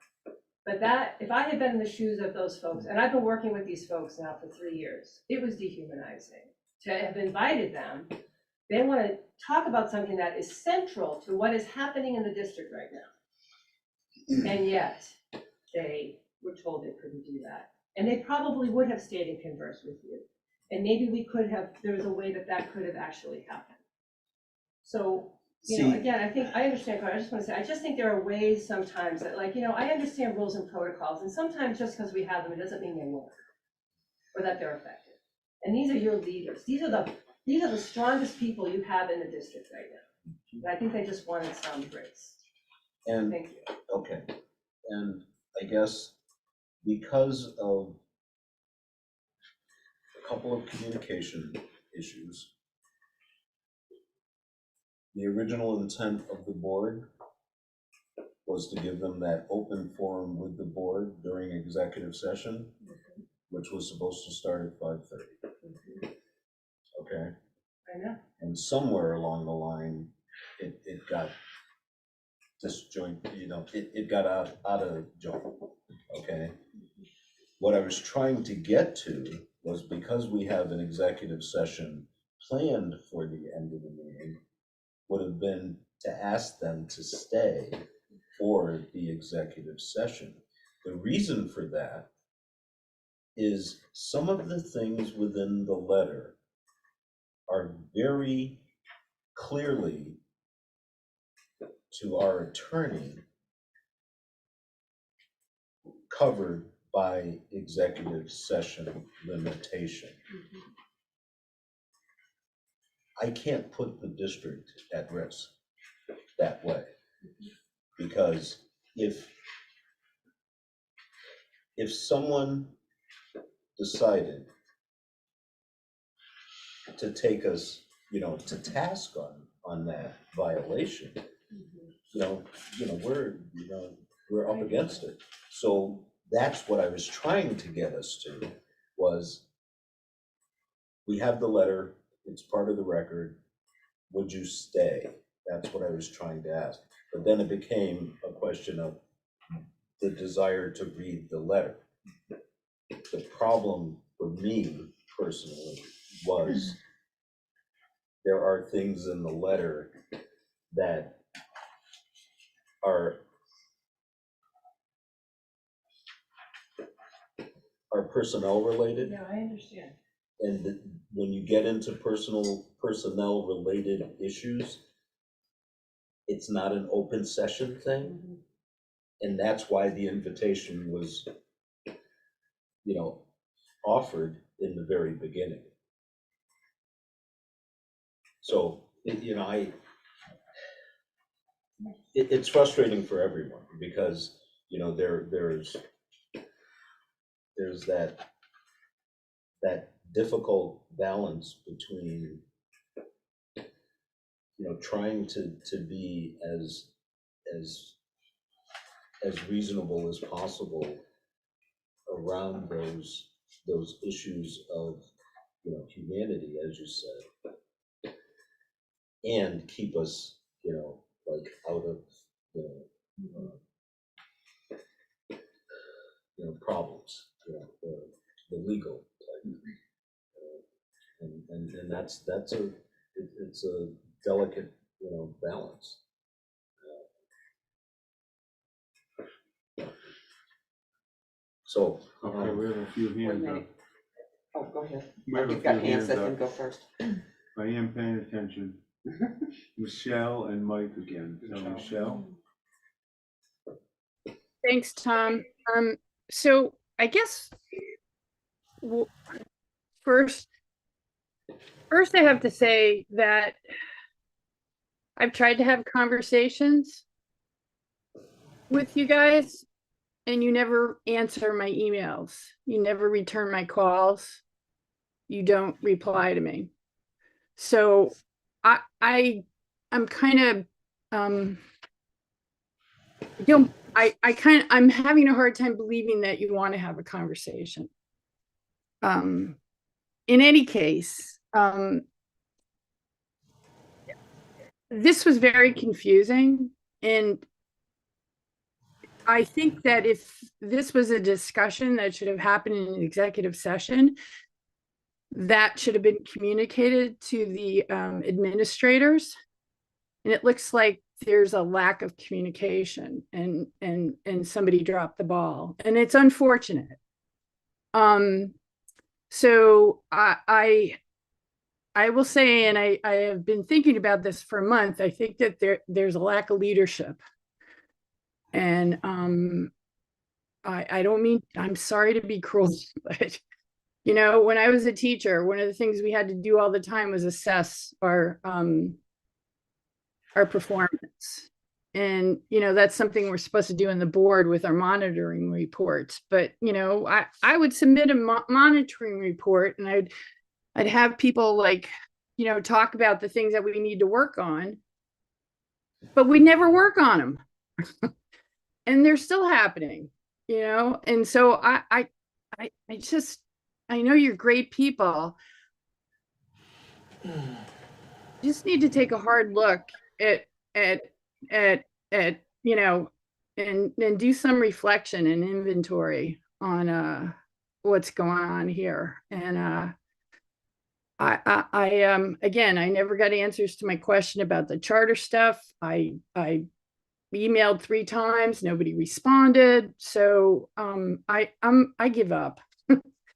But that, if I had been in the shoes of those folks, and I've been working with these folks now for 3 years, it was dehumanizing to have invited them. They want to talk about something that is central to what is happening in the district right now. And yet they were told they couldn't do that. And they probably would have stayed and conversed with you. And maybe we could have, there was a way that could have actually happened. So, again, I understand, I just want to say, I just think there are ways sometimes that I understand rules and protocols, and sometimes just because we have them, it doesn't mean they work or that they're effective. And these are your leaders. These are the strongest people you have in the district right now. And I think they just wanted some grace. And, thank you. Okay, and I guess because of a couple of communication issues, the original intent of the board was to give them that open forum with the board during executive session, which was supposed to start at 5:30. Okay? I know. And somewhere along the line, it got disjointed, it got out of joint, okay? What I was trying to get to was because we have an executive session planned for the end of the meeting, would have been to ask them to stay for the executive session. The reason for that is some of the things within the letter are very clearly, to our attorney, covered by executive session limitation. I can't put the district at risk that way, because if someone decided to take us, to task on that violation, we're up against it. So that's what I was trying to get us to, was we have the letter, it's part of the record, would you stay? That's what I was trying to ask. But then it became a question of the desire to read the letter. The problem for me personally was there are things in the letter that are personnel related. Yeah, I understand. And when you get into personnel related issues, it's not an open session thing. And that's why the invitation was, offered in the very beginning. So, it's frustrating for everyone because, there's that difficult balance between, trying to be as reasonable as possible around those issues of, humanity, as you said, and keep us, like out of, problems, the legal type. And that's it's a delicate, balance. So. Okay, we have a few hands up. Oh, go ahead. We have a You've got few hands, hands let them up. go first. I am paying attention. Michelle and Mike again. So Michelle? Thanks, Tom. So I guess first I have to say that I've tried to have conversations with you guys and you never answer my emails. You never return my calls. You don't reply to me. So I'm kind of I'm having a hard time believing that you want to have a conversation. In any case, this was very confusing, and I think that if this was a discussion that should have happened in an executive session, that should have been communicated to the administrators. And it looks like there's a lack of communication and somebody dropped the ball, and it's unfortunate. So I will say, and I have been thinking about this for a month, I think that there's a lack of leadership. And I don't mean, I'm sorry to be cruel, but when I was a teacher, one of the things we had to do all the time was assess our performance. And, that's something we're supposed to do in the board with our monitoring reports. But, I would submit a monitoring report and I'd have people talk about the things that we need to work on, but we never work on them. And they're still happening, And so I know you're great people. Just need to take a hard look at and do some reflection and inventory on what's going on here. And again, I never got answers to my question about the charter stuff. I emailed 3 times, nobody responded. So I give up.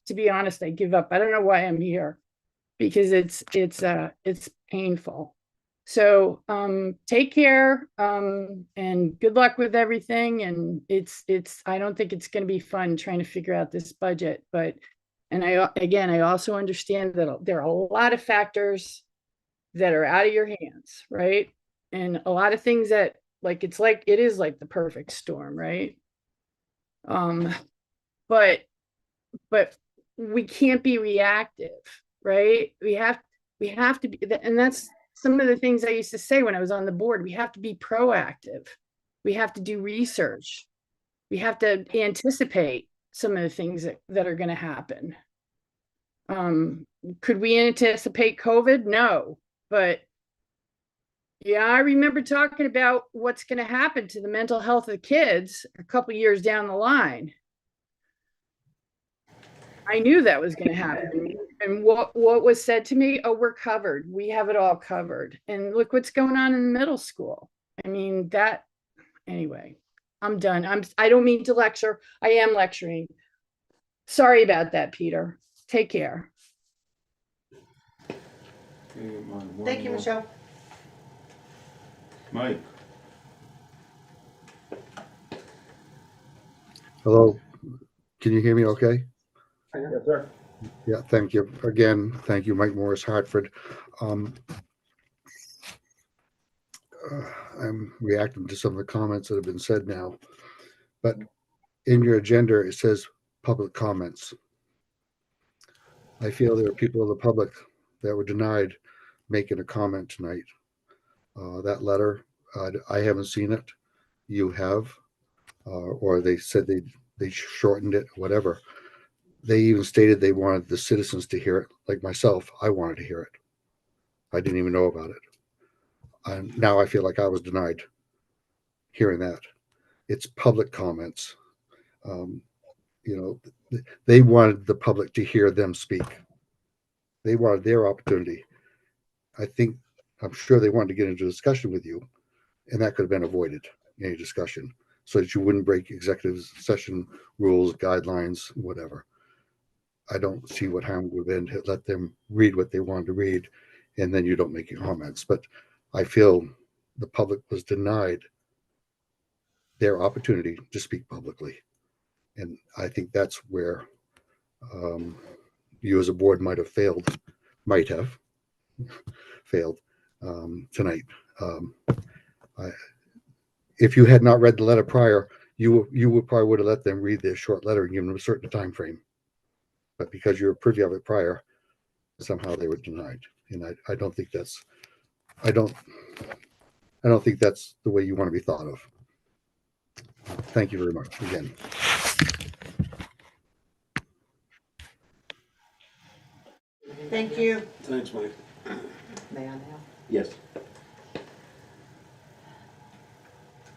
To be honest, I give up. I don't know why I'm here, because it's painful. So take care and good luck with everything. And I don't think it's going to be fun trying to figure out this budget. And I also understand that there are a lot of factors that are out of your hands, right? And a lot of things that it is like the perfect storm, right? But we can't be reactive, right? We have to be, and that's some of the things I used to say when I was on the board. We have to be proactive. We have to do research. We have to anticipate some of the things that are going to happen. Could we anticipate COVID? No, but yeah, I remember talking about what's going to happen to the mental health of kids a couple years down the line. I knew that was going to happen. And what was said to me, oh, we're covered. We have it all covered. And look what's going on in middle school. I mean, anyway, I'm done. I don't mean to lecture. I am lecturing. Sorry about that, Peter. Take care. Thank you, Michelle. Mike? Hello, can you hear me okay? Yes, sir. Yeah, thank you. Again, thank you, Mike Morris, Hartford. I'm reacting to some of the comments that have been said now, but in your agenda, it says public comments. I feel there are people in the public that were denied making a comment tonight. That letter, I haven't seen it. You have, or they said they shortened it, whatever. They even stated they wanted the citizens to hear it, like myself. I wanted to hear it. I didn't even know about it. And now I feel like I was denied hearing that. It's public comments. They wanted the public to hear them speak. They wanted their opportunity. I'm sure they wanted to get into a discussion with you, and that could have been avoided, any discussion, so that you wouldn't break executive session rules, guidelines, whatever. I don't see what harm would have been to let them read what they wanted to read, and then you don't make any comments. But I feel the public was denied their opportunity to speak publicly. And I think that's where you as a board might have failed tonight. If you had not read the letter prior, you probably would have let them read their short letter and given them a certain time frame. But because you were privy of it prior, somehow they were denied. And I don't think that's I don't think that's the way you want to be thought of. Thank you very much again. Thank you. Thanks, Mike. May I now? Yes.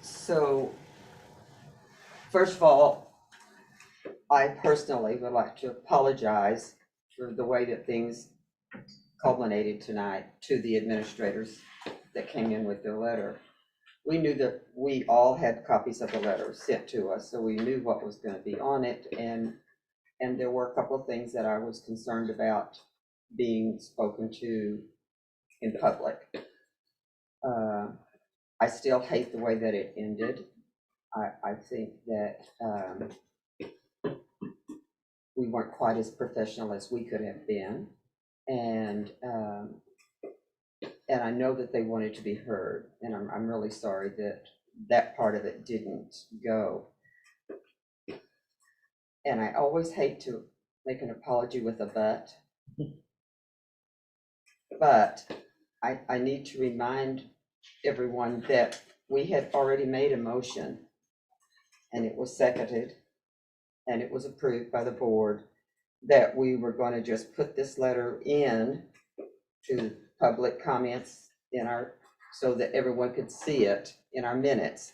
So, first of all, I personally would like to apologize for the way that things culminated tonight to the administrators that came in with their letter. We knew that we all had copies of the letter sent to us, so we knew what was going to be on it, and there were a couple of things that I was concerned about being spoken to in public. I still hate the way that it ended. I think that we weren't quite as professional as we could have been, and I know that they wanted to be heard, and I'm really sorry that that part of it didn't go. And I always hate to make an apology with a but I need to remind everyone that we had already made a motion, and it was seconded, and it was approved by the board, that we were going to just put this letter in to public comments so that everyone could see it in our minutes,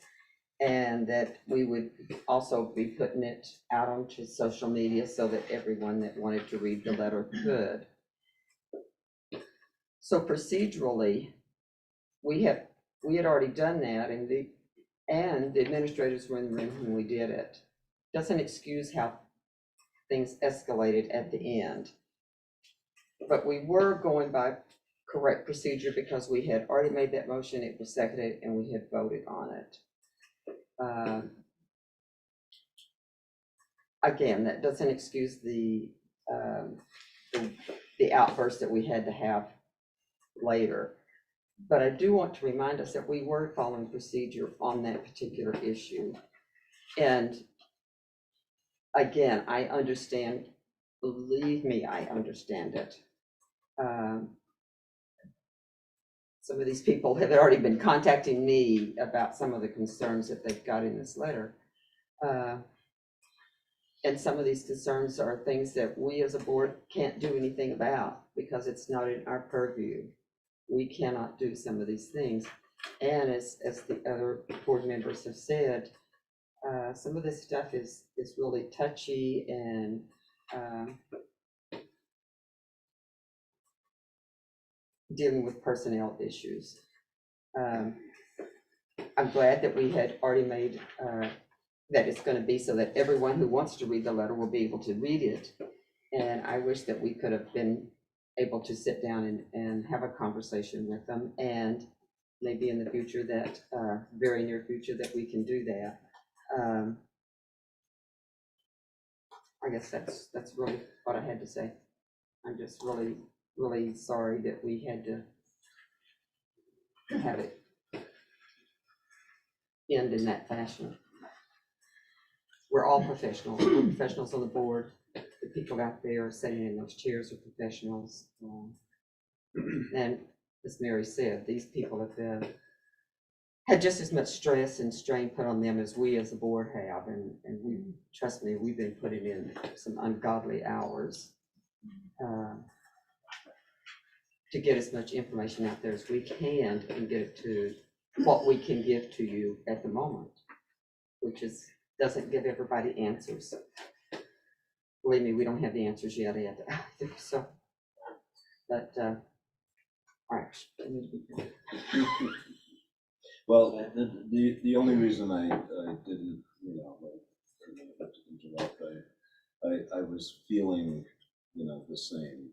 and that we would also be putting it out onto social media so that everyone that wanted to read the letter could. So procedurally, we had already done that, and the administrators were in the room when we did it. Doesn't excuse how things escalated at the end. But we were going by correct procedure because we had already made that motion, it was seconded, and we had voted on it. Again, that doesn't excuse the outburst that we had to have later. But I do want to remind us that we were following procedure on that particular issue. And again, I understand, believe me, I understand it. some of these people have already been contacting me about some of the concerns that they've got in this letter. And some of these concerns are things that we as a board can't do anything about because it's not in our purview. We cannot do some of these things. And as the other board members have said, some of this stuff is really touchy and dealing with personnel issues. I'm glad that we had already made that it's going to be so that everyone who wants to read the letter will be able to read it. And I wish that we could have been able to sit down and have a conversation with them, and maybe in the future that, very near future, that we can do that. I guess that's really what I had to say. I'm just really, really sorry that we had to have it end in that fashion. We're all professionals. We're professionals on the board. The people out there sitting in those chairs are professionals. And as Mary said, these people have had just as much stress and strain put on them as we as a board have. And we, trust me, we've been putting in some ungodly hours to get as much information out there as we can and get it to what we can give to you at the moment, which doesn't give everybody answers. Believe me, we don't have the answers yet either. So, but, all right. Well, the only reason I didn't, interrupt, I was feeling, the same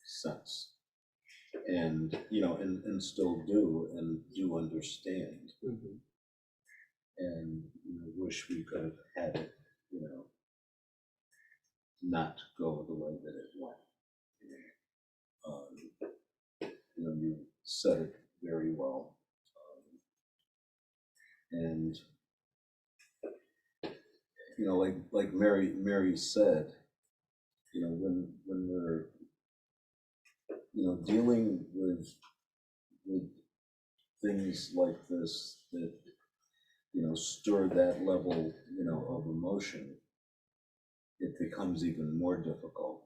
sense. And, and still do understand. Mm-hmm. And wish we could have had it, not go the way that it went. You said it very well. And, like Mary said, when we're, dealing with things like this that, stir that level, of emotion, it becomes even more difficult,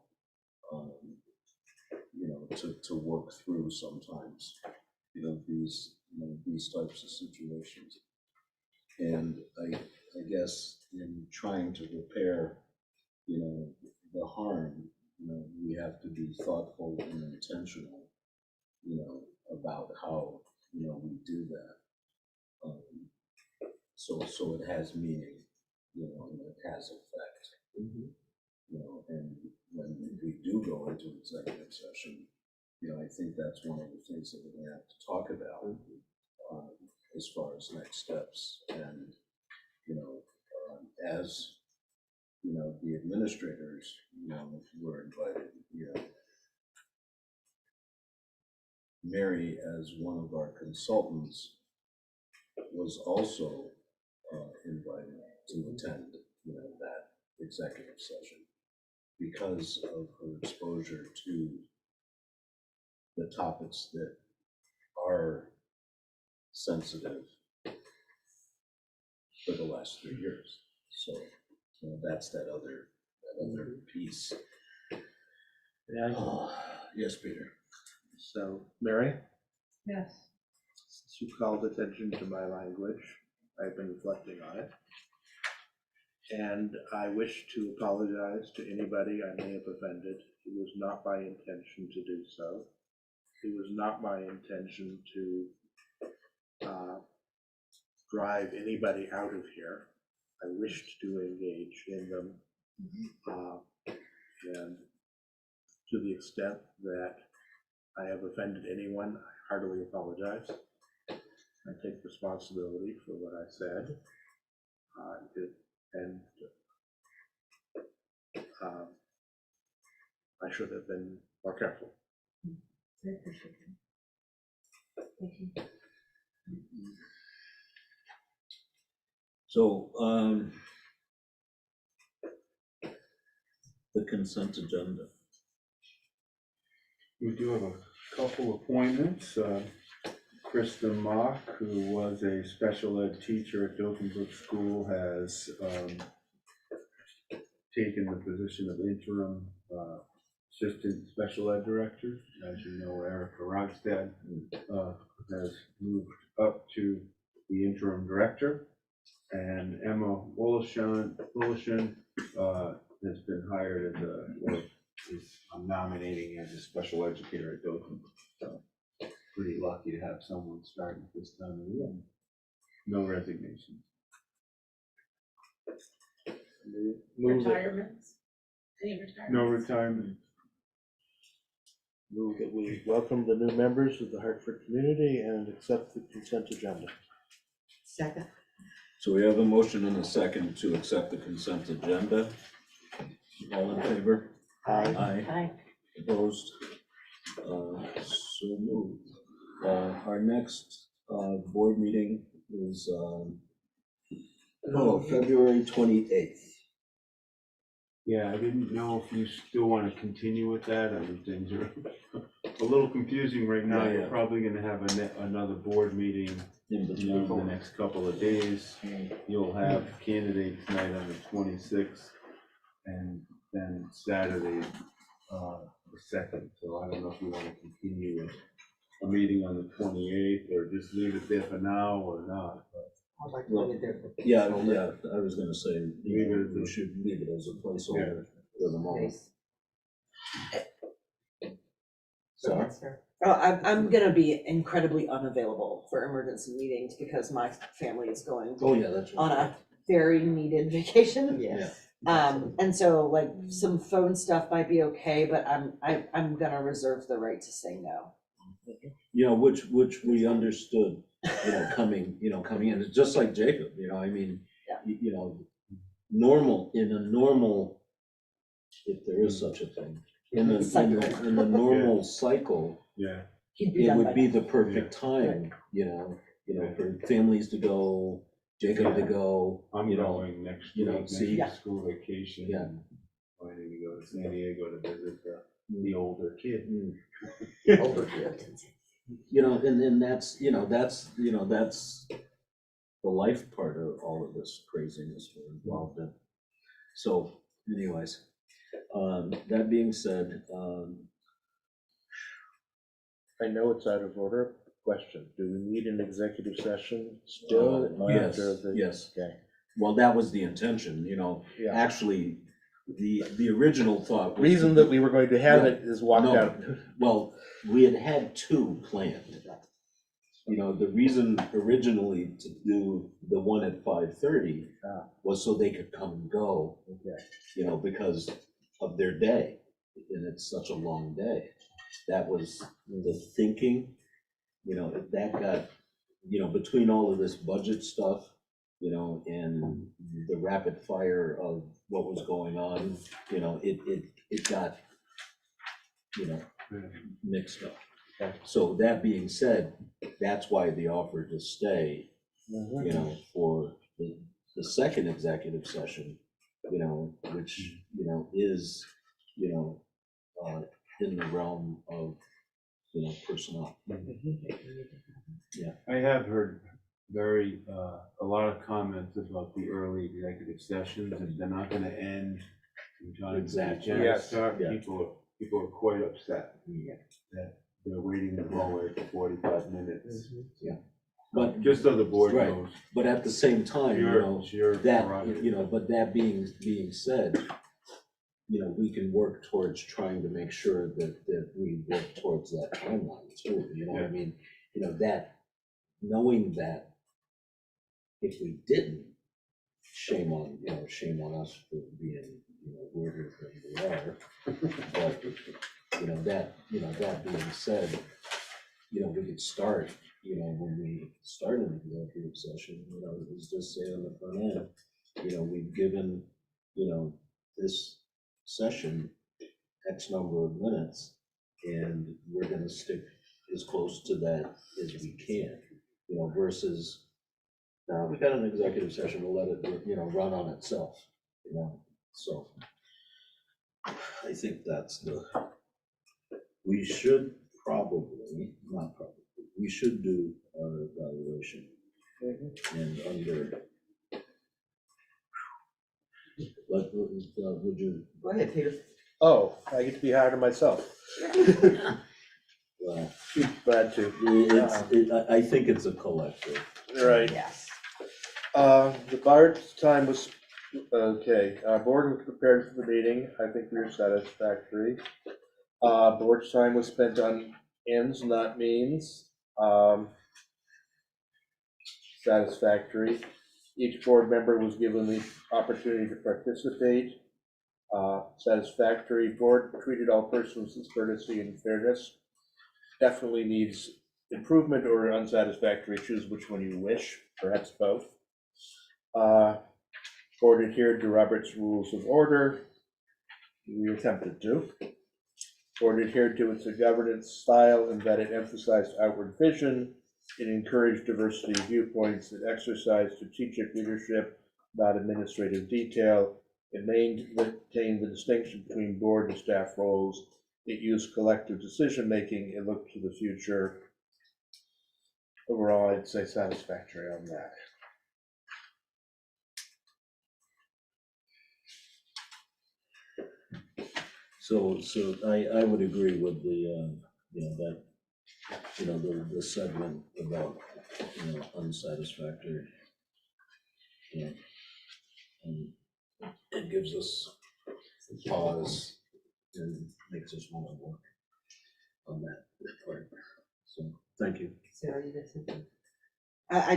to work through sometimes, these types of situations. And I guess in trying to repair, the harm, we have to be thoughtful and intentional, about how, we do that. So it has meaning, and it has effect. Mm-hmm. And when we do go into executive session, I think that's one of the things that we're gonna have to talk about, as far as next steps. And, as, the administrators, were invited, Mary, as one of our consultants, was also invited to attend, that executive session because of her exposure to the topics that are sensitive for the last 3 years. So, that's that other piece. Yeah. Yes, Peter. So, Mary, Yes. since you called attention to my language, I've been reflecting on it. And I wish to apologize to anybody I may have offended. It was not my intention to do so. It was not my intention to drive anybody out of here. I wished to engage in them. And to the extent that I have offended anyone, I heartily apologize. I take responsibility for what I said. I should have been more careful. I appreciate it. Thank you. So, the consent agenda. We do have couple appointments. Krista Mock, who was a special ed teacher at Brook School, has taken the position of interim assistant special ed director. As you know, Erica Ronstadt has moved up to the interim director. And Emma Wollashan has been hired as I'm nominating as a special educator at Dothan. So pretty lucky to have someone starting at this time of year. No resignations. Retirements? No retirement. Move that we welcome the new members of the Hartford community and accept the consent agenda. Second. So we have a motion and a second to accept the consent agenda. All in favor? Aye. Aye. Opposed? So moved. Our next board meeting is February 28th. Yeah, I didn't know if you still want to continue with that. I mean, things are a little confusing right now. Yeah, You're yeah. probably going to have another board meeting In in between. the next couple of days. You'll have candidates night on the 26th and then Saturday, the 2nd. So I don't know if you want to continue with a meeting on the 28th or just leave it there for now or not. But I'd like to leave it there. Yeah, I was gonna say, we should leave it as a placeholder for the moment. Sorry? Oh, I'm gonna be incredibly unavailable for emergency meetings because my family is going Oh, yeah, that's on right. a very needed vacation. Yes. And so like some phone stuff might be okay, but I'm gonna reserve the right to say no. You know, which we understood, coming in, it's just like Jacob, I mean, in a normal, if there is such a thing, in the normal cycle, yeah, it would be the perfect time, for families to go, Jacob to go. I'm going next week, see? next school vacation. Yeah. And planning to go to San Diego to visit the older kid. Older kid. And that's the life part of all of this craziness we're involved in. So anyways, that being said, I know it's out of order. Question, do we need an executive session still? yes, after the- yes. Okay. Well, that was the intention, Yeah. actually, the original thought. Was Reason that we were going to have it is walked No. out. Well, we had two planned. The reason originally to do the one at 5:30 was so they could come and go, Okay. because of their day, and it's such a long day. That was the thinking, if that got, between all of this budget stuff, and the rapid fire of what was going on, it got, mixed up. Okay. So that being said, that's why the offer to stay, for the second executive session, which, is, in the realm of, personnel. Yeah. I have heard a lot of comments about the early executive sessions, and they're not gonna end in time for the Exactly. agenda Yes. start. Yeah. People are quite upset that they're waiting the hallway for 45 minutes. Yeah. But Just so the board Right. knows. But at the same time, It's your that, prerogative. but that being said, we can work towards trying to make sure that we work towards that timeline too, what I mean? That, knowing that if we didn't, shame on us for being, weirder than we are. But, that being said, we could start, when we start an executive session, it was just say on the front end, we've given, this session X number of minutes, and we're gonna stick as close to that as we can, versus, now we got an executive session, we'll let it, run on itself, so. I think we should we should do our evaluation. And under, would you? Go ahead, Peter. Oh, I get to be hard on myself. Well, Glad to. I think it's a collective. Right. Yes. The BART's time was, okay, board was prepared for the meeting, I think we were satisfactory. Board's time was spent on ends, not means. Satisfactory. Each board member was given the opportunity to participate. Satisfactory. Board treated all persons with courtesy and fairness. Definitely needs improvement or unsatisfactory. Choose which one you wish, perhaps both. Board adhered to Robert's Rules of Order. We attempted to. Board adhered to its governance style in that it emphasized outward vision, it encouraged diversity of viewpoints, it exercised strategic leadership, not administrative detail, it maintained the distinction between board and staff roles, it used collective decision-making, it looked to the future. Overall, I'd say satisfactory on that. So I would agree with the, that, the segment about, unsatisfactory. And it gives us a pause and makes us want to work on that part. So, thank you. Sarah, you got something? I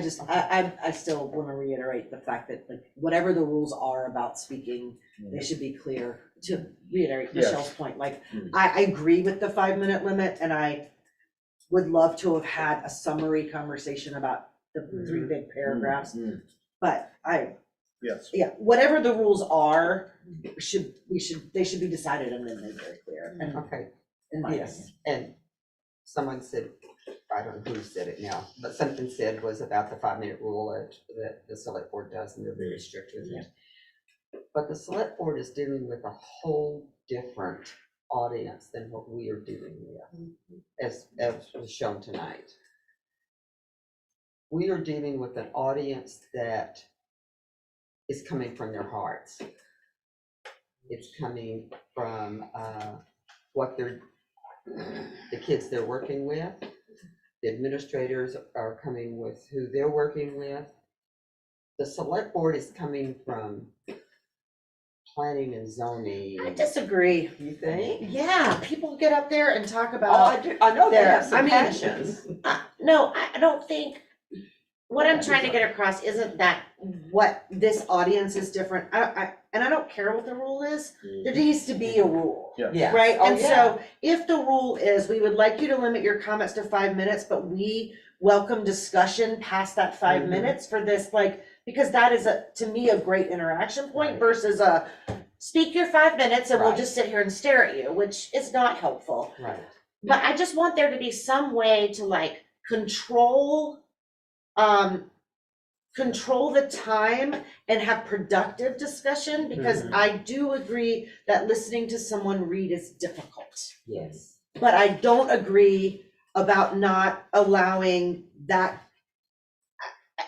still want to reiterate the fact that, like, whatever the rules are about speaking, they should be clear. To reiterate Yes. Michelle's point, like, I agree with the 5-minute limit, and I would love to have had a summary conversation about the 3 big paragraphs. But Yes. yeah, whatever the rules are, they should be decided and then made very clear. And Okay. in my Yes, opinion. and someone said, I don't know who said it now, but something said was about the 5-minute rule that the select board does, and they're very strict with it. But the select board is dealing with a whole different audience than what we are dealing with, as was shown tonight. We are dealing with an audience that is coming from their hearts. It's coming from what the kids they're working with. The administrators are coming with who they're working with. The select board is coming from planning and zoning. I disagree. You think? Yeah, people get up there and talk Oh, about. I do. I know they have some their- passions. No, I don't think, what I'm trying to get across isn't that what this audience is different. And I don't care what the rule is, there needs to be a rule. Yeah. Right? Oh, And yeah. so if the rule is, we would like you to limit your comments to 5 minutes, but we welcome discussion past that 5 minutes for this, like, because that is to me, a great interaction point versus speak your 5 minutes and we'll just sit here and stare at you, which is not helpful. Right. But I just want there to be some way to, like, control the time and have productive discussion, because I do agree that listening to someone read is difficult. Yes. But I don't agree about not allowing that.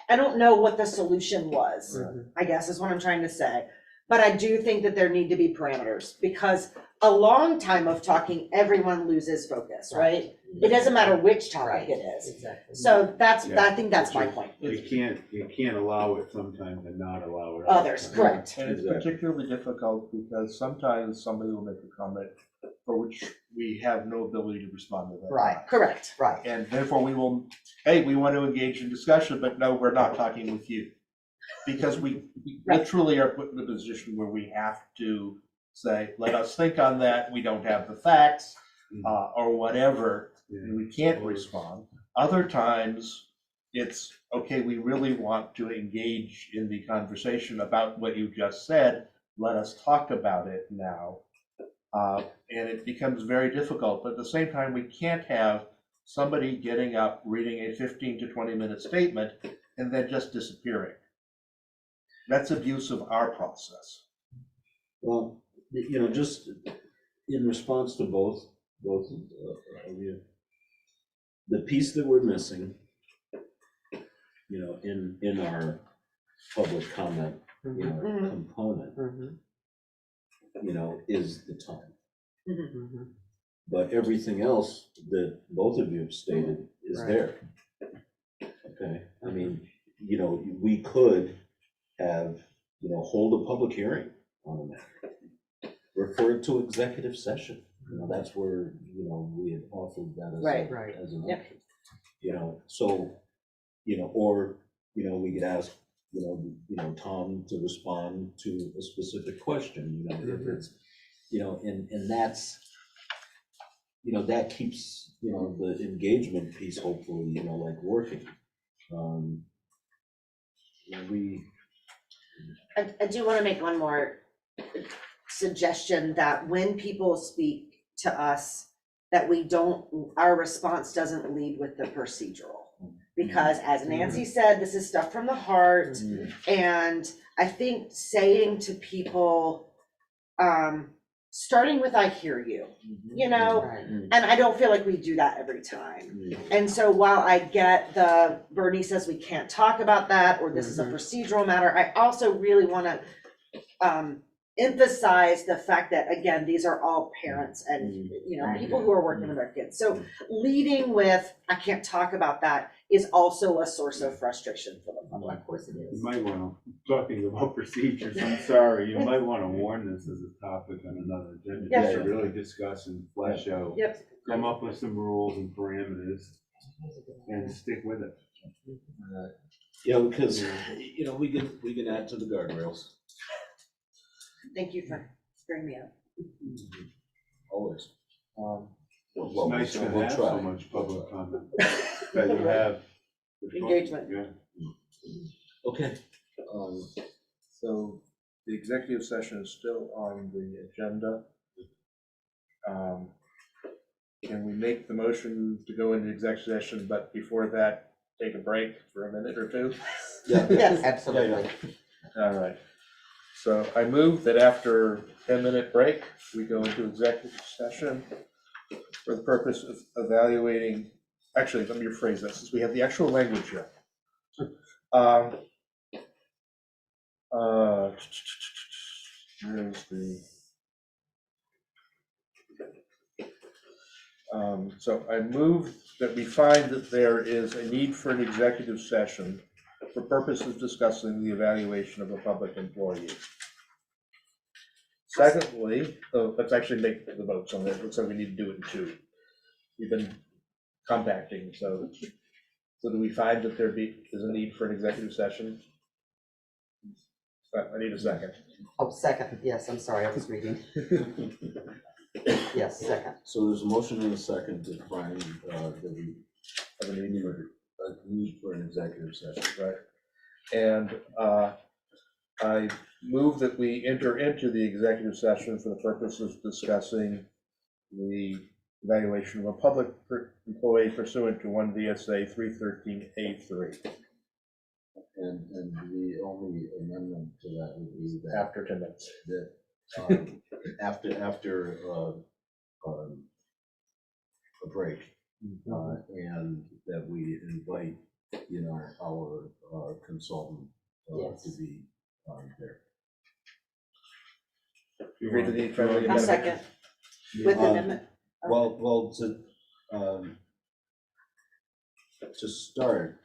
I don't know what the solution was, I guess is what I'm trying to say. But I do think that there need to be parameters, because a long time of talking, everyone loses focus, right? It doesn't matter which topic it is. Exactly. So that's, Yeah. I think that's my point. You can't allow it sometimes and not allow it. Others, correct. And it's particularly difficult because sometimes somebody will make a comment for which we have no ability to respond to that. Right, correct. Right. And therefore we will, hey, we want to engage in discussion, but no, we're not talking with you. Because we literally are put in a position where we have to say, let us think on that, we don't have the facts, or whatever, and we can't respond. Other times, it's, okay, we really want to engage in the conversation about what you just said, let us talk about it now. And it becomes very difficult, but at the same time, we can't have somebody getting up, reading a 15 to 20-minute statement, and then just disappearing. That's abuse of our process. Well, just in response to both of you, the piece that we're missing, you know, in our public comment, you know, component, you know, is the time. But everything else that both of you have stated is there. Okay, I mean, you know, we could have, you know, hold a public hearing on that. Refer it to executive session, you know, that's where, you know, we had offered that as Right. as an Yep. option. You know, so, you know, or, you know, we could ask, you know, Tom to respond to a specific question, you know, if it's, you know, and that's, you know, that keeps, you know, the engagement piece hopefully, you know, like working. We, I do want to make one more suggestion, that when people speak to us, that we don't, our response doesn't lead with the procedural. Because as Nancy said, this is stuff from the heart. And I think saying to people, starting with "I hear you," you know, and I don't feel like we do that every time. And so while I get the Bernie says we can't talk about that, or this is a procedural matter, I also really want to emphasize the fact that, again, these are all parents and, you know, people who are working with our kids. So leading with "I can't talk about that" is also a source of frustration for the public. Of course it is. You might want to, talking about procedures, I'm sorry, you might want to warn this as a topic on another agenda. Yeah, Just sure. to really discuss and flesh out. Yep. Come up with some rules and parameters and stick with it. yeah, because, you know, we can add to the guardrails, Thank you for bringing me up. always. It's Well, nice to we'll have so try. much public comment that you have. Engagement. Yeah. Okay. So the executive session is still on the agenda. Can we make the motion to go into executive session, but before that, take a break for a minute or two? Yeah. Yes, absolutely. All right. So I move that after a 10-minute break, we go into executive session for the purpose of evaluating, actually, let me rephrase that, since we have the actual language here. Here's the, so I move that we find that there is a need for an executive session for purposes of discussing the evaluation of a public employee. Secondly, let's actually make the votes on that. Looks like we need to do it in two. We've been compacting, so do we find that there is a need for an executive session? I need a second. Oh, second, yes, I'm sorry, I was reading. Yes, second. So there's a motion and a second to find that we have a need for an executive session. Right. And I move that we enter into the executive session for the purpose of discussing the evaluation of a public employee pursuant to 1 VSA 313A3. And the only amendment to that would be that. After 10 minutes. That, after a break, and that we invite, you know, our consultant to be there. You read the friendly A second, with amendment. Well, to start,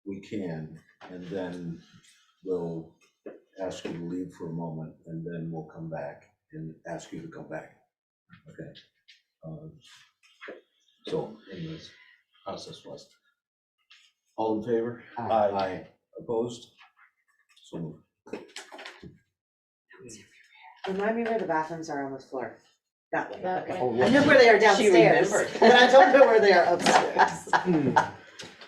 we can, and then we'll ask you to leave for a moment, and then we'll come back and ask you to come back. Okay. So, anyways, process was. All in favor? Aye. Opposed? So moved. Remind me where the bathrooms are on this floor. That way. That Okay. way. Oh, I know where they are She downstairs, remembered. but I don't know where they are upstairs.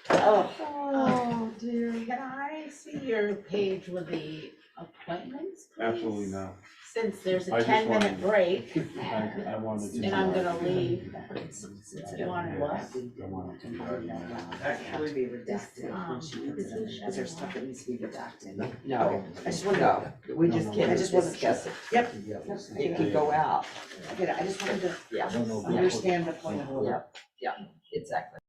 Oh. Oh, dear. Can I see your page with the appointments, please? Absolutely not. since there's I a just 10-minute wanted- break, I wanted to. and I'm gonna leave. You wanted what? I wanted to. Actually be redacted when she puts it in, because there's stuff that needs to be redacted. Okay, No, I just wanted, no, we just can't I just wasn't discuss it. Yep. It could go out. I get it, I just wanted to Yeah, understand the point of order. yeah, exactly.